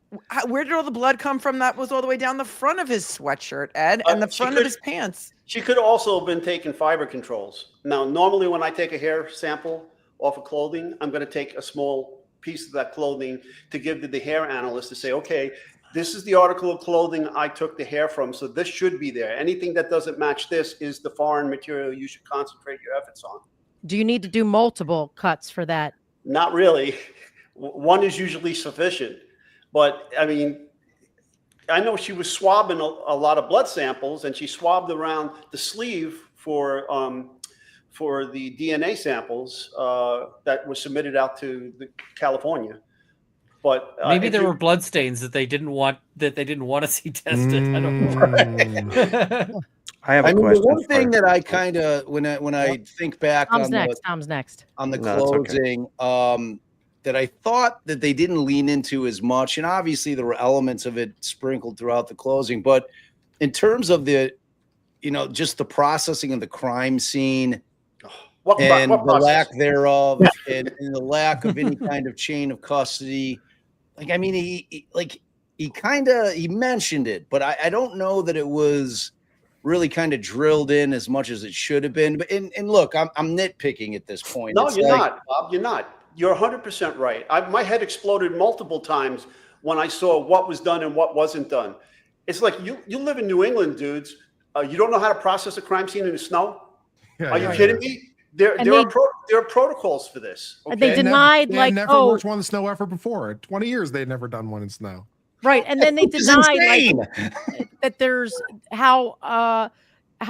Where did all the blood come from? That was all the way down the front of his sweatshirt, Ed, and the front of his pants. She could also have been taking fiber controls. Now, normally when I take a hair sample off of clothing, I'm going to take a small piece of that clothing to give to the hair analyst to say, okay, this is the article of clothing I took the hair from, so this should be there. Anything that doesn't match this is the foreign material you should concentrate your efforts on. Do you need to do multiple cuts for that? Not really. One is usually sufficient. But I mean, I know she was swabbing a lot of blood samples, and she swabbed around the sleeve for the DNA samples that was submitted out to California. But maybe there were bloodstains that they didn't want to see tested. I don't know. I have a question. The one thing that I kind of when I think back Tom's on next. Tom's next. on the No, it's okay. closing, that I thought that they didn't lean into as much, and obviously there were elements of it sprinkled throughout the closing, but in terms of the, just the processing of the crime scene and the lack thereof, and the lack of any kind of chain of custody, like, I mean, he mentioned it, but I don't know that it was really kind of drilled in as much as it should have been. But and look, I'm nitpicking at this point. No, you're not, Bob. You're not. You're 100% right. My head exploded multiple times when I saw what was done and what wasn't done. It's like you live in New England, dudes. You don't know how to process a crime scene in the snow? Are you kidding me? There are protocols for this. Okay? They denied they never worked one in the snow ever before. 20 years they'd never done one in snow. Right, and then they denied that there's how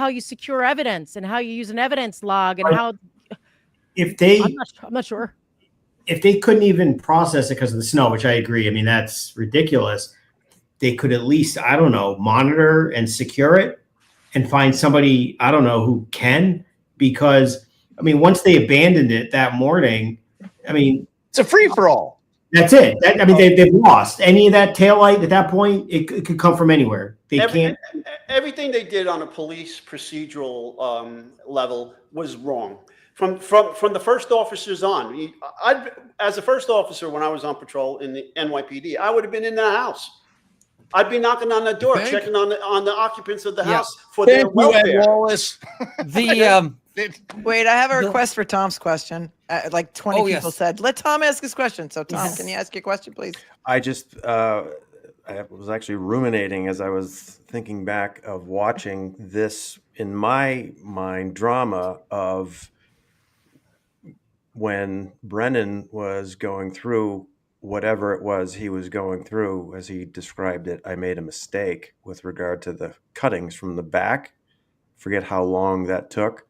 you secure evidence and how you use an evidence log and how. If they, I'm not sure. If they couldn't even process it because of the snow, which I agree, I mean, that's ridiculous. They could at least, I don't know, monitor and secure it and find somebody, I don't know, who can, because, I mean, once they abandoned it that morning, I mean, it's a free-for-all. That's it. I mean, they've lost. Any of that taillight at that point, it could come from anywhere. Everything they did on a police procedural level was wrong. From the first officers on. As a first officer, when I was on patrol in the NYPD, I would have been in the house. I'd be knocking on the door, checking on the occupants of the house for their welfare. Wallace. Wait, I have a request for Tom's question. Like 20 people said, let Tom ask his question. So Tom, can you ask your question, please? I just, I was actually ruminating as I was thinking back of watching this, in my mind, drama of when Brennan was going through whatever it was he was going through, as he described it. I made a mistake with regard to the cuttings from the back. Forget how long that took.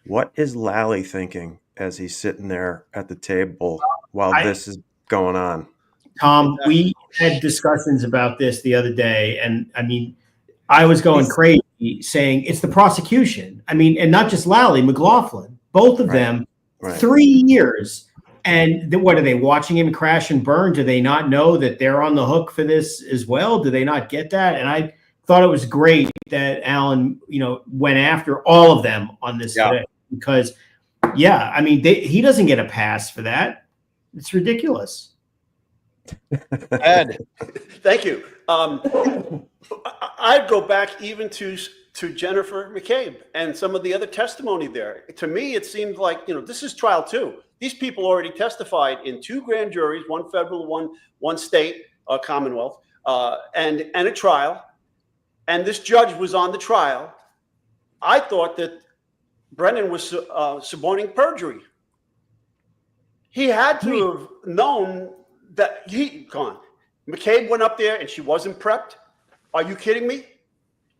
What is Lally thinking as he's sitting there at the table while this is going on? Tom, we had discussions about this the other day, and I mean, I was going crazy saying it's the prosecution. I mean, and not just Lally, McLaughlin, both of them, 3 years. And what are they watching him crash and burn? Do they not know that they're on the hook for this as well? Do they not get that? And I thought it was great that Alan, went after all of them on this today, because, I mean, he doesn't get a pass for that. It's ridiculous. Ed, thank you. I'd go back even to Jennifer McCabe and some of the other testimony there. To me, it seemed like, this is trial 2. These people already testified in 2 grand juries, one federal, one state, Commonwealth, and a trial. And this judge was on the trial. I thought that Brennan was suborning perjury. He had to have known that McCabe went up there and she wasn't prepped. Are you kidding me?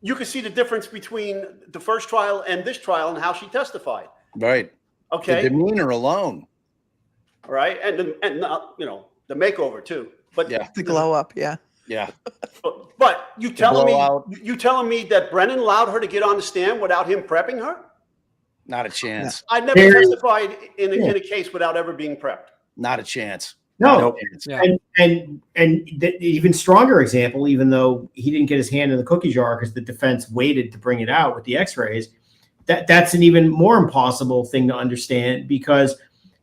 You can see the difference between the first trial and this trial and how she testified. Right. Okay. The demeanor alone. Right. And the makeover too. But the glow up. Yeah. Yeah. But you telling me that Brennan allowed her to get on the stand without him prepping her? Not a chance. I never testified in a case without ever being prepped. Not a chance. No. And the even stronger example, even though he didn't get his hand in the cookie jar because the defense waited to bring it out with the x-rays, that's an even more impossible thing to understand, because,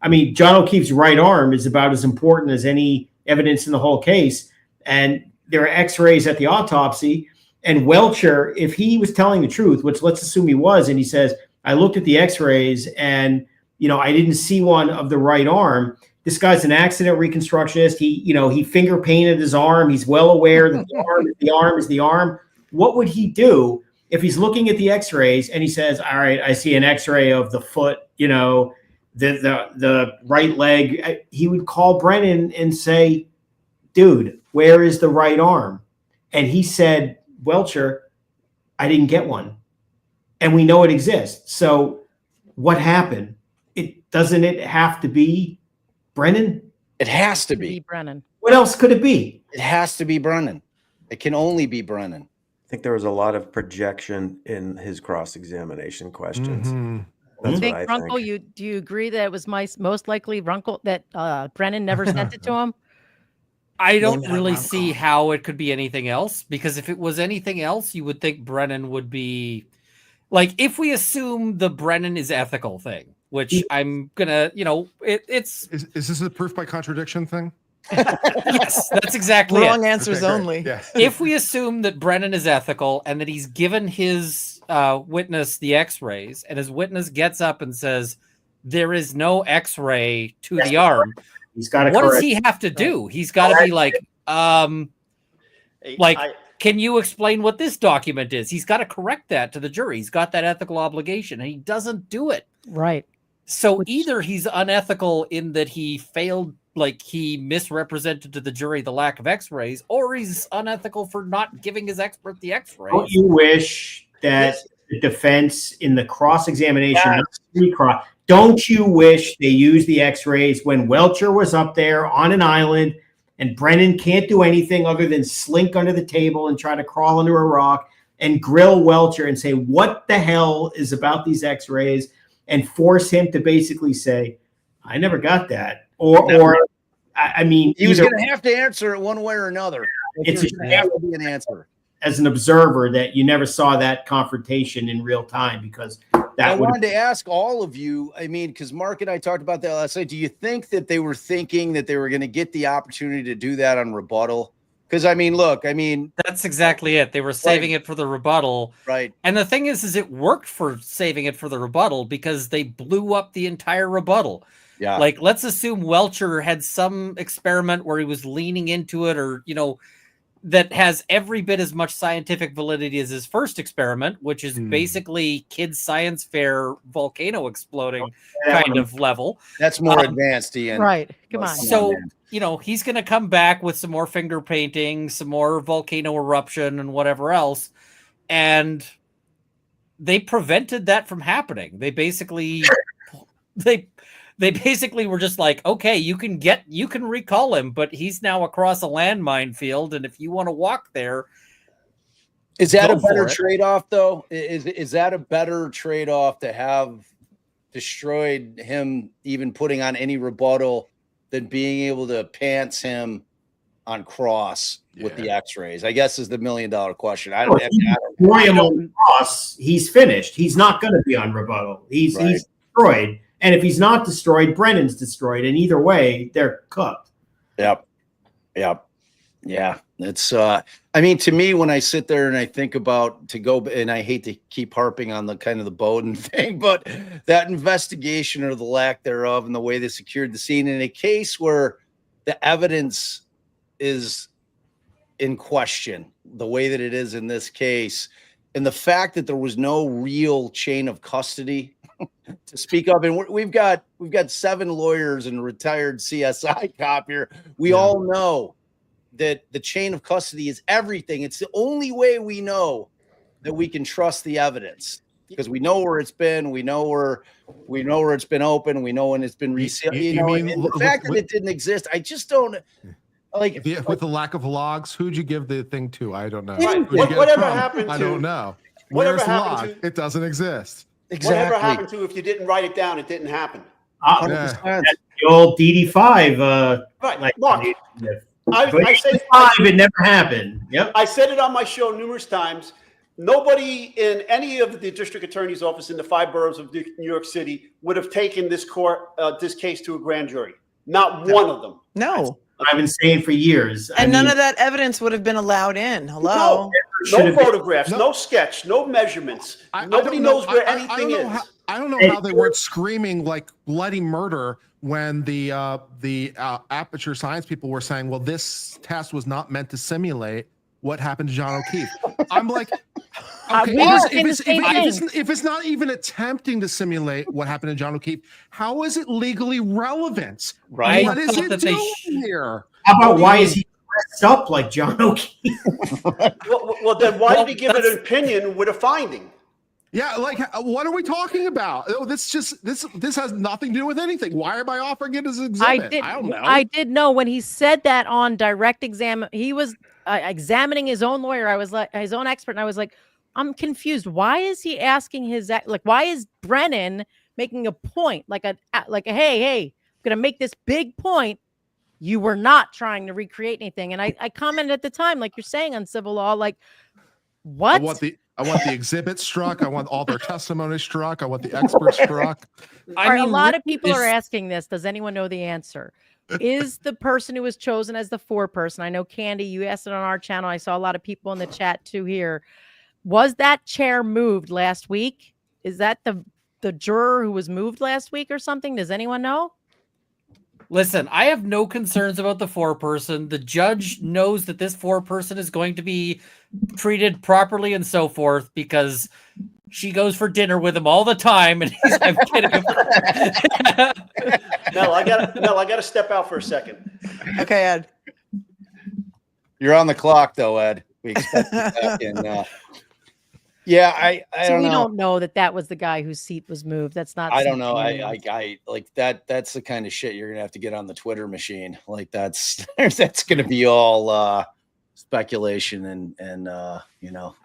I mean, John O'Keefe's right arm is about as important as any evidence in the whole case. And there are x-rays at the autopsy, and Welcher, if he was telling the truth, which let's assume he was, and he says, I looked at the x-rays and, I didn't see one of the right arm. This guy's an accident reconstructionist. He finger painted his arm. He's well aware that the arm is the arm. What would he do if he's looking at the x-rays and he says, all right, I see an x-ray of the foot, the right leg, he would call Brennan and say, dude, where is the right arm? And he said, Welcher, I didn't get one. And we know it exists. So what happened? Doesn't it have to be Brennan? It has to be Brennan. What else could it be? It has to be Brennan. It can only be Brennan. I think there was a lot of projection in his cross-examination questions. That's think, what I Runkle, think. do you agree that it was most likely Runkle that Brennan never sent it to him? I don't really see how it could be anything else, because if it was anything else, you would think Brennan would be like, if we assume the Brennan is ethical thing, which I'm gonna, it's Is this a proof by contradiction thing? yes, that's exactly Wrong it. answers only. Yeah. If we assume that Brennan is ethical and that he's given his witness the x-rays, and his witness gets up and says there is no x-ray to the arm, he's got to what does he have to do? He's got to be like, can you explain what this document is? He's got to correct that to the jury. He's got that ethical obligation, and he doesn't do it. Right. So either he's unethical in that he failed, like he misrepresented to the jury the lack of x-rays, or he's unethical for not giving his expert the x-rays. Don't you wish that the defense in the cross-examination, don't you wish they used the x-rays when Welcher was up there on an island and Brennan can't do anything other than slink under the table and try to crawl under a rock and grill Welcher and say, what the hell is about these x-rays, and force him to basically say, I never got that. Or I mean, he was going to have to answer it one way or another. It's going to have to be an answer. As an observer, that you never saw that confrontation in real time, because I wanted to ask all of you, I mean, because Mark and I talked about that last night. Do you think that they were thinking that they were going to get the opportunity to do that on rebuttal? Because I mean, look, that's exactly it. They were saving it for the rebuttal. Right. And the thing is it worked for saving it for the rebuttal because they blew up the entire rebuttal. Yeah. Like, let's assume Welcher had some experiment where he was leaning into it, or, that has every bit as much scientific validity as his first experiment, which is basically kids' science fair volcano exploding kind of level. That's more advanced, Ian. Right. Come on. So, he's going to come back with some more finger painting, some more volcano eruption and whatever else. And they prevented that from happening. They basically, they basically were just like, okay, you can recall him, but he's now across a landmine field. And if you want to walk there, is that a better trade-off though? Is that a better trade-off to have destroyed him, even putting on any rebuttal, than being able to pants him on cross with the x-rays? I guess is the $1 million question. I don't on cross, he's finished. He's not going to be on rebuttal. He's destroyed. And if he's not destroyed, Brennan's destroyed. And either way, they're cooked. Yep. Yeah. It's, I mean, to me, when I sit there and I think about and I hate to keep harping on the kind of the Bowden thing, but that investigation or the lack thereof and the way they secured the scene in a case where the evidence is in question, the way that it is in this case, and the fact that there was no real chain of custody to speak of. And we've got 7 lawyers and a retired CSI cop here. We all know that the chain of custody is everything. It's the only way we know that we can trust the evidence, because we know where it's been. We know where it's been open. We know when it's been resealed. And the fact that it didn't exist, I just don't like. With the lack of logs, who'd you give the thing to? I don't know. Right. Whatever happened to? I don't know. Whatever Where's the happened log? to? It doesn't exist. Exactly. Whatever happened to if you didn't write it down, it didn't happen. 100%. That's the old DD5. Right. Look, I said 5, it never happened. Yep. I said it on my show numerous times. Nobody in any of the district attorney's office in the 5 boroughs of New York City would have taken this case to a grand jury. Not one of them. No. I've been saying for years. And none of that evidence would have been allowed in. Hello. No photographs, no sketch, no measurements. Nobody knows where anything is. I don't know how they weren't screaming like bloody murder when the Aperture Science people were saying, well, this test was not meant to simulate what happened to John O'Keefe. I'm like, Okay, we were saying the same thing. if it's not even attempting to simulate what happened to John O'Keefe, how is it legally relevant? Right. What is I it thought that they doing here? How about why is he dressed up like John O'Keefe? Well, then why did he give an opinion with a finding? Yeah, like what are we talking about? Oh, this has nothing to do with anything. Why am I offering it as an exhibit? I don't know. I did know when he said that on direct exam. He was examining his own lawyer. I was like his own expert, and I was like, I'm confused. Why is he asking why is Brennan making a point like a hey, I'm gonna make this big point. You were not trying to recreate anything, and I commented at the time, like you're saying on civil law, like what? I want the exhibit struck. I want all their testimony struck. I want the experts struck. A lot of people are asking this. Does anyone know the answer? Is the person who was chosen as the foreperson? I know, Candy, you asked it on our channel. I saw a lot of people in the chat too here. Was that chair moved last week? Is that the juror who was moved last week or something? Does anyone know? Listen, I have no concerns about the foreperson. The judge knows that this foreperson is going to be treated properly and so forth because she goes for dinner with him all the time. And I'm kidding. Mel, I gotta step out for a second. Okay, Ed. You're on the clock, though, Ed. We expect you back in. Yeah, I So don't know. we don't know that was the guy whose seat was moved. That's not. I don't know. something I like that. That's the kind of shit you're gonna have to get on the Twitter machine. Like that's gonna be all speculation and you know,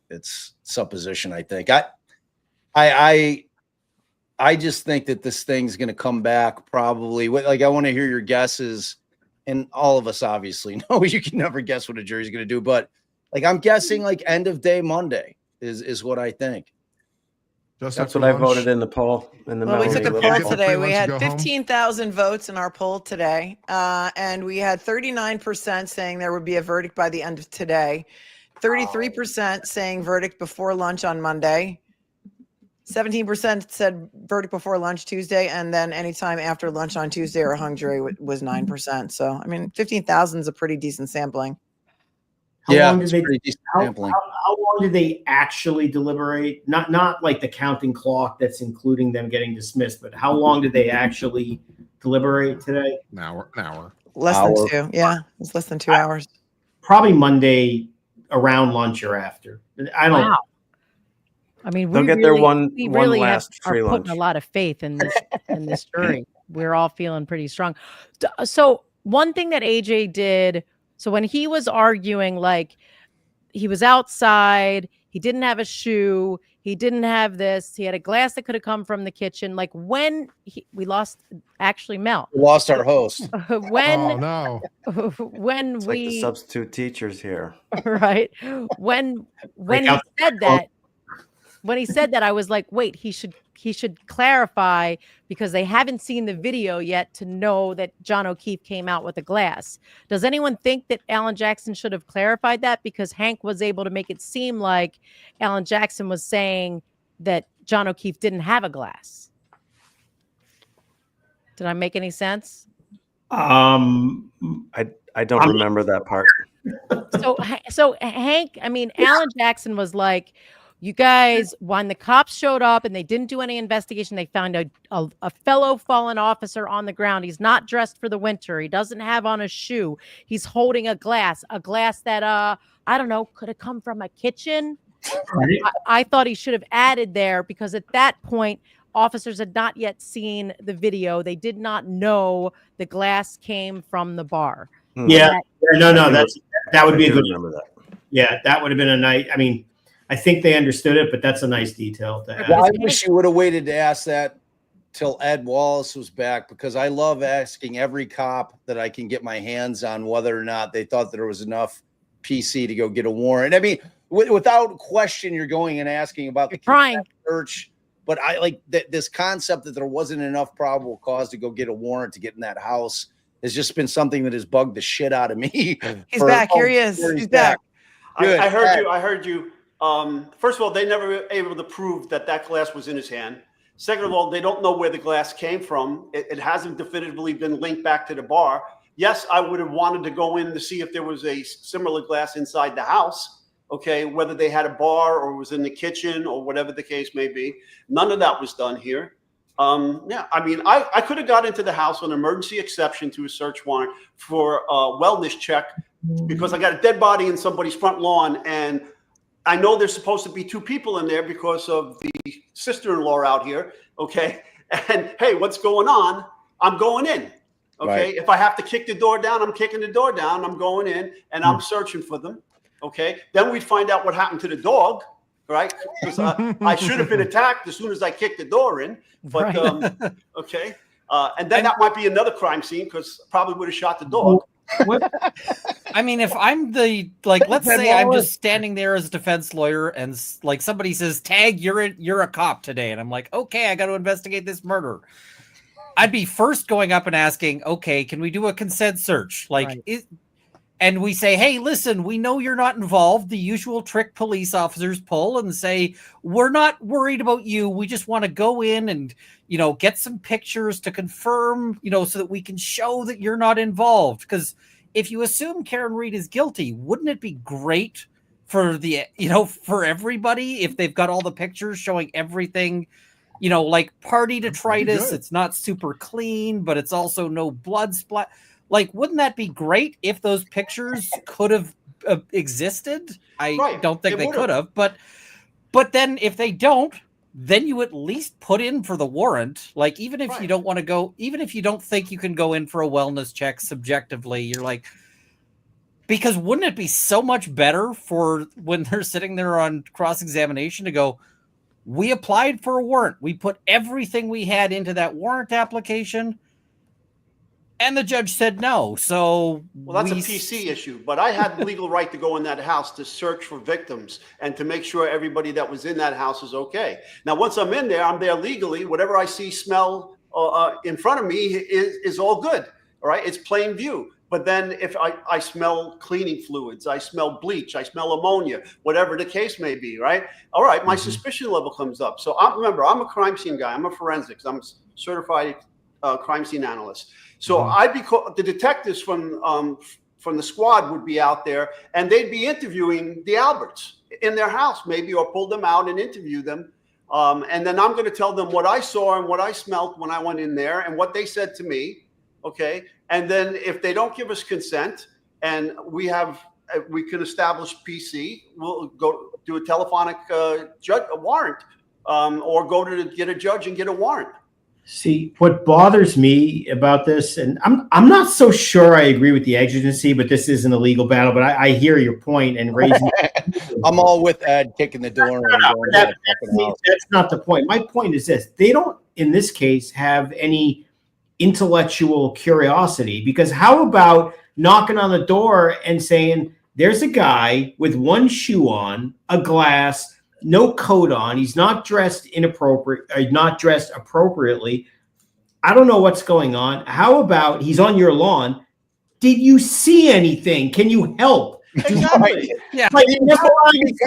it's supposition. I think. I just think that this thing's gonna come back probably. Like I want to hear your guesses, and all of us obviously know you can never guess what a jury's gonna do, but like I'm guessing like end of day Monday is what I think. That's what I voted in the poll. In the Well, we took a poll today. We had go home. 15,000 votes in our poll today, and we had 39% saying there would be a verdict by the end of today, 33% saying verdict before lunch on Monday, 17% said verdict before lunch Tuesday, and then anytime after lunch on Tuesday or a hung jury was 9%. So, I mean, 15,000 is a pretty decent sampling. How long it's did pretty decent how sampling. long did they actually deliberate? Not like the counting clock that's including them getting dismissed, but how long did they actually deliberate today? An hour. Less than 2. Yeah, it's less than 2 hours. Probably Monday around lunch or after. I don't. Wow. I mean, They'll we get really, their one are last putting free lunch. a lot of faith in this jury. We're all feeling pretty strong. So one thing that AJ did, so when he was arguing, like he was outside, he didn't have a shoe, he didn't have this, he had a glass that could have come from the kitchen. Like when we lost, actually, Mel. We lost our host. When Oh no. when It's we like the substitute teachers here. right when he said that. When he said that, I was like, wait, he should clarify because they haven't seen the video yet to know that John O'Keefe came out with a glass. Does anyone think that Alan Jackson should have clarified that? Because Hank was able to make it seem like Alan Jackson was saying that John O'Keefe didn't have a glass. Did I make any sense? I don't remember that part. So Hank, I mean, Alan Jackson was like, you guys, when the cops showed up and they didn't do any investigation, they found a fellow fallen officer on the ground. He's not dressed for the winter. He doesn't have on a shoe. He's holding a glass that, I don't know, could have come from a kitchen. Right. I thought he should have added there because at that point, officers had not yet seen the video. They did not know the glass came from the bar. Yeah. No, that would be a good. Remember that. Yeah, that would have been a nice. I mean, I think they understood it, but that's a nice detail to add. Well, I wish you would have waited to ask that till Ed Wallace was back, because I love asking every cop that I can get my hands on whether or not they thought there was enough PC to go get a warrant. I mean, without question, you're going and asking about the search. But I like this concept that there wasn't enough probable cause to go get a warrant to get in that house has just been something that has bugged the shit out of me. He's back. Here he is. He's back. Good. I heard you. First of all, they never were able to prove that glass was in his hand. Second of all, they don't know where the glass came from. It hasn't definitively been linked back to the bar. Yes, I would have wanted to go in to see if there was a similar glass inside the house, okay, whether they had a bar or was in the kitchen or whatever the case may be. None of that was done here. Yeah, I mean, I could have got into the house on an emergency exception to a search warrant for a wellness check because I got a dead body in somebody's front lawn, and I know there's supposed to be 2 people in there because of the sister-in-law out here, okay? And hey, what's going on? I'm going in, okay? Right. If I have to kick the door down, I'm kicking the door down. I'm going in, and I'm searching for them, okay? Then we'd find out what happened to the dog, right? Because I should have been attacked as soon as I kicked the door in, but okay. And then that might be another crime scene because probably would have shot the dog. I mean, if I'm let's say I'm just standing there as a defense lawyer and like somebody says, Tag, you're a cop today. And I'm like, okay, I got to investigate this murder. I'd be first going up and asking, okay, can we do a consent search? And we say, hey, listen, we know you're not involved. The usual trick police officers pull and say, we're not worried about you. We just want to go in and, get some pictures to confirm, so that we can show that you're not involved. Because if you assume Karen Reed is guilty, wouldn't it be great for for everybody if they've got all the pictures showing everything, like party detritus? It's not super clean, but it's also no blood splat. Like, wouldn't that be great if those pictures could have existed? I don't think they could have, but then if they don't, then you at least put in for the warrant. Like, even if you don't want to go, even if you don't think you can go in for a wellness check subjectively, you're like, because wouldn't it be so much better for when they're sitting there on cross-examination to go, we applied for a warrant. We put everything we had into that warrant application. And the judge said no. So, well, that's a PC issue, but I had legal right to go in that house to search for victims and to make sure everybody that was in that house is okay. Now, once I'm in there, I'm there legally. Whatever I see, smell in front of me is all good. All right. It's plain view. But then if I smell cleaning fluids, I smell bleach, I smell ammonia, whatever the case may be. Right. All right. My suspicion level comes up. So remember, I'm a crime scene guy. I'm a forensics. I'm a certified crime scene analyst. So I'd be the detectives from the squad would be out there, and they'd be interviewing the Alberts in their house, maybe, or pull them out and interview them. And then I'm going to tell them what I saw and what I smelt when I went in there, and what they said to me. Okay, and then if they don't give us consent, and we can establish PC, we'll go do a telephonic warrant, or go to get a judge and get a warrant. See, what bothers me about this, and I'm not so sure I agree with the exigency, but this isn't a legal battle, but I hear your point and raising. I'm all with Ed kicking the door. That's not the point. My point is this: they don't, in this case, have any intellectual curiosity, because how about knocking on the door and saying, there's a guy with one shoe on, a glass, no coat on, he's not dressed not dressed appropriately. I don't know what's going on. How about he's on your lawn? Did you see anything? Can you help? Exactly. Yeah. Like,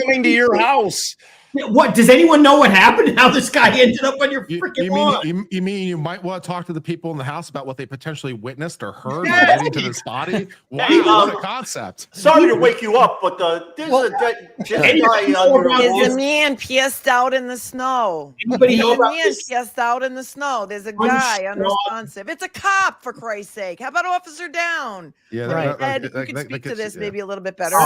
coming to your house. What, does anyone know what happened? How this guy ended up on your freaking lawn? You mean you might want to talk to the people in the house about what they potentially witnessed or heard relating to this body? Wow, what a concept. Sorry to wake you up, but there's a guy There's a man pissed out in the snow. Anybody know about man this? pissed out in the snow. There's a guy unresponsive. It's a cop, for Christ's sake. How about officer down? Yeah, Ed, you can speak to this maybe a little bit better.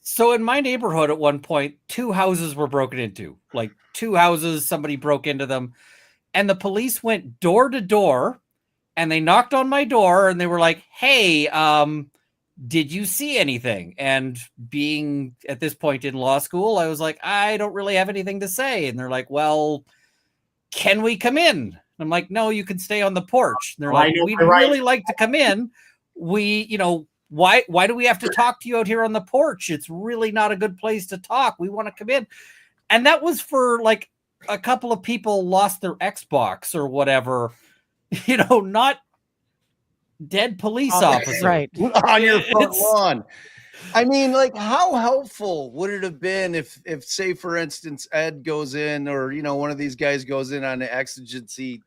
So in my neighborhood at one point, 2 houses were broken into. Like 2 houses, somebody broke into them. And the police went door to door and they knocked on my door and they were like, hey, did you see anything? And being at this point in law school, I was like, I don't really have anything to say. And they're like, well, can we come in? And I'm like, no, you can stay on the porch. And they're like, we'd really like to come in. Why do we have to talk to you out here on the porch? It's really not a good place to talk. We want to come in. And that was for like a couple of people lost their Xbox or whatever, not dead police officers. Right. On your front lawn. I mean, like, how helpful would it have been if say, for instance, Ed goes in, or, one of these guys goes in on an exigency,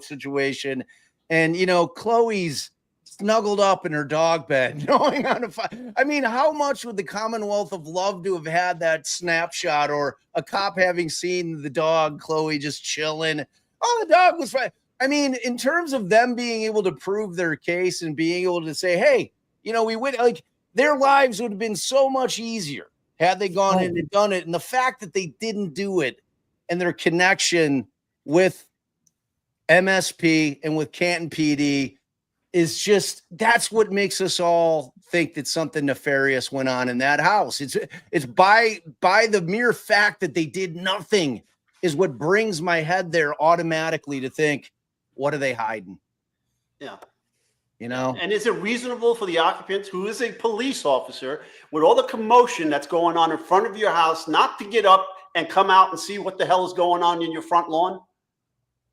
situation, and, Chloe's snuggled up in her dog bed, going on a fight. I mean, how much would the Commonwealth have loved to have had that snapshot, or a cop having seen the dog, Chloe, just chilling? Oh, the dog was fine. I mean, in terms of them being able to prove their case and being able to say, hey, you know, we would, like, their lives would have been so much easier had they gone in and done it. And the fact that they didn't do it, and their connection with MSP and with Canton PD is just, that's what makes us all think that something nefarious went on in that house. It's by the mere fact that they did nothing is what brings my head there automatically to think, what are they hiding? Yeah. You know? And is it reasonable for the occupant, who is a police officer, with all the commotion that's going on in front of your house, not to get up and come out and see what the hell is going on in your front lawn?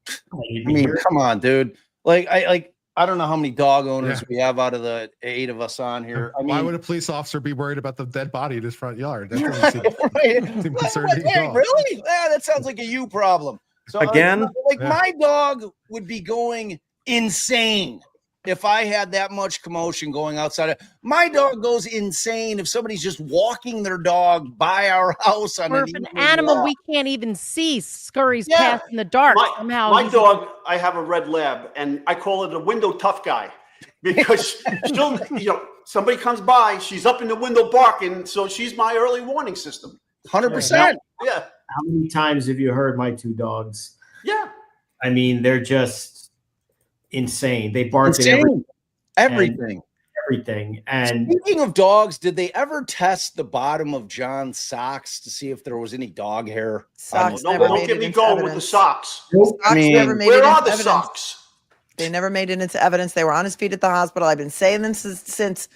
I mean, come on, dude. I don't know how many dog owners we have out of the 8 of us on here. I mean, why would a police officer be worried about the dead body in his front yard? That doesn't seem concerning. Really? Yeah, that sounds like a you problem. So Again, my dog would be going insane if I had that much commotion going outside. My dog goes insane if somebody's just walking their dog by our house on Or if an animal we can't even see scurries past in the dark. My dog, I have a red lab, and I call it a window tough guy, because she'll, you know, somebody comes by, she's up in the window barking, so she's my early warning system. 100%. Yeah. How many times have you heard my 2 dogs? Yeah. I mean, they're just insane. They bark at everything. And speaking of dogs, did they ever test the bottom of John's socks to see if there was any dog hair? Socks Don't get me going with the socks. Socks never made where it are into the evidence. socks? They never made it into evidence. They were on his feet at the hospital. I've been saying this since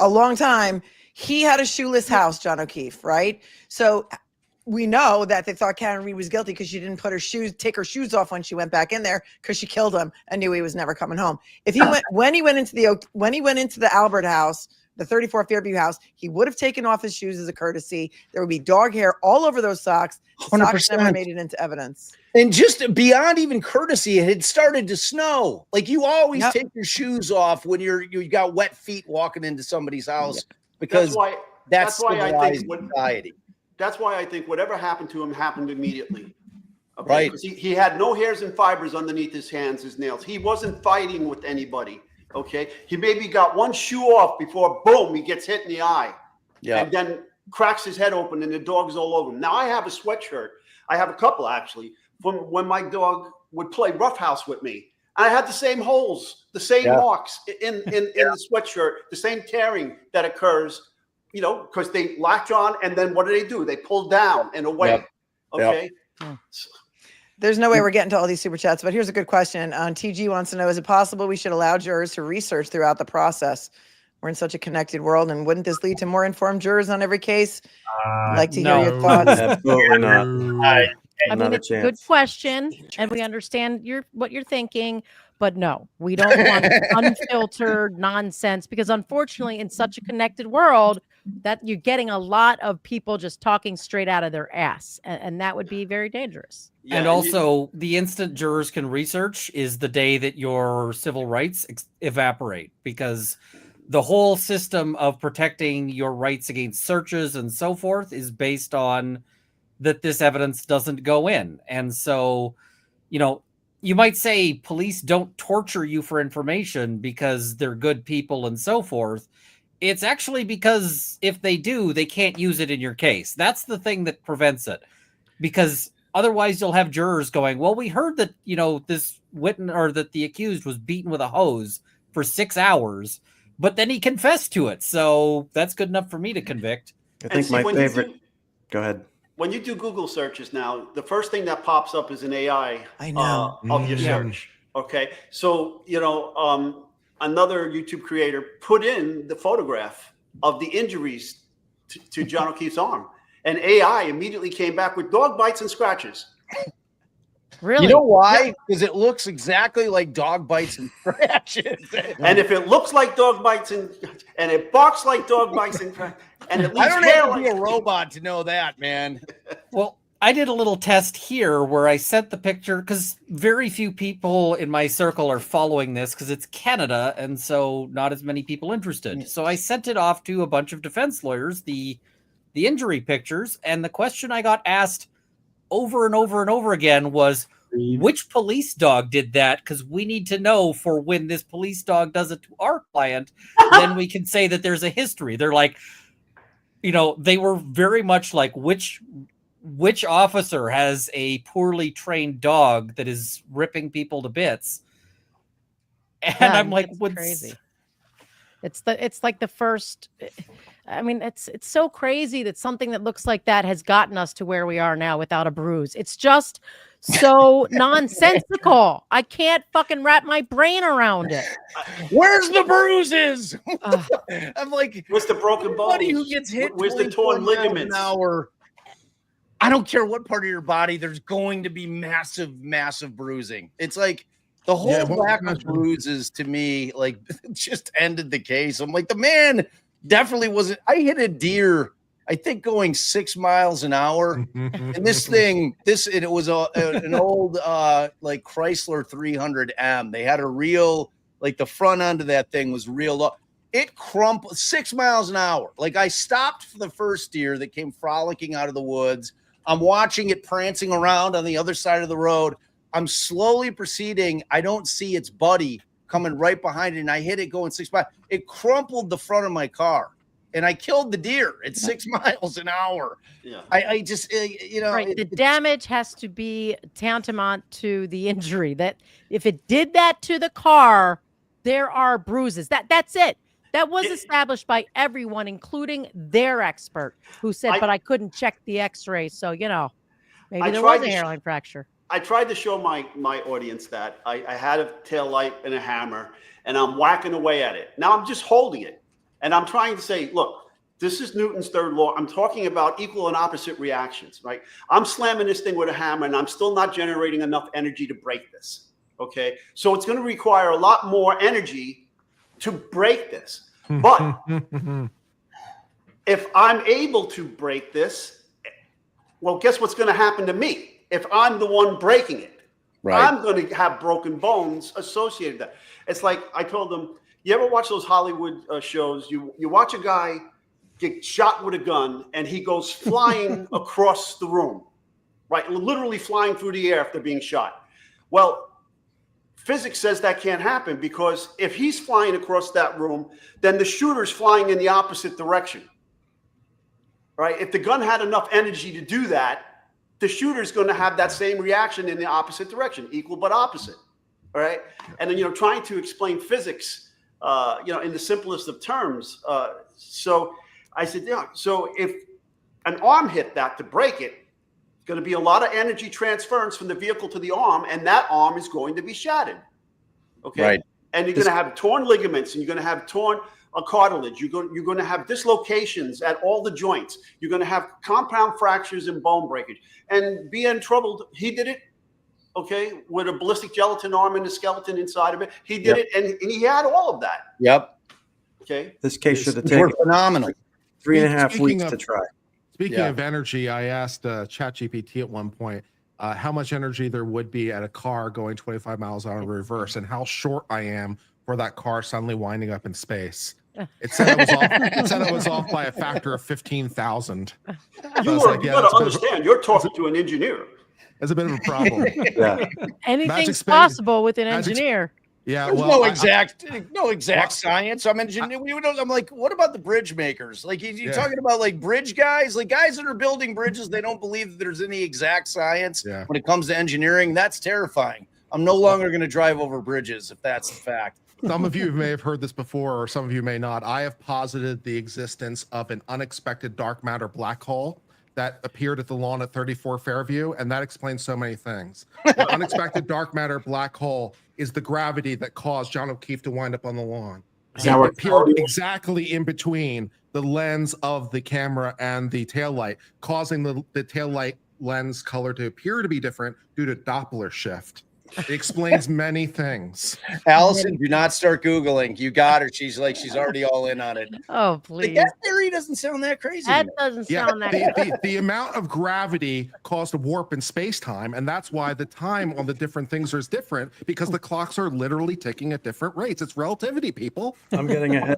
a long time. He had a shoeless house, John O'Keefe, right? So we know that they thought Karen Reed was guilty because she didn't take her shoes off when she went back in there, because she killed him and knew he was never coming home. If he went when he went into the Albert house, the 34 Fairview house, he would have taken off his shoes as a courtesy. There would be dog hair all over those socks. The socks never made it into evidence. And just beyond even courtesy, it had started to snow. Like, you always take your shoes off when you got wet feet walking into somebody's house, because that's why I think society. That's why I think whatever happened to him happened immediately. Okay? Right. Because he had no hairs and fibers underneath his hands, his nails. He wasn't fighting with anybody. Okay. He maybe got one shoe off before, boom, he gets hit in the eye. Yeah. And then cracks his head open and the dog's all over him. Now I have a sweatshirt. I have a couple, actually, from when my dog would play roughhouse with me. I had the same holes, the same marks in the sweatshirt, the same tearing that occurs, you know, because they latch on, and then what do? They pull down and away. Yep. Okay. Yep. There's no way we're getting to all these super chats, but here's a good question. TG wants to know, is it possible we should allow jurors to research throughout the process? We're in such a connected world, and wouldn't this lead to more informed jurors on every case? I'd like to hear your thoughts. Absolutely not. I mean, it's a good question, and we understand what you're thinking, but no, we don't want unfiltered nonsense, because unfortunately, in such a connected world, that you're getting a lot of people just talking straight out of their ass, and that would be very dangerous. And also, the instant jurors can research is the day that your civil rights evaporate, because the whole system of protecting your rights against searches and so forth is based on that this evidence doesn't go in. And so, you know, you might say police don't torture you for information because they're good people and so forth. It's actually because if they do, they can't use it in your case. That's the thing that prevents it, because otherwise you'll have jurors going, well, we heard that, you know, this witness or that the accused was beaten with a hose for 6 hours, but then he confessed to it. So that's good enough for me to convict. I think my favorite. Go ahead. When you do Google searches now, the first thing that pops up is an AI of your search. Okay. So, you know, another YouTube creator put in the photograph of the injuries to John O'Keefe's arm, and AI immediately came back with dog bites and scratches. Really? You know why? Because it looks exactly like dog bites and scratches. And if it looks like dog bites and it barks like dog bites and it leaves I don't hair have to be a robot to know that, man. Well, I did a little test here where I sent the picture because very few people in my circle are following this because it's Canada, and so not as many people interested. So I sent it off to a bunch of defense lawyers, the injury pictures, and the question I got asked over and over and over again was, which police dog did that? Because we need to know for when this police dog does it to our client, then we can say that there's a history. They're like, they were very much like, which officer has a poorly trained dog that is ripping people to bits? And I'm like, what's crazy? It's like the first. I mean, it's so crazy that something that looks like that has gotten us to where we are now without a bruise. It's just so nonsensical. I can't fucking wrap my brain around it. Where's the bruises? I'm like, where's the broken bones? Somebody who gets hit, where's the torn ligaments? I don't care what part of your body, there's going to be massive, massive bruising. It's like the whole lack of bruises to me, like, just ended the case. I'm like, the man definitely wasn't. I hit a deer, I think, going 6 miles an hour. And it was an old like Chrysler 300M. They had a real, like, the front end of that thing was real low. It crumpled 6 miles an hour. Like, I stopped for the first deer that came frolicking out of the woods. I'm watching it prancing around on the other side of the road. I'm slowly proceeding. I don't see its buddy coming right behind it, and I hit it going 6 miles. It crumpled the front of my car, and I killed the deer at 6 miles an hour. Yeah, I just, right. The damage has to be tantamount to the injury. That if it did that to the car, there are bruises. That's it. That was established by everyone, including their expert, who said, but I couldn't check the x-ray. So, maybe there was a hairline fracture. I tried to show my audience that I had a tail light and a hammer, and I'm whacking away at it. Now I'm just holding it, and I'm trying to say, look, this is Newton's third law. I'm talking about equal and opposite reactions, right? I'm slamming this thing with a hammer, and I'm still not generating enough energy to break this, okay? So it's going to require a lot more energy to break this. But if I'm able to break this, well, guess what's going to happen to me? If I'm the one breaking it, right, I'm going to have broken bones associated with that. It's like I told them, you ever watch those Hollywood shows? You watch a guy get shot with a gun and he goes flying across the room, right? Literally flying through the air after being shot. Well, physics says that can't happen, because if he's flying across that room, then the shooter's flying in the opposite direction, right? If the gun had enough energy to do that, the shooter's going to have that same reaction in the opposite direction, equal but opposite, all right? And then, trying to explain physics, in the simplest of terms. So I said, so if an arm hit that to break it, it's going to be a lot of energy transference from the vehicle to the arm, and that arm is going to be shattered, okay? Right. And you're going to have torn ligaments, and you're going to have torn cartilage. You're going to have dislocations at all the joints. You're going to have compound fractures and bone breakage, and be in trouble. He did it, okay, with a ballistic gelatin arm and a skeleton inside of it. He did it, and he had all of that. Yep. Okay. This case should have taken phenomenal. 3.5 weeks to try. Speaking of energy, I asked ChatGPT at one point how much energy there would be at a car going 25 miles an hour in reverse, and how short I am for that car suddenly winding up in space. It said it was off by a factor of 15,000. You got to understand, you're talking to an engineer. It's a bit of a problem. Yeah. Anything's possible with an engineer. Yeah, there's no exact science. I'm like, what about the bridge makers? Like, you're talking about like bridge guys, like guys that are building bridges. They don't believe that there's any exact science when it comes to engineering. That's terrifying. I'm no longer going to drive over bridges if that's the fact. Some of you may have heard this before, or some of you may not. I have posited the existence of an unexpected dark matter black hole that appeared at the lawn at 34 Fairview, and that explains so many things. The unexpected dark matter black hole is the gravity that caused John O'Keefe to wind up on the lawn. It appeared exactly in between the lens of the camera and the taillight, causing the taillight lens color to appear to be different due to Doppler shift. It explains many things. Allison, do not start Googling. You got her. She's already all in on it. Oh, Like, please. that theory doesn't sound that crazy. to That me. doesn't Yeah, sound that the amount of gravity caused a warp in space-time, and that's why the time on the different things is different, because the clocks are literally ticking at different rates. It's relativity, people. I'm getting ahead.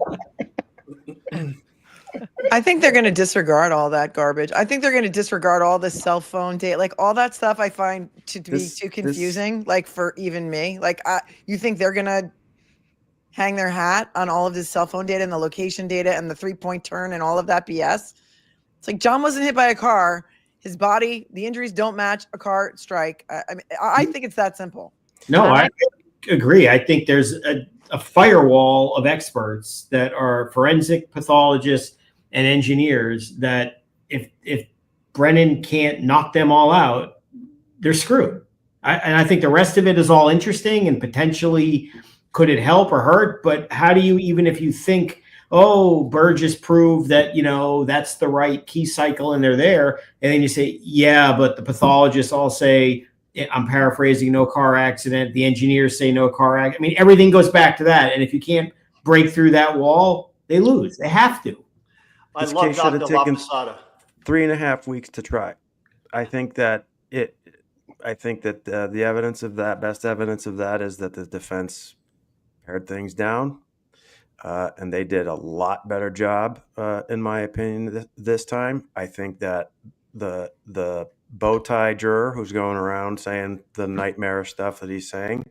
I think they're going to disregard all that garbage. I think they're going to disregard all the cell phone data, like all that stuff. I find to be too confusing, like for even me. Like, you think they're going to hang their hat on all of this cell phone data and the location data and the 3-point turn and all of that BS? It's like John wasn't hit by a car. His body, the injuries don't match a car strike. I think it's that simple. No, I agree. I think there's a firewall of experts that are forensic pathologists and engineers that if Brennan can't knock them all out, they're screwed. And I think the rest of it is all interesting and potentially could it help or hurt? But how do you, even if you think, oh, Burgess proved that, that's the right key cycle and they're there. And then you say, yeah, but the pathologists all say, I'm paraphrasing, no car accident. The engineers say no car accident. I mean, everything goes back to that. And if you can't break through that wall, they lose. They have to. I This love case should Dr. have taken Laposada. 3.5 weeks to try. I think that the evidence of that, best evidence of that, is that the defense pared things down, and they did a lot better job, in my opinion, this time. I think that the bow tie juror who's going around saying the nightmarish stuff that he's saying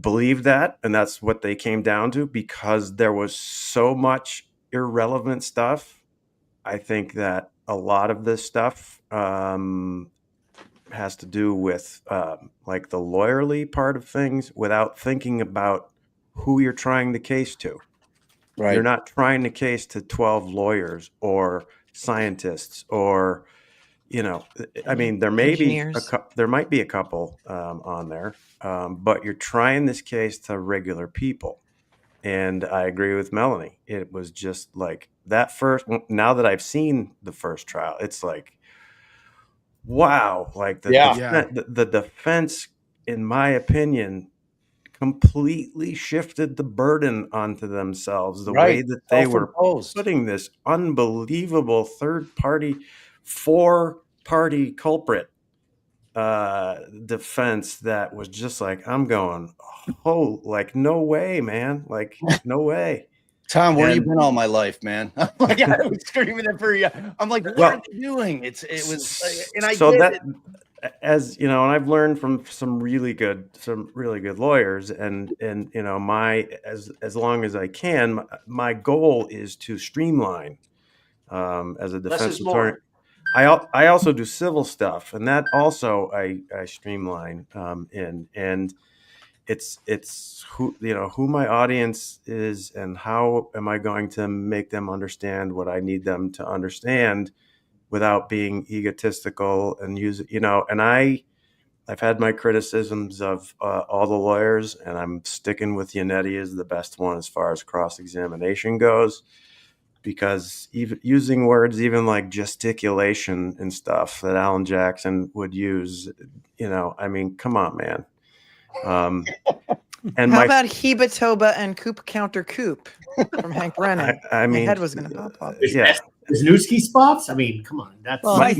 believed that, and that's what they came down to because there was so much irrelevant stuff. I think that a lot of this stuff has to do with like the lawyerly part of things without thinking about who you're trying the case to. Right. You're not trying the case to 12 lawyers or scientists or, I mean, there may Engineers. there might be a couple on there, but you're trying this case to regular people. And I agree with Melanie. It was just like that first, now that I've seen the first trial, it's like, wow, like the defense, in my opinion, completely shifted the burden onto themselves. The way that they were putting this unbelievable third-party, four-party culprit defense that was just like, I'm going, oh, like, no way, man. Like, no way. Tom, where you been all my life, man? Like, I was screaming it for you. I'm like, what are they doing? It was, and I so get that it. As you know, and I've learned from some really good lawyers, and as long as I can, my goal is to streamline as a defense attorney. I also do civil stuff, and that also I streamline in, and it's who my audience is and how am I going to make them understand what I need them to understand without being egotistical and and I've had my criticisms of all the lawyers, and I'm sticking with Yannetti as the best one as far as cross-examination goes, because even using words even like gesticulation and stuff that Alan Jackson would use, I mean, come on, man. And how about Heba Toba and Coop Counter Coop from Hank Brennan? I mean, my head was going to pop off. Yeah. Wisniewski spots? I mean, come on. That's my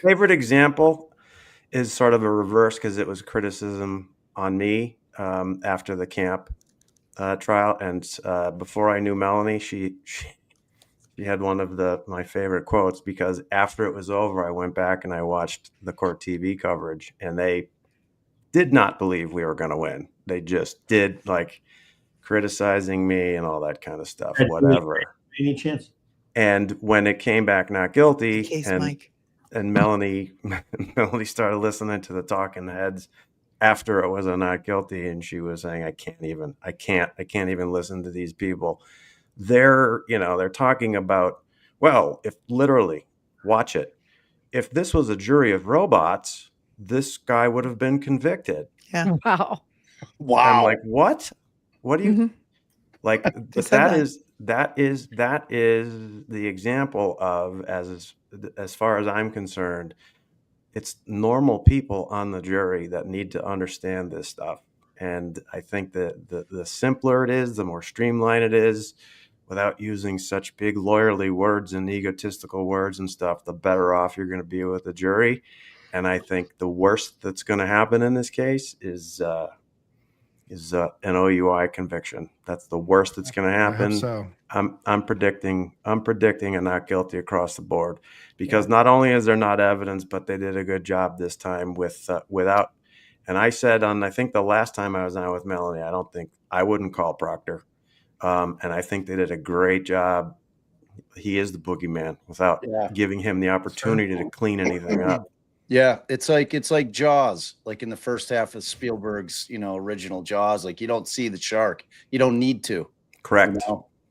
favorite example is sort of a reverse because it was criticism on me after the camp trial. And before I knew Melanie, she had one of my favorite quotes, because after it was over, I went back and I watched the court TV coverage, and they did not believe we were going to win. They just did, like, criticizing me and all that kind of stuff, whatever. Any chance? And when it came back not guilty, Mike. and Melanie started listening to the talking heads after it was a not guilty, and she was saying, I can't even listen to these people. They're talking about, well, if literally, watch it. If this was a jury of robots, this guy would have been convicted. Yeah. Wow. I'm like, what? What do you like? But that is the example of, as far as I'm concerned, it's normal people on the jury that need to understand this stuff. And I think that the simpler it is, the more streamlined it is, without using such big lawyerly words and egotistical words and stuff, the better off you're going to be with the jury. And I think the worst that's going to happen in this case is an OUI conviction. That's the worst that's going to happen. So. I'm predicting a not guilty across the board, because not only is there not evidence, but they did a good job this time without. And I said I think the last time I was on with Melanie, I wouldn't call Proctor. And I think they did a great job. He is the boogeyman without giving him the opportunity to clean anything up. Yeah, it's like Jaws, like in the first half of Spielberg's, original Jaws. Like, you don't see the shark, you don't need to. Correct.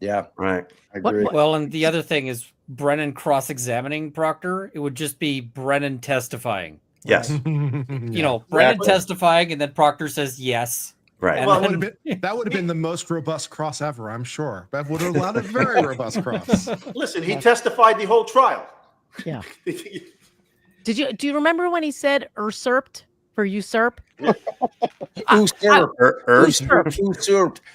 Yeah, right. I agree. Well, and the other thing is Brennan cross-examining Proctor. It would just be Brennan testifying. Yes. Brennan testifying, and then Proctor says yes. Right. Well, that would have been the most robust cross ever, I'm sure. That would have allowed a very robust cross. Listen, he testified the whole trial. Yeah. Do you remember when he said usurped for usurp? Usurped.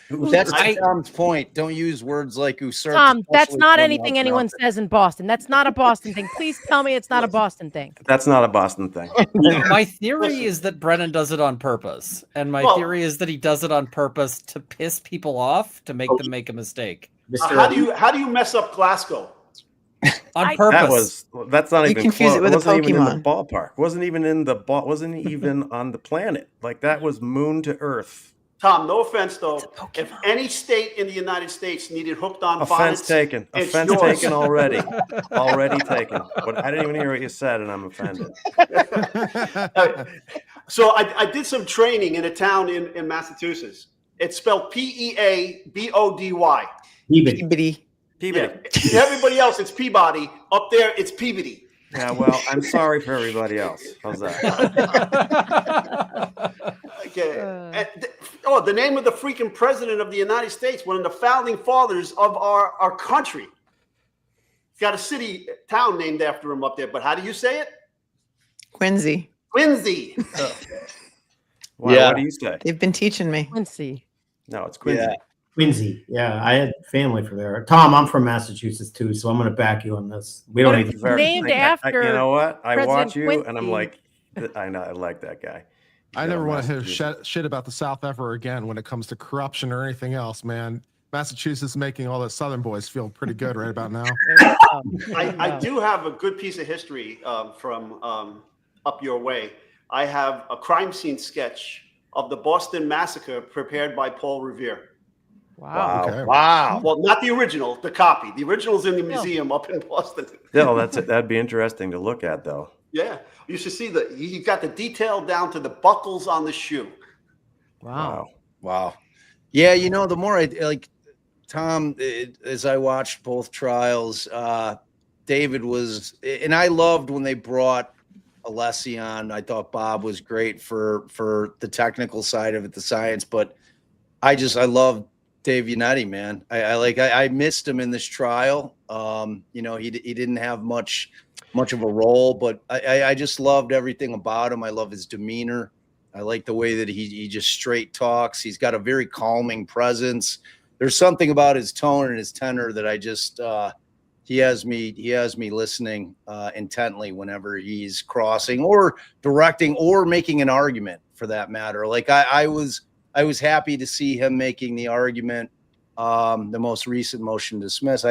That's Tom's point. Don't use words like usurped. Tom, that's not anything anyone says in Boston. That's not a Boston thing. Please tell me it's not a Boston thing. That's not a Boston thing. My theory is that Brennan does it on purpose. And my theory is that he does it on purpose to piss people off, to make them make a mistake. How do you mess up Glasgow? On purpose. That's not even confuse close. it with It wasn't even in the Pokemon. ballpark. Wasn't even on the planet. Like, that was moon to earth. Tom, no offense though. If any state in the United States needed hooked on Offense phonics, taken. it's Offense yours. taken already. Already taken. But I didn't even hear what you said, and I'm offended. So I did some training in a town in Massachusetts. It's spelled Peabody. Peabody. Yeah. Everybody else, it's Peabody. Up there, it's Peabody. Yeah, well, I'm sorry for everybody else. How's that? Okay. The name of the freaking president of the United States, one of the founding fathers of our country. He's got a town named after him up there. But how do you say it? Quincy. Quincy. Wow, what do you say? They've been teaching me. Quincy. No, it's Quincy. Yeah. Quincy. Yeah, I had family from there. Tom, I'm from Massachusetts too, so I'm going to back you on this. We don't need to. Named after. You know what? I President watch you, Quincy. and I'm like, I know, I like that guy. I never want to hear shit about the South ever again when it comes to corruption or anything else, man. Massachusetts making all the Southern boys feel pretty good right about now. I do have a good piece of history from up your way. I have a crime scene sketch of the Boston Massacre prepared by Paul Revere. Wow. Okay. Wow. Well, not the original, the copy. The original's in the museum up in Boston. Still, that'd be interesting to look at, though. Yeah, you should see he got the detail down to the buckles on the shoe. Wow. Yeah, the more I like Tom, as I watched both trials, David was, and I loved when they brought Alessi on. I thought Bob was great for the technical side of it, the science, but I loved Dave Yannetti, man. I missed him in this trial. He didn't have much of a role, but I just loved everything about him. I love his demeanor. I like the way that he just straight talks. He's got a very calming presence. There's something about his tone and his tenor that I just he has me listening intently whenever he's crossing or directing or making an argument, for that matter. Like I was happy to see him making the argument, the most recent motion to dismiss.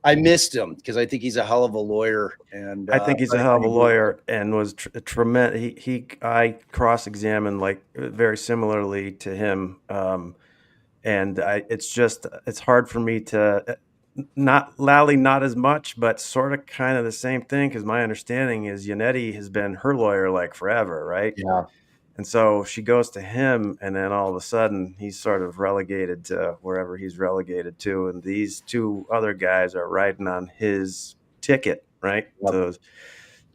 I missed him because I think he's a hell of a lawyer, and I think he's a hell of a lawyer and was tremendous. I cross-examined like very similarly to him, and it's hard for me to not as much, but sort of kind of the same thing, because my understanding is Yannetti has been her lawyer like forever, right? Yeah. And so she goes to him, and then all of a sudden he's sort of relegated to wherever he's relegated to. And these two other guys are riding on his ticket, right? Yep.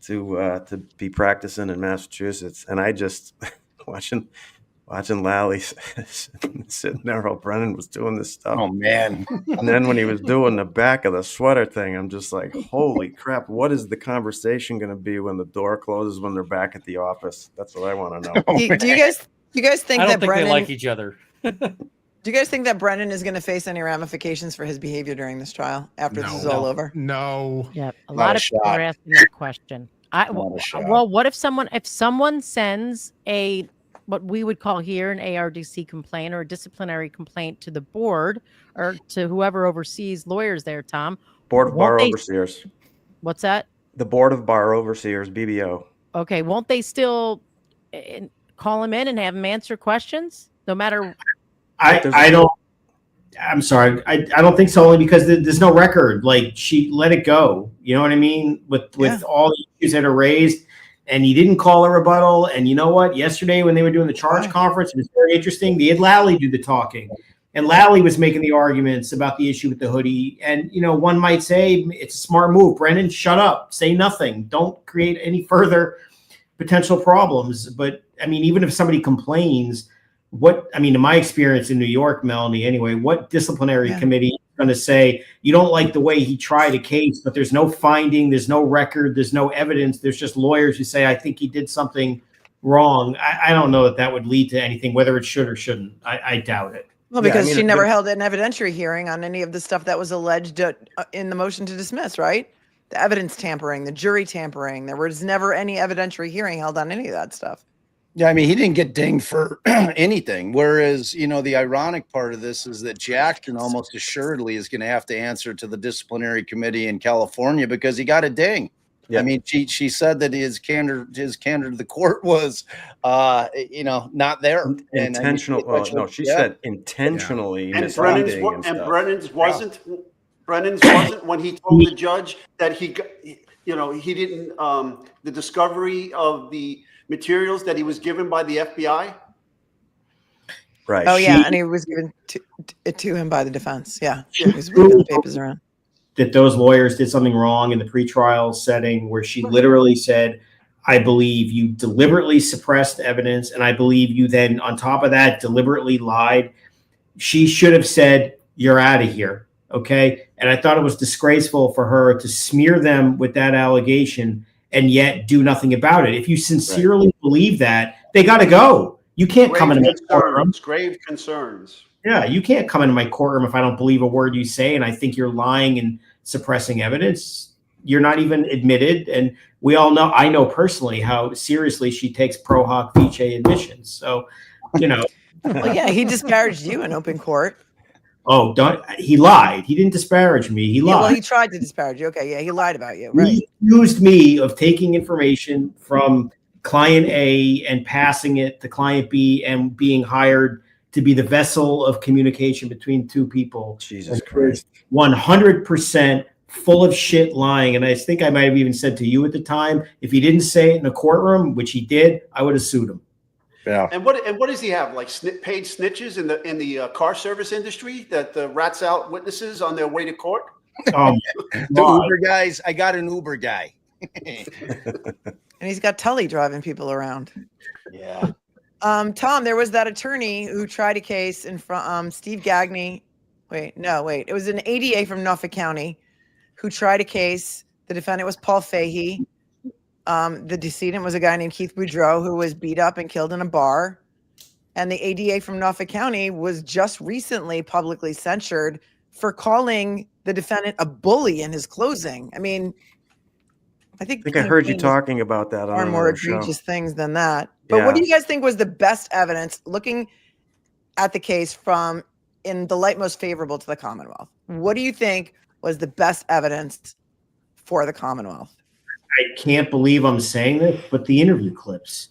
To be practicing in Massachusetts. And I just watching watching Lally sitting there while Brennan was doing this stuff. Oh man. And then when he was doing the back of the sweater thing, I'm just like, holy crap, what is the conversation going to be when the door closes when they're back at the office? That's what I want to know. Do you guys think I don't that think Brennan they like each other. Do you guys think that Brennan is going to face any ramifications for his behavior during this trial after this is all over? No. Yeah, a Not lot a of people shot. are asking that question. Not a shot. Well, what if someone sends what we would call here an ARDC complaint or a disciplinary complaint to the board or to whoever oversees lawyers there, Tom? Board of Bar Won't they- Overseers. What's that? The Board of Bar Overseers, BBO. Okay, won't they still call him in and have him answer questions no matter? I don't. I'm sorry. I don't think so. Only because there's no record. Like she let it go. You know what I mean? With all the issues that are raised, and he didn't call a rebuttal. And you know what? Yesterday when they were doing the charge conference, it was very interesting. They had Lally do the talking, and Lally was making the arguments about the issue with the hoodie. And you know, one might say it's a smart move. Brennan, shut up. Say nothing. Don't create any further potential problems. But I mean, even if somebody complains. In my experience in New York, Melanie, anyway, what disciplinary committee is going to say, you don't like the way he tried a case, but there's no finding, there's no record, there's no evidence. There's just lawyers who say, I think he did something wrong. I don't know that would lead to anything, whether it should or shouldn't. I doubt it. Well, because she never held an evidentiary hearing on any of the stuff that was alleged in the motion to dismiss, right? The evidence tampering, the jury tampering. There was never any evidentiary hearing held on any of that stuff. Yeah, I mean, he didn't get dinged for anything. Whereas, you know, the ironic part of this is that Jackson almost assuredly is going to have to answer to the disciplinary committee in California because he got a ding. Yeah. I mean, she said that his candor to the court was, not there. Intentional. She said intentionally. And Brennan's wasn't when he told the judge that he didn't the discovery of the materials that he was given by the FBI. Right. Oh yeah, and he was given to him by the defense. Yeah, he was moving the papers around. That those lawyers did something wrong in the pretrial setting where she literally said, I believe you deliberately suppressed evidence, and I believe you then, on top of that, deliberately lied. She should have said, you're out of here, okay? And I thought it was disgraceful for her to smear them with that allegation and yet do nothing about it. If you sincerely believe that, they got to go. You can't come into my courtroom. Grave concerns. Yeah, you can't come into my courtroom if I don't believe a word you say and I think you're lying and suppressing evidence. You're not even admitted. And we all know, I know personally how seriously she takes pro hoc vice admissions. So, you know. Well, yeah, he disparaged you in open court. Oh, he lied. He didn't disparage me. He lied. Well, he tried to disparage you. Okay, yeah, he lied about you. Right. He accused me of taking information from client A and passing it to client B and being hired to be the vessel of communication between two people. Jesus Christ. 100% full of shit lying. And I think I might have even said to you at the time, if he didn't say it in a courtroom, which he did, I would have sued him. Yeah. And what does he have? Like paid snitches in the car service industry that rats out witnesses on their way to court? The Uber guys. I got an Uber guy. And he's got Tully driving people around. Yeah. Tom, there was that attorney who tried a case in front Steve Gagney. Wait. It was an ADA from Norfolk County who tried a case. The defendant was Paul Fahey. The decedent was a guy named Keith Boudreau who was beat up and killed in a bar. And the ADA from Norfolk County was just recently publicly censured for calling the defendant a bully in his closing. I mean, I think I heard you talking about that on more another show. egregious things than that. But what do you guys think was the best evidence looking at the case from in the light most favorable to the Commonwealth? What do you think was the best evidence for the Commonwealth? I can't believe I'm saying this, but the interview clips.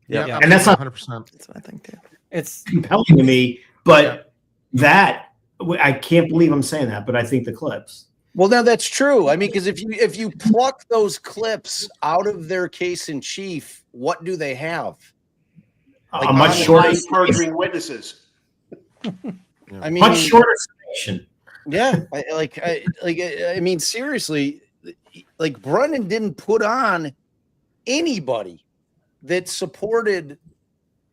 Yeah. And that's not 100%. That's what I think too. It's compelling to me, but that I can't believe I'm saying that, but I think the clips. Well, now that's true. I mean, because if you pluck those clips out of their case in chief, what do they have? A much shorter perjuring witnesses. I mean, much shorter section. Yeah, I mean, seriously, like Brennan didn't put on anybody that supported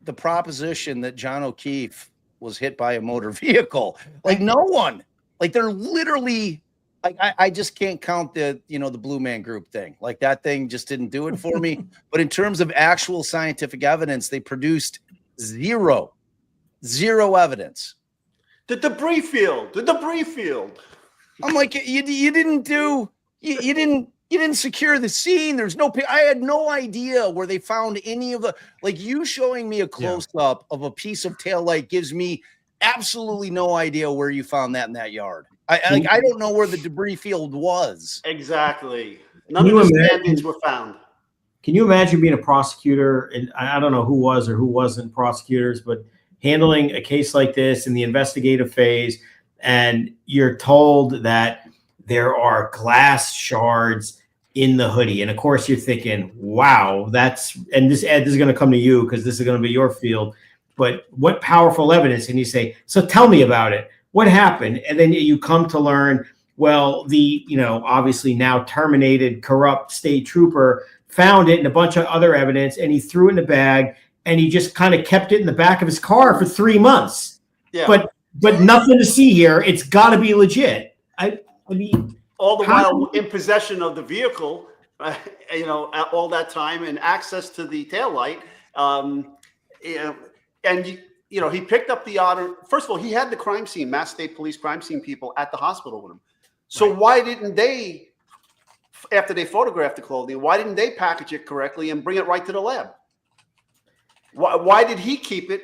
the proposition that John O'Keefe was hit by a motor vehicle. Like no one, like they're literally, like I just can't count the, the Blue Man Group thing. Like that thing just didn't do it for me. But in terms of actual scientific evidence, they produced zero evidence. The debris field. I'm like, you didn't secure the scene. There's no, I had no idea where they found any of the, like you showing me a close up of a piece of taillight gives me absolutely no idea where you found that in that yard. I don't know where the debris field was. Exactly. None of the stand-ins were found. Can you imagine being a prosecutor? And I don't know who was or who wasn't prosecutors, but handling a case like this in the investigative phase, and you're told that there are glass shards in the hoodie. And of course you're thinking, wow, and this, Ed, this is going to come to you because this is going to be your field, but what powerful evidence. And you say, so tell me about it. What happened? And then you come to learn, well, the, obviously now terminated corrupt state trooper found it and a bunch of other evidence, and he threw it in the bag, and he just kind of kept it in the back of his car for 3 months. Yeah. But nothing to see here. It's got to be legit. I mean, all the while in possession of the vehicle, all that time, and access to the taillight. He picked up the order. First of all, he had the crime scene, Mass State Police crime scene people at the hospital with him. So why didn't they, after they photographed the clothing, why didn't they package it correctly and bring it right to the lab? Why did he keep it?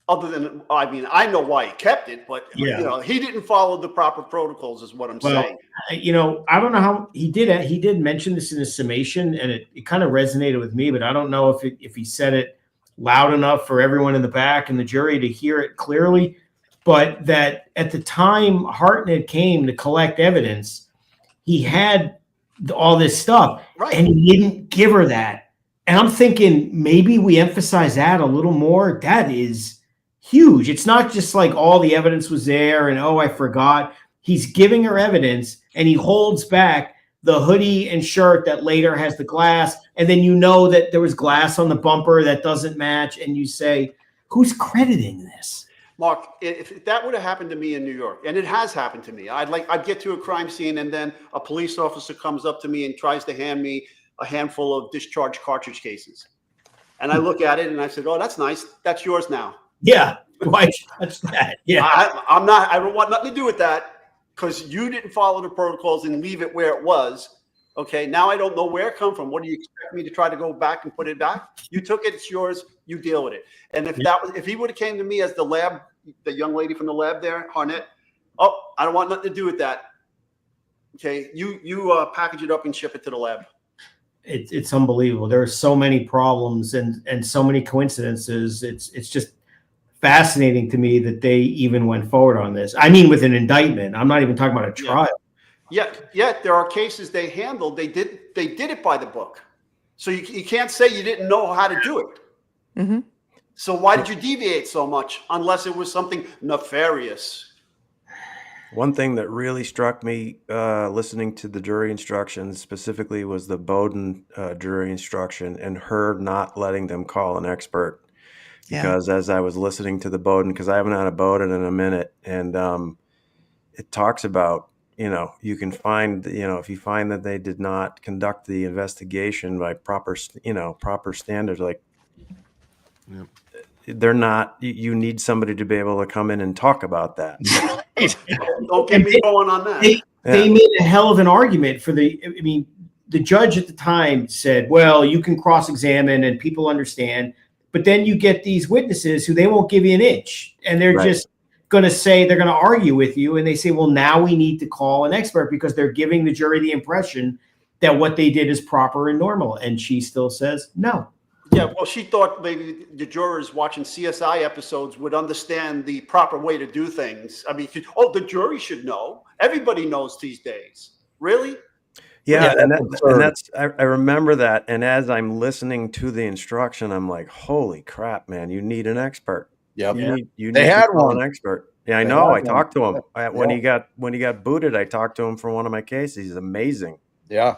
Other than, I know why he kept it, but he didn't follow the proper protocols, is what I'm saying. I don't know how he did it. He did mention this in his summation, and it kind of resonated with me, but I don't know if he said it loud enough for everyone in the back and the jury to hear it clearly. But that at the time Hartnett came to collect evidence, he had all this stuff, and he didn't give her that. And I'm thinking maybe we emphasize that a little more. That is huge. It's not just like all the evidence was there and, I forgot. He's giving her evidence, and he holds back the hoodie and shirt that later has the glass. And then that there was glass on the bumper that doesn't match. And you say, who's crediting this? Mark, if that would have happened to me in New York, and it has happened to me, I'd get to a crime scene, and then a police officer comes up to me and tries to hand me a handful of discharged cartridge cases. And I look at it and I said, oh, that's nice. That's yours now. Yeah. Why touch that? Yeah. I don't want nothing to do with that because you didn't follow the protocols and leave it where it was. Okay. Now I don't know where it come from. What do you expect me to try to go back and put it back? You took it. It's yours. You deal with it. And if he would have came to me as the young lady from the lab there, Hartnett, I don't want nothing to do with that. Okay. You package it up and ship it to the lab. It's unbelievable. There are so many problems and so many coincidences. It's just fascinating to me that they even went forward on this. I mean, with an indictment. I'm not even talking about a trial. Yeah. There are cases they handled. They did it by the book. So you can't say you didn't know how to do it. Mm-hmm. So why did you deviate so much unless it was something nefarious? One thing that really struck me listening to the jury instructions specifically was the Bowden jury instruction and her not letting them call an expert. Because as I was listening to the Bowden, because I haven't had a Bowden in a minute, and it talks about, you can find, if you find that they did not conduct the investigation by proper standards, like they're not, you need somebody to be able to come in and talk about that. Don't get me going on that. They made a hell of an argument for the judge at the time said, well, you can cross-examine and people understand, but then you get these witnesses who they won't give you an inch, and they're just going to say, they're going to argue with you. And they say, well, now we need to call an expert because they're giving the jury the impression that what they did is proper and normal. And she still says no. Yeah, well, she thought maybe the jurors watching CSI episodes would understand the proper way to do things. I mean, the jury should know. Everybody knows these days. Really? Yeah, I remember that. And as I'm listening to the instruction, I'm like, holy crap, man, you need an expert. Yep. You need they had one an expert. Yeah, I know. I talked to him when he got booted. I talked to him for one of my cases. He's amazing. Yeah.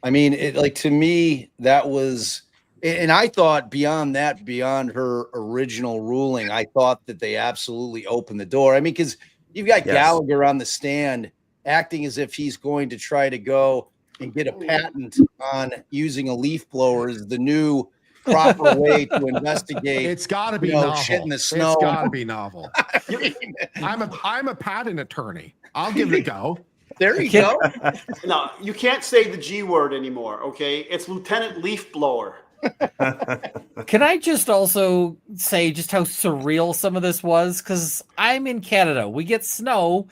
I mean, to me, that was And I thought beyond that, beyond her original ruling, I thought that they absolutely opened the door. I mean, because you've got Yes. Gallagher on the stand acting as if he's going to try to go and get a patent on using a leaf blower as the new proper way to investigate. It's got to be you know, novel. shit in the snow. It's got to be novel. I'm a patent attorney. I'll give it a go. There you go. No, you can't say the G word anymore, okay? It's Lieutenant Leaf Blower. Can I just also say just how surreal some of this was? Because I'm in Canada. We get snow,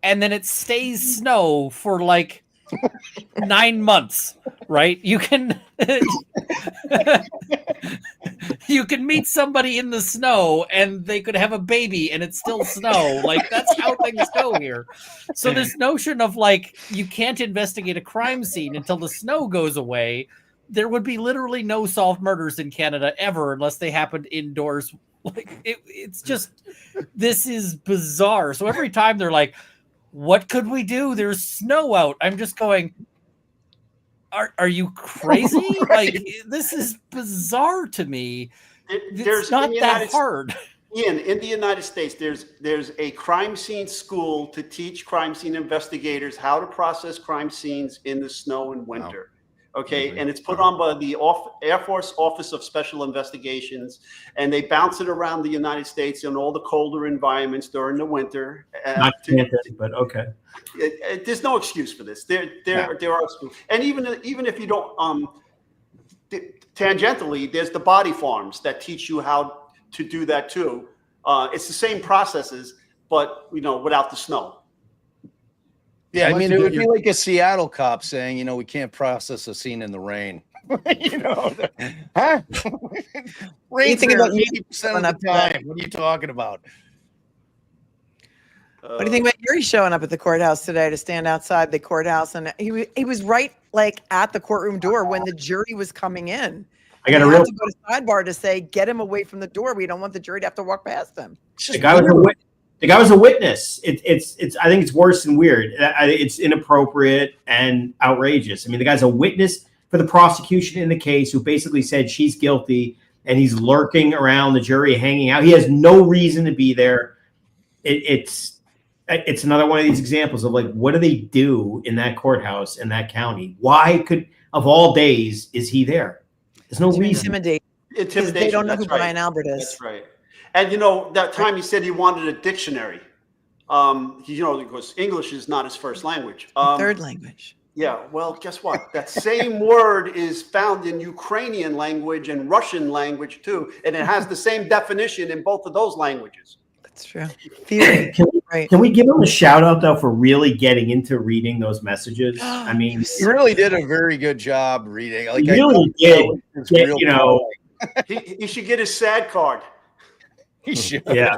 and then it stays snow for like 9 months, right? You can you can meet somebody in the snow and they could have a baby and it's still snow. Like, that's how things go here. So this notion of like you can't investigate a crime scene until the snow goes away, there would be literally no solved murders in Canada ever unless they happened indoors. Like, it's just, this is bizarre. So every time they're like, what could we do? There's snow out. I'm just going, are you crazy? Right. Like, this is bizarre to me. It's There's not in the that United- hard. Ian, in the United States, there's a crime scene school to teach crime scene investigators how to process crime scenes in the snow and winter. Okay, and it's put on by the Air Force Office of Special Investigations, and they bounce it around the United States in all the colder environments during the winter. Not Canton, but okay. There's no excuse for this. There are schools, and even if you don't, tangentially, there's the body farms that teach you how to do that too. It's the same processes, but without the snow. Yeah, I'd I like mean, to it get would be your- like a Seattle cop saying, we can't process a scene in the rain. Huh? Rain's think there about 80% of the time. What are you talking about? What do you think about Yuri showing up at the courthouse today to stand outside the courthouse? And he was right like at the courtroom door when the jury was coming in. I got They a had real. to go to sidebar to say, get him away from the door. We don't want the jury to have to walk past him. The guy was a witness. It's. I think it's worse than weird. It's inappropriate and outrageous. I mean, the guy's a witness for the prosecution in the case who basically said she's guilty, and he's lurking around the jury, hanging out. He has no reason to be there. It's another one of these examples of like, what do they do in that courthouse in that county? Why could, of all days, is he there? There's no reason. Intimidate. Intimidation. They don't know that's who right. Brian Albert is. That's right. And that time he said he wanted a dictionary. Because English is not his first language. Third language. Yeah. Well, guess what? That same word is found in Ukrainian language and Russian language too, and it has the same definition in both of those languages. That's true. Theory. Right. Can we give him a shout out though for really getting into reading those messages? I mean, He really did a very good job reading. Like, he really did. He should get his SAD card. He should. Yeah.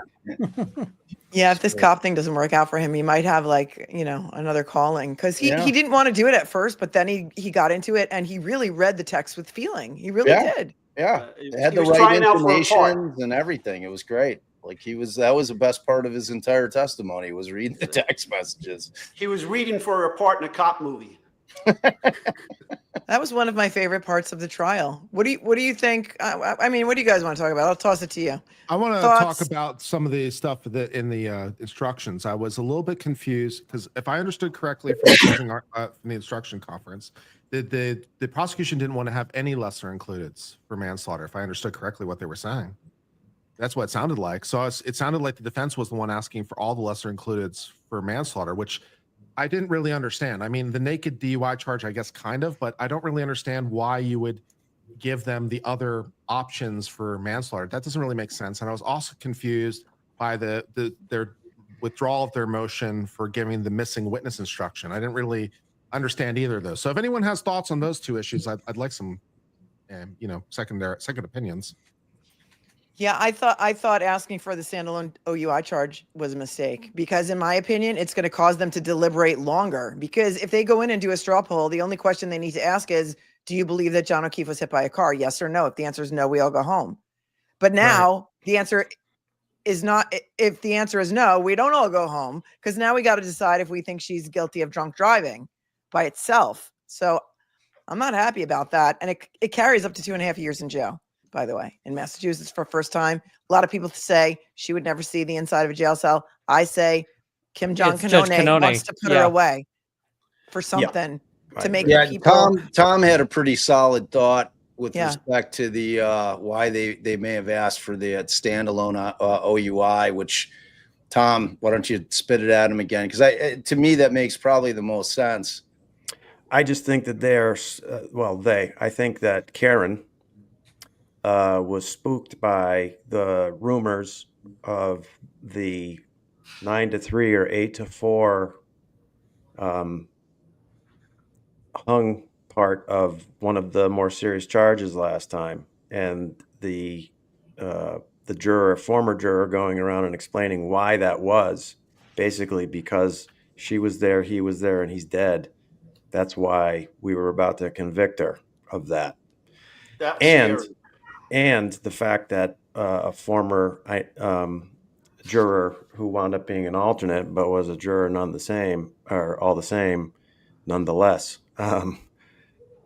Yeah, if this cop thing doesn't work out for him, he might have another calling because he didn't want to do it at first, but then he got into it and he really read the text with feeling. He really did. Yeah, it had He the was right trying out for a part. information and everything. It was great. Like that was the best part of his entire testimony was reading the text messages. He was reading for a part in a cop movie. That was one of my favorite parts of the trial. What do you think? I mean, what do you guys want to talk about? I'll toss it to you. I want to Thoughts? talk about some of the stuff that in the instructions. I was a little bit confused because if I understood correctly from the instruction conference, the prosecution didn't want to have any lesser includeds for manslaughter. If I understood correctly what they were saying, that's what it sounded like. So it sounded like the defense was the one asking for all the lesser includeds for manslaughter, which I didn't really understand. I mean, the naked DUI charge, I guess, kind of, but I don't really understand why you would give them the other options for manslaughter. That doesn't really make sense. And I was also confused by their withdrawal of their motion for giving the missing witness instruction. I didn't really understand either of those. So if anyone has thoughts on those two issues, I'd like some, second opinions. Yeah, I thought asking for the standalone OUI charge was a mistake because in my opinion, it's going to cause them to deliberate longer because if they go in and do a straw poll, the only question they need to ask is, do you believe that John O'Keefe was hit by a car? Yes or no. If the answer is no, we all go home. But now the answer is not, if the answer is no, we don't all go home because now we got to decide if we think she's guilty of drunk driving by itself. So I'm not happy about that. And it carries up to 2.5 years in jail, by the way, in Massachusetts for first time. A lot of people say she would never see the inside of a jail cell. I say Kim Jong It's Judge Kanone wants Kanone. to put her Yeah. away for something to make Yeah, people. Tom had a pretty solid thought with Yeah. respect to the why they may have asked for the standalone OUI, which Tom, why don't you spit it at him again? Because to me that makes probably the most sense. I just think that I think that Karen was spooked by the rumors of the 9 to 3 or 8 to 4 hung part of one of the more serious charges last time, and the former juror going around and explaining why that was, basically because she was there, he was there, and he's dead. That's why we were about to convict her of that. That's And scary. and the fact that a former juror who wound up being an alternate but was a juror all the same nonetheless,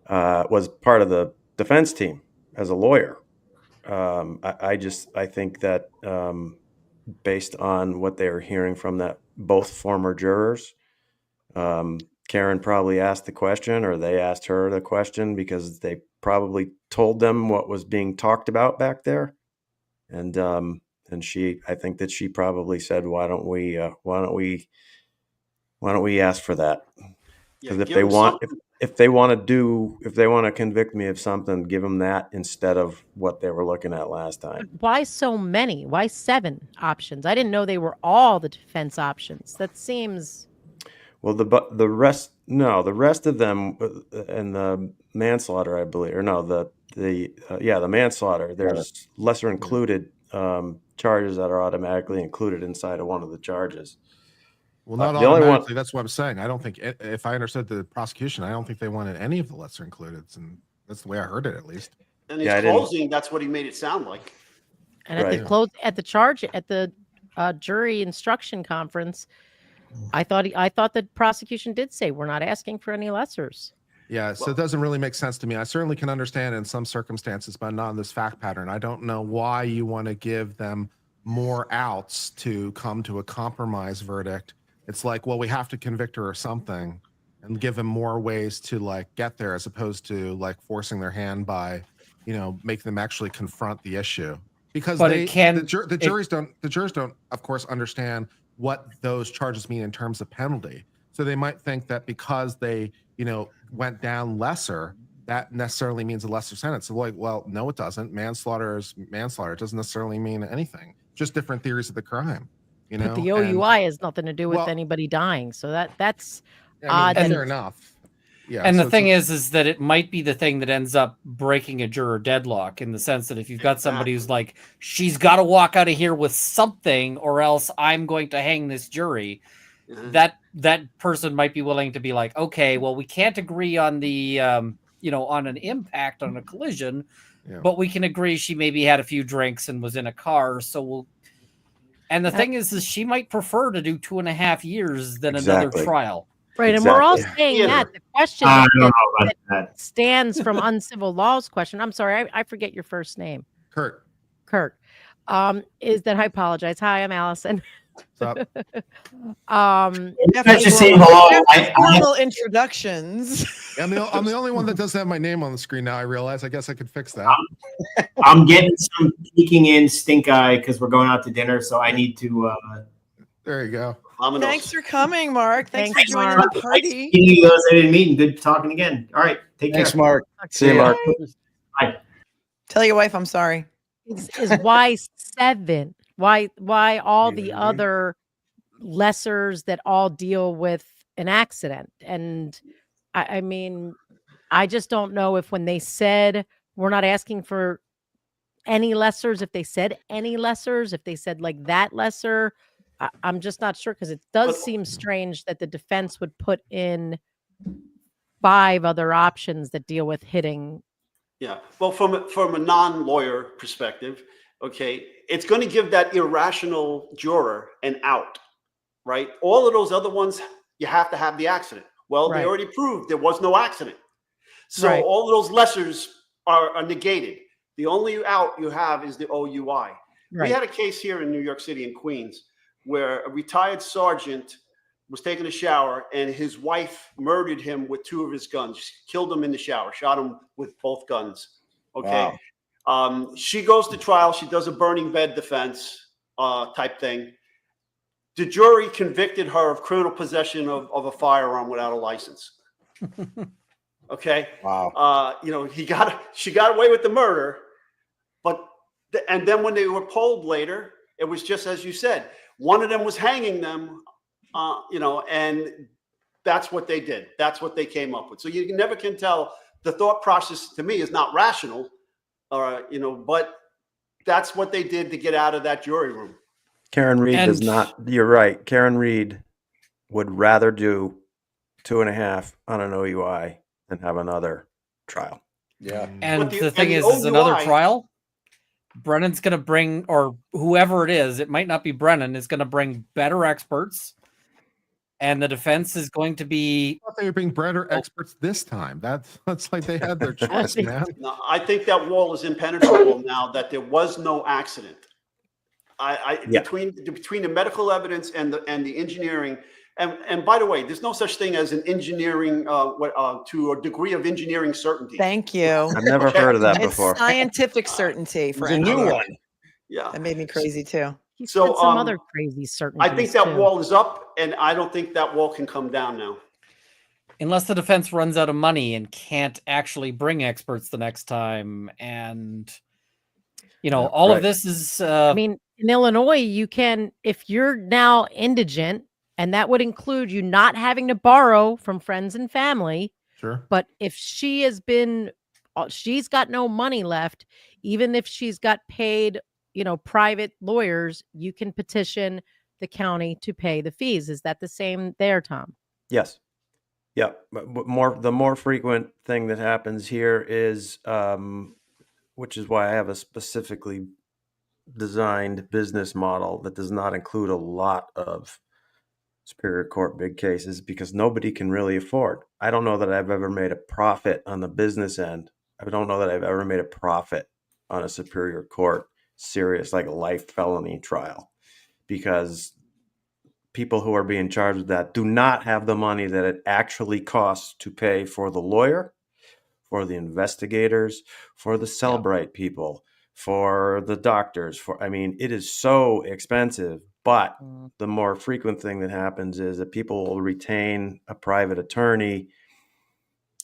was part of the defense team as a lawyer. I think that based on what they were hearing from both former jurors, Karen probably asked the question, or they asked her the question, because they probably told them what was being talked about back there. And I think that she probably said, why don't we ask for that? Because if they want to convict me of something, give them that instead of what they were looking at last time. Why so many? Why 7 options? I didn't know they were all the defense options. That seems. Well, the rest of them, and the manslaughter, I believe, or no, the manslaughter. There's lesser included charges that are automatically included inside of one of the charges. Well, not automatically. That's what I'm saying. I don't think, if I understood the prosecution, I don't think they wanted any of the lesser included, and that's the way I heard it, at least. And his closing, that's what he made it sound like. And at the jury instruction conference, I thought the prosecution did say we're not asking for any lessers. Yeah, so it doesn't really make sense to me. I certainly can understand in some circumstances, but not in this fact pattern. I don't know why you want to give them more outs to come to a compromise verdict. It's like, well, we have to convict her or something, and give them more ways to get there, as opposed to forcing their hand by, making them actually confront the issue. Because the jurors don't, of course, understand what those charges mean in terms of penalty. So they might think that because they, went down lesser, that necessarily means a lesser sentence. So well, no, it doesn't. Manslaughter is manslaughter. It doesn't necessarily mean anything. Just different theories of the crime. But the OUI has nothing to do with anybody dying. So that's odd. Fair enough. Yeah. And the thing is that it might be the thing that ends up breaking a juror deadlock, in the sense that if you've got somebody who's like, she's got to walk out of here with something, or else I'm going to hang this jury. That person might be willing to be like, okay, well, we can't agree on the, on an impact, on a collision, but we can agree she maybe had a few drinks and was in a car. So and the thing is she might prefer to do 2.5 years than another trial. Right, and we're all saying that. The question that stands from uncivil laws question. I'm sorry, I forget your first name. Kurt. Is that I apologize. Hi, I'm Allison. What's up? Just saying hello. Formal introductions. I'm the only one that doesn't have my name on the screen now. I realize. I guess I could fix that. I'm getting some peeking in stink eye because we're going out to dinner, so I need to. There you go. Thanks for coming, Mark. Thanks for joining Mark. the party. You guys I didn't meet, and good talking again. All right, take care. Thanks, Mark. See you, Mark. Bye. Tell your wife I'm sorry. Is why 7? Why all the other lessers that all deal with an accident? And I mean, I just don't know if when they said we're not asking for any lessers, if they said any lessers, if they said that lesser, I'm just not sure, because it does seem strange that the defense would put in 5 other options that deal with hitting. Yeah. Well, from a non-lawyer perspective, okay, it's going to give that irrational juror an out, right? All of those other ones, you have to have the accident. Well, they already proved there was no accident. So Right. all of those lessers are negated. The only out you have is the OUI. We Right. had a case here in New York City in Queens where a retired sergeant was taking a shower and his wife murdered him with 2 of his guns. She killed him in the shower, shot him with both guns. Okay. Wow. She goes to trial. She does a burning bed defense type thing. The jury convicted her of criminal possession of a firearm without a license. Okay. Wow. You know, she got away with the murder, but and then when they were polled later, it was just as you said. One of them was hanging them, you know, and that's what they did. That's what they came up with. So you never can tell. The thought process to me is not rational, you know, but that's what they did to get out of that jury room. Karen Reed does And- not. You're right. Karen Reed would rather do 2.5 on an OUI than have another trial. Yeah. And But the thing and is another OUI trial. Brennan's going to bring, or whoever it is, it might not be Brennan, is going to bring better experts. And the defense is going to be. I thought they were being better experts this time. That's like they had their choice, man. No, I think that wall is impenetrable now that there was no accident. Yeah. Between the medical evidence and the engineering, and by the way, there's no such thing as an engineering to a degree of engineering certainty. Thank you. I've never Okay. heard of that It's before. scientific certainty for It's a new engineering. one. Yeah. That made me crazy too. He So, said some um, other crazy certainties I think that too. wall is up, and I don't think that wall can come down now. Unless the defense runs out of money and can't actually bring experts the next time. And, you know, all Right. of this is. I mean, in Illinois, you can, if you're now indigent, and that would include you not having to borrow from friends and family. Sure. But if she has been, she's got no money left, even if she's got paid, you know, private lawyers, you can petition the county to pay the fees. Is that the same there, Tom? Yes. Yeah. But the more frequent thing that happens here is, which is why I have a specifically designed business model that does not include a lot of Superior Court big cases, because nobody can really afford. I don't know that I've ever made a profit on the business end. I don't know that I've ever made a profit on a Superior Court serious, like a life felony trial, because people who are being charged with that do not have the money that it actually costs to pay for the lawyer, for the investigators, for the Cellbrite people, for the doctors. I mean, it is so expensive. But the more frequent thing that happens is that people will retain a private attorney,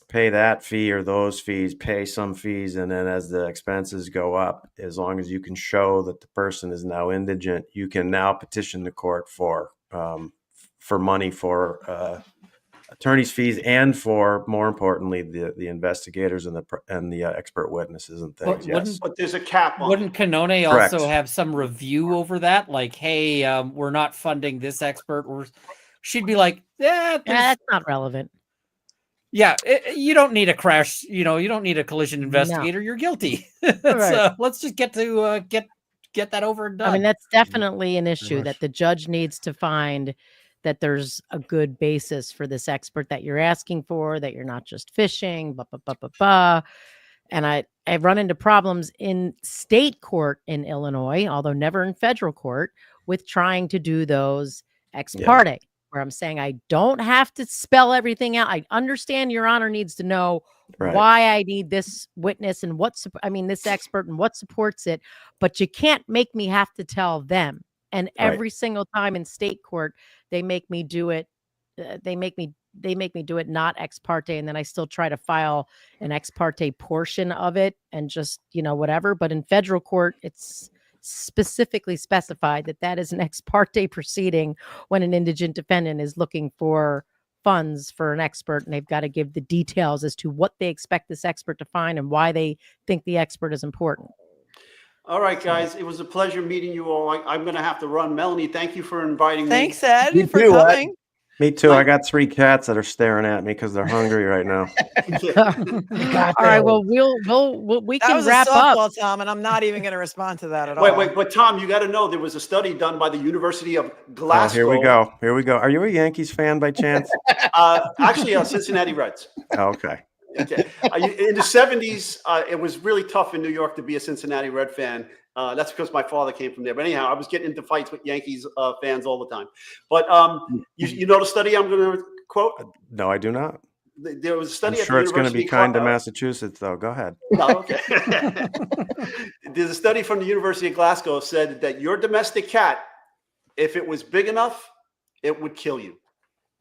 pay that fee or those fees, pay some fees, and then as the expenses go up, as long as you can show that the person is now indigent, you can now petition the court for money for attorney's fees and for, more importantly, the investigators and the expert witnesses and things. Yes. But there's a cap on it. Wouldn't Canone Correct. also have some review over that? Like, hey, we're not funding this expert. Or she'd be like, yeah, That's not relevant. yeah, you don't need a crash. You know, you don't need a collision investigator. You're guilty. Right. Let's just get to get that over and done. I mean, that's definitely an issue much. that the judge needs to find that there's a good basis for this expert that you're asking for, that you're not just fishing, And I've run into problems in state court in Illinois, although never in federal court, with trying to do those ex parte, where I'm saying I don't have to spell everything out. I understand Your Honor needs to know why I need this witness and this expert and what supports it, but you can't make me have to tell them. And every single time in state court, they make me do it. They make me do it not ex parte, and then I still try to file an ex parte portion of it and just, whatever. But in federal court, it's specifically specified that is an ex parte proceeding when an indigent defendant is looking for funds for an expert, and they've got to give the details as to what they expect this expert to find and why they think the expert is important. All right, guys. It was a pleasure meeting you all. I'm going to have to run. Melanie, thank you for inviting me. Thanks, Ed, You for too, Ed. coming. Me too. I got 3 cats that are staring at me because they're hungry right now. All right. Well, we That can was wrap a up. softball, Tom, and I'm not even going to respond to that at all. Wait, but Tom, you got to know there was a study done by the University of Glasgow. Here we go. Here we go. Are you a Yankees fan by chance? Actually, Cincinnati Reds. Oh, okay. Okay. In the 70s, it was really tough in New York to be a Cincinnati Red fan. That's because my father came from there. But anyhow, I was getting into fights with Yankees fans all the time. But you know the study I'm going to quote? No, I do not. There was a study I'm at sure the it's going to University be kind to of Massachusetts, though. Go ahead. No, okay. There's a study from the University of Glasgow said that your domestic cat, if it was big enough, it would kill you.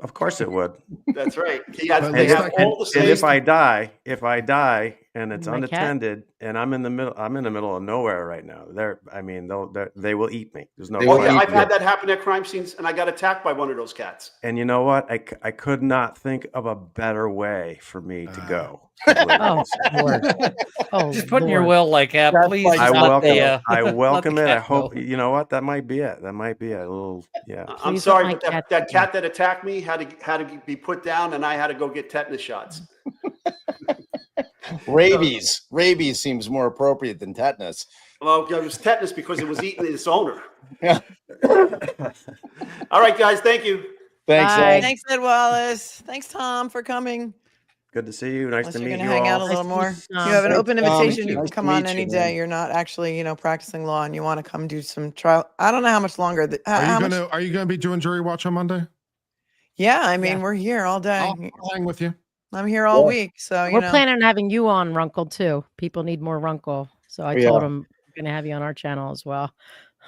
Of course it would. That's right. They And have all the same. if I die and it's My cat? unattended and I'm in the middle of nowhere right now, they will eat me. There's no They will question. I've had that happen at crime scenes, and I got attacked by one of those cats. And you know what? I could not think of a better way for me to go. Oh, Lord. Oh, Just put in your Lord. will, like, please. I let welcome the, it. I welcome let it. the I cat hope go. you know what? That might be it. That might be a little I'm Please sorry, let but my that cat cat that attacked me had to be put down, and I had to go get tetanus shots. Rabies seems more appropriate than tetanus. Well, it was tetanus because it was eating its owner. Yeah. All right, guys. Thank you. Thanks, Bye. Ed. Thanks, Ed Wallace. Thanks, Tom, for coming. good to see you. Nice Unless to you're meet going to you hang out all. a little Nice to meet more. you, You Tom. have an open Tom. invitation. You Nice can to come on meet you, any man. day. You're not actually, practicing law, and you want to come do some trial. I don't know how much longer. Are you gonna be doing jury watch on Monday? Yeah, I mean, Yeah. we're here all day. I'll hang with you. I'm here all Yeah. week, so We're planning on having you on Runkle too. People need more Runkle. So I Yeah. told them we're going to have you on our channel as well.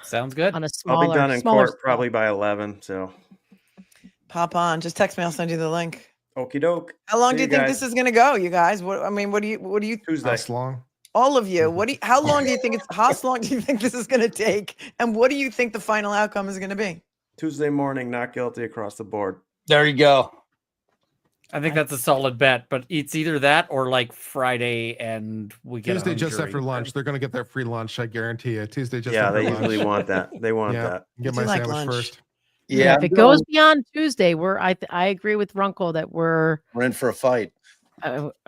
Sounds good. On a I'll smaller, be done in smaller court probably by 11. So pop on. Just text me. I'll send you the link. okie doke. How long See do you you think guys. this is going to go, you guys? What do you? Tuesday. That's long. All of you. How long do you think how long do you think this is going to take? And what do you think the final outcome is going to be? Tuesday morning, not guilty across the board. There you go. I think that's a solid bet, but it's either that or like Friday and we get Tuesday a hung just jury. after lunch. They're gonna get their free lunch. I guarantee you. Tuesday just Yeah, after they lunch. usually want that. They want Yeah. that. Get I my do like sandwich lunch. first. Yeah, if it goes beyond Tuesday, I agree with Runkle that we're in for a fight.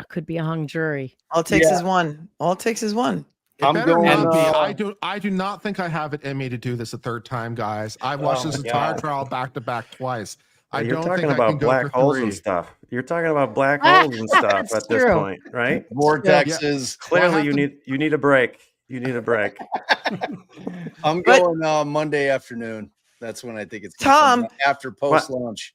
could be a hung jury. All it takes is one. All it takes is one. It I'm better going, not be. I do not think I have it in me to do this a third time, guys. I've watched Oh this my entire God. trial back to back twice. I You're don't talking think I can about go black for holes 3. and stuff. You're talking about black holes and stuff That's at this true. point, right? Vortexes. Clearly, you need a break. You need a break. I'm going Monday afternoon. That's when I think it's gonna Tom. come out, after post lunch.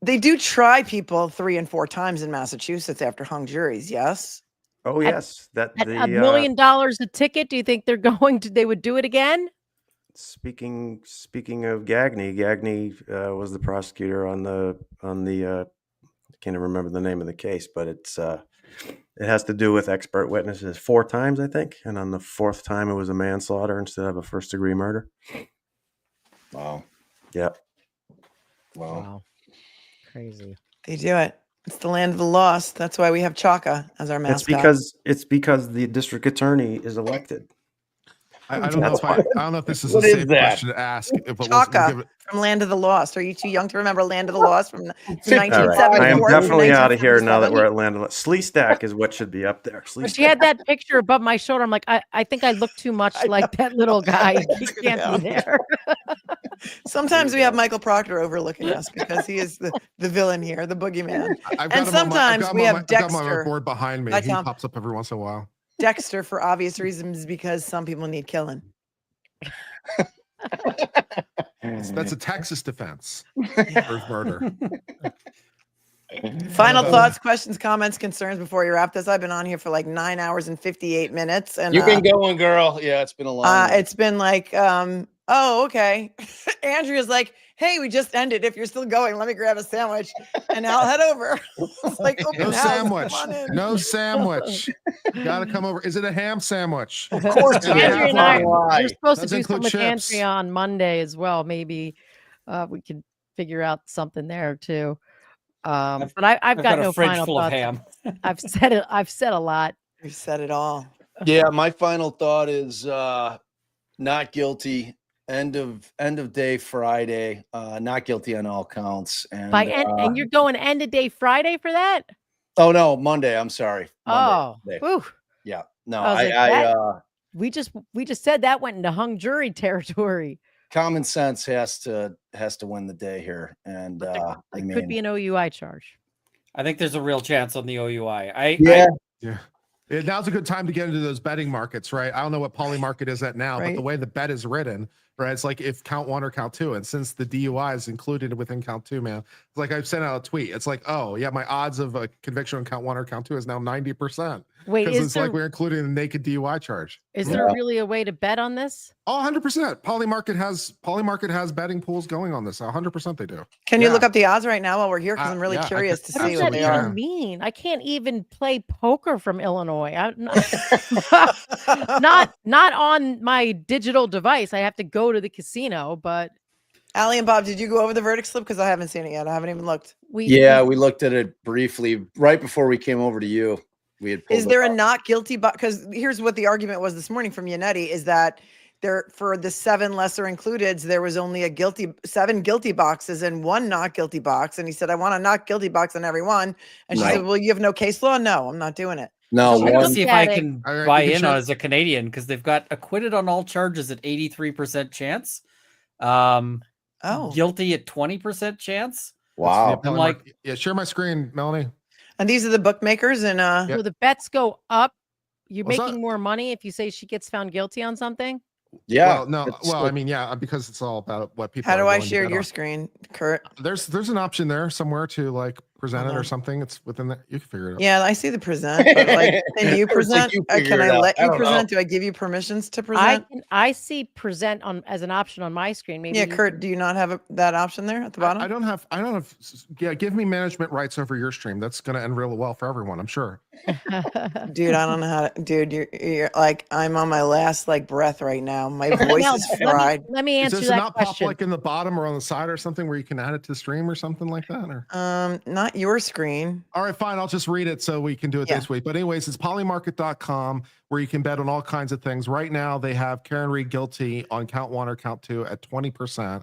They do try people 3 and 4 times in Massachusetts after hung juries. Yes. Oh yes, At $1 million a ticket, do you think they would do it again? Speaking of Gagny was the prosecutor on the I can't even remember the name of the case, but it has to do with expert witnesses 4 times, I think, and on the 4th time it was a manslaughter instead of a first-degree murder. Wow. Yep. Wow. Crazy. They do it. It's the land of the lost. That's why we have Chaka as our mascot. It's because the district attorney is elected. I don't know if I don't know if this is What a is safe that? question to ask. If it was, Chaka from Land of the Lost. Are you too young to remember Land of the Lost from All 1974? right. I am definitely out of here now that 1977? we're at Land of Slee Stack is what should be up there. Slee But she had that picture above my shoulder. I'm like, I think I look too much like that little guy. He can't be there. Sometimes we have Michael Proctor overlooking us because he is the villain here, the boogeyman. I've And got him on my- I've sometimes got we him on have my- I've got him on my Dexter. board behind me. Hi, He Tom. pops up every once in a while. Dexter for obvious reasons because some people need killing. That's a Texas defense for murder. Final thoughts, questions, comments, concerns before you wrap this. I've been on here for like 9 hours and 58 minutes. And You've been going, girl. Yeah, it's been a long night. it's been like, oh, okay. Andrea's like, hey, we just ended. If you're still going, let me grab a sandwich and I'll head over. It's like open No house. sandwich. Come on in. No sandwich. You gotta come over. Is it a ham sandwich? Of course it And is. Andrea and I, Why? we're supposed to Doesn't do something include with chips. Andrea on Monday as well. Maybe we could figure out something there too. But I've got a no fridge final full of thoughts. ham. I've said it. I've said a lot. We've said it all. Yeah, my final thought is not guilty. End of day Friday. Not guilty on all counts. And And you're going end of day Friday for that? oh no, Monday. I'm sorry. Oh, Monday. whew. Yeah. No, I was like, I we just said that went into hung jury territory. common sense has to win the day here. And I It mean, could be an OUI charge. I think there's a real chance on the OUI. Yeah. Yeah. Now's a good time to get into those betting markets, right? I don't know what PolyMarket is at now, but Right. the way the bet is written, right? It's like if count 1 or count 2. And since the DUI is included within count 2, man, it's like I've sent out a tweet. It's like, oh, yeah, my odds of a conviction on count 1 or count 2 is now 90%. Wait, Because is it's like there we're including the naked DUI charge. is Yeah. there really a way to bet on this? Oh, 100%. PolyMarket has betting pools going on this. 100% they do. Can you look Yeah. up the odds right now while we're here? Because I'm really yeah, I curious could- to What see does what that they even are. mean? I can't even play poker from Illinois. Not on my digital device. I have to go to the casino, but Allie and Bob, did you go over the verdict slip? Because I haven't seen it yet. I haven't even looked. Yeah, we looked at it briefly right before we came over to you. We had pulled Is it there a up. not guilty box? Because here's what the argument was this morning from Yannetti is that there for the 7 lesser includeds, there was only 7 guilty boxes and 1 not guilty box. And he said, I want a not guilty box on every one. And she Right. said, well, you have no case law? No, I'm not doing it. No, So I'm I gonna looked see if at I it. can All right, buy you can in show- as a Canadian because they've got acquitted on all charges at 83% chance. Guilty at 20% chance. wow. I'm like, yeah, share my screen, Melanie. And these are the bookmakers. And So the bets go up. You're What's making that? more money if you say she gets found guilty on something. Yeah. Well, no. it's Well, like- I mean, yeah, because it's all about what people. how do are I willing to share bet your on. screen, Kurt? There's an option there somewhere to like present it or Uh-huh. something. It's within that. You can figure it out. Yeah, I see the present. But like, can you It's like present? you figure Can it I out. let I you don't know. present? Do I give you permissions to present? I see present on as an option on my screen. Maybe Yeah, you Kurt, can- do you not have that option there at the bottom? I don't have. Yeah, give me management rights over your stream. That's going to end real well for everyone. I'm sure. Dude, I don't know how to. Dude, you're like I'm on my last like breath right now. My voice Mel, is fried. let me Is answer this that not pop question. like in the bottom or on the side or something where you can add it to the stream or something like that? Or Not your screen. all right, fine. I'll just read it so we can do it Yeah. this week. But anyways, it's polymarket.com where you can bet on all kinds of things. Right now, they have Karen Reed guilty on count 1 or count 2 at 20%.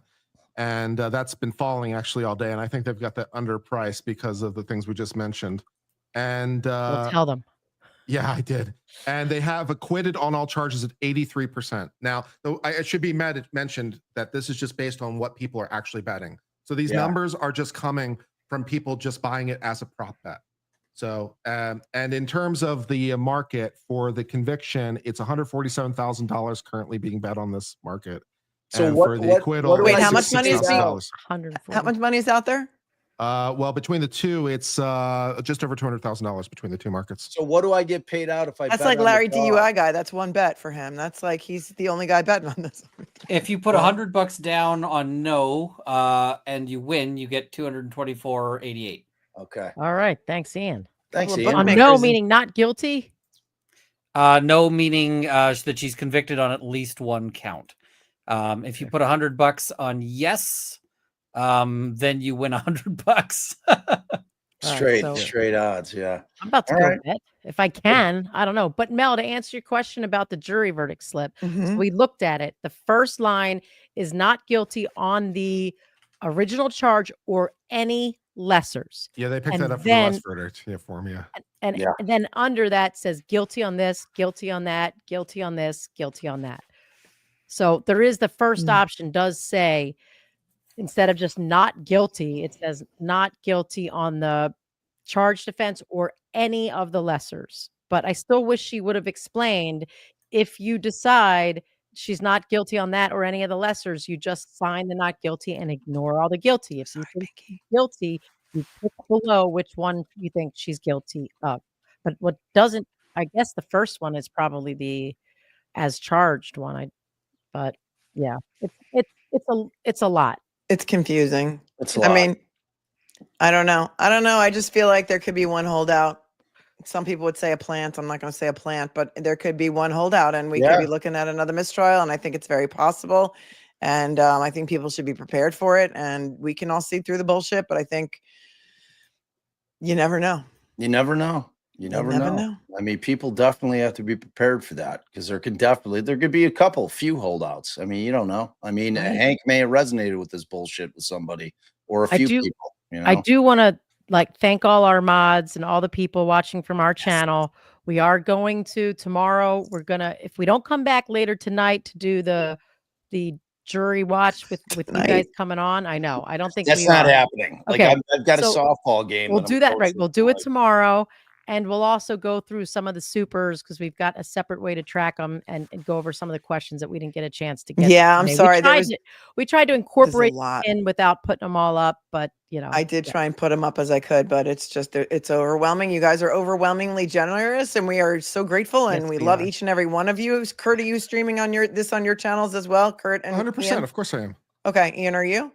And that's been falling actually all day. And I think they've got that underpriced because of the things we just mentioned. And Well, tell them. yeah, I did. And they have acquitted on all charges at 83%. Now, it should be mentioned that this is just based on what people are actually betting. So these Yeah. numbers are just coming from people just buying it as a prop bet. So, and in terms of the market for the conviction, it's $147,000 currently being bet on this market. So And what- for the what- acquittal, what do Wait, I how see much money is being- $60,000. 140. How much money is out there? Well, between the two, it's just over $200,000 between the two markets. So what do I get paid out if I? That's bet like on the Larry draw? DUI guy. That's one bet for him. That's like he's the only guy betting on this. if you put $100 down on no, and you win, you get 224.88. Okay. All right. Thanks, Ian. Thanks, Well, Ian. On Bookmakers no and- meaning not guilty. No, meaning that she's convicted on at least one count. If you put $100 on yes, then you win $100. Straight, so- straight odds. Yeah. I'm about to All go right. bet if I can. I don't know. But Mel, to answer your question about the jury verdict slip, Mhm. we looked at it. The first line is not guilty on the original charge or any lessers. Yeah, they picked And that up for the then- last verdict. Yeah, for me. Yeah. And, Yeah. and then under that says guilty on this, guilty on that, guilty on this, guilty on that. So there is the first Mm. option does say, instead of just not guilty, it says not guilty on the charged offense or any of the lessers. But I still wish she would have explained if you decide she's not guilty on that or any of the lessers, you just sign the not guilty and ignore all the guilty. If you think she's guilty, you click below which one you think she's guilty of. But what doesn't, I guess the first one is probably the as charged one. But yeah, it's a lot. It's confusing. That's a lot. I mean, I don't know. I just feel like there could be one holdout. Some people would say a plant. I'm not going to say a plant, but there could be one holdout, and we could Yeah. be looking at another mistrial. And I think it's very possible. And I think people should be prepared for it. And we can all see through the bullshit, but I think you never know. You never know. You never, never know. know. I mean, people definitely have to be prepared for that because there could be a few holdouts. I mean, you don't know. I mean, Right. Hank may have resonated with this bullshit with somebody or a I few do- people. You know? I do want to thank all our mods and all the people watching from our channel. We are going to tomorrow. We're gonna, if we don't come back later tonight to do the jury watch with you guys Tonight. coming on. I know. I don't think That's we not are. happening. Like Okay, I've got a so softball game. We'll that I'm do that, right? coaching We'll do it tonight. tomorrow. And we'll also go through some of the supers because we've got a separate way to track them and go over some of the questions that we didn't get a chance to get. Yeah, I'm today. sorry. We tried to There's a incorporate lot. in without putting them all up, but you know. I did yeah. try and put them up as I could, but it's just, it's overwhelming. You guys are overwhelmingly generous and we are so grateful and Yes, we we love are. each and every one of you. Kurt, are you streaming on your channels as well? Kurt and 100%. Ian? Of course I am. Okay. Ian, are you?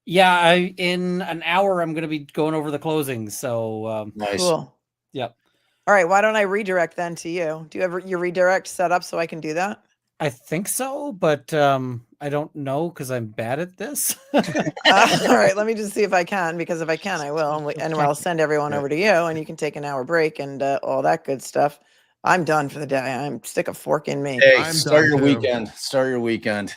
Yeah, in an hour I'm going to be going over the closings. So Nice. Cool. Yep. All right. Why don't I redirect then to you? Do you have your redirect set up so I can do that? I think so, but I don't know because I'm bad at this. All right. Let me just see if I can, because if I can, I will. And I'll send everyone over to you and you can take an hour break and all that good stuff. I'm done for the day. I'm stick a fork in me. Hey, I'm start done your too. weekend. Start your weekend.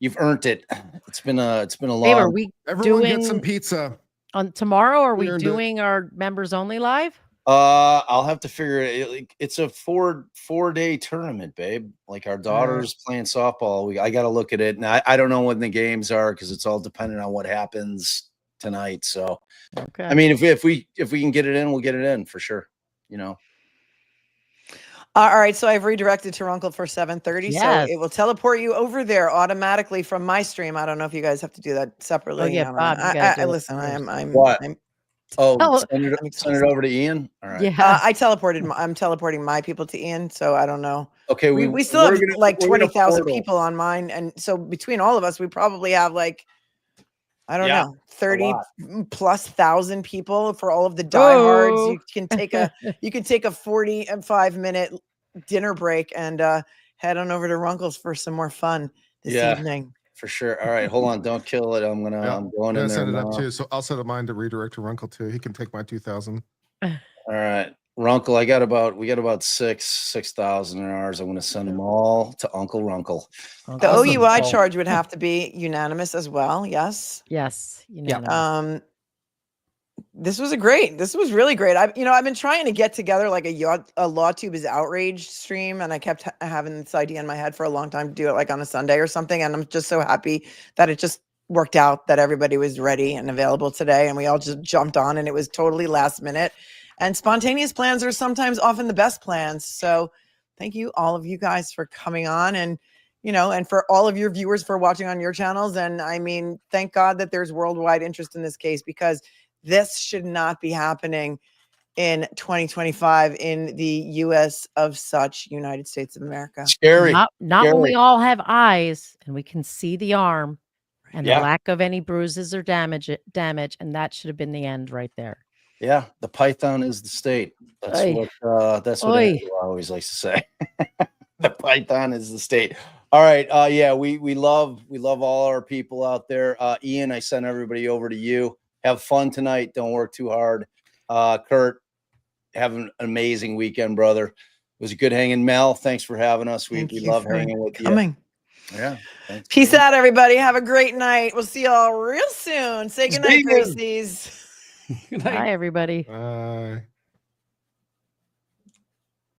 You've earned it. It's been a long. Babe, are we Everyone doing get some pizza. on tomorrow? Are We we earned it. doing our members only live? I'll have to figure it. It's a 4-day tournament, babe. Like our daughter's playing softball. I got to look at it, and I don't know when the games are because it's all dependent on what happens tonight. So, Okay. I mean, if we can get it in, we'll get it in for sure. You know. All right, so I've redirected to Runkle for 7:30, so Yes. it will teleport you over there automatically from my stream. I don't know if you guys have to do that separately. Oh, yeah, I don't know. Bob, you gotta do it listen, I'm What? I'm Oh, Oh, send it exhausted. over to Ian. All right. yeah. I'm teleporting my people to Ian, so I don't know. Okay. We still have like we're gonna 20,000 portal. people on mine, and so between all of us, we probably have like, I don't Yeah, know, 30 lot. plus thousand people for all of the diehards. Oh. You can take a 45-minute dinner break and head on over to Runkle's for some more fun this Yeah. evening. For sure. All right, hold on. Don't kill it. I'm going in there Send it up now. too. So I'll set up mine to redirect to Runkle too. He can take my 2,000. All right, Runkle. we got about 6,000 in ours. I'm going to send them all to Uncle Runkle. The Awesome. OUI Oh. charge would have to be unanimous as well. Yes. Yes. Unanimous. This was really great. I've been trying to get together like a LawTube is outraged stream, and I kept having this idea in my head for a long time to do it like on a Sunday or something. And I'm just so happy that it just worked out that everybody was ready and available today, and we all just jumped on, and it was totally last minute. And spontaneous plans are sometimes often the best plans. So thank you, all of you guys, for coming on, and and for all of your viewers for watching on your channels. And I mean, thank God that there's worldwide interest in this case, because this should not be happening in 2025 in the U.S. of such United States of America. Scary. Not Scary. when we all have eyes and we can see the arm and Yeah. the lack of any bruises or damage, and that should have been the end right there. Yeah, the python is the state. That's Oy. what Oy. Andrew always likes to say. The python is the state. All right. Yeah, we love all our people out there. Ian, I sent everybody over to you. Have fun tonight. Don't work too hard. Kurt, have an amazing weekend, brother. It was a good hanging. Mel, thanks for having us. We love hanging with you. Yeah. Thanks. Peace out, everybody. Have a great night. We'll see y'all real soon. Say goodnight, See ya. Gracies. Bye, everybody. Bye.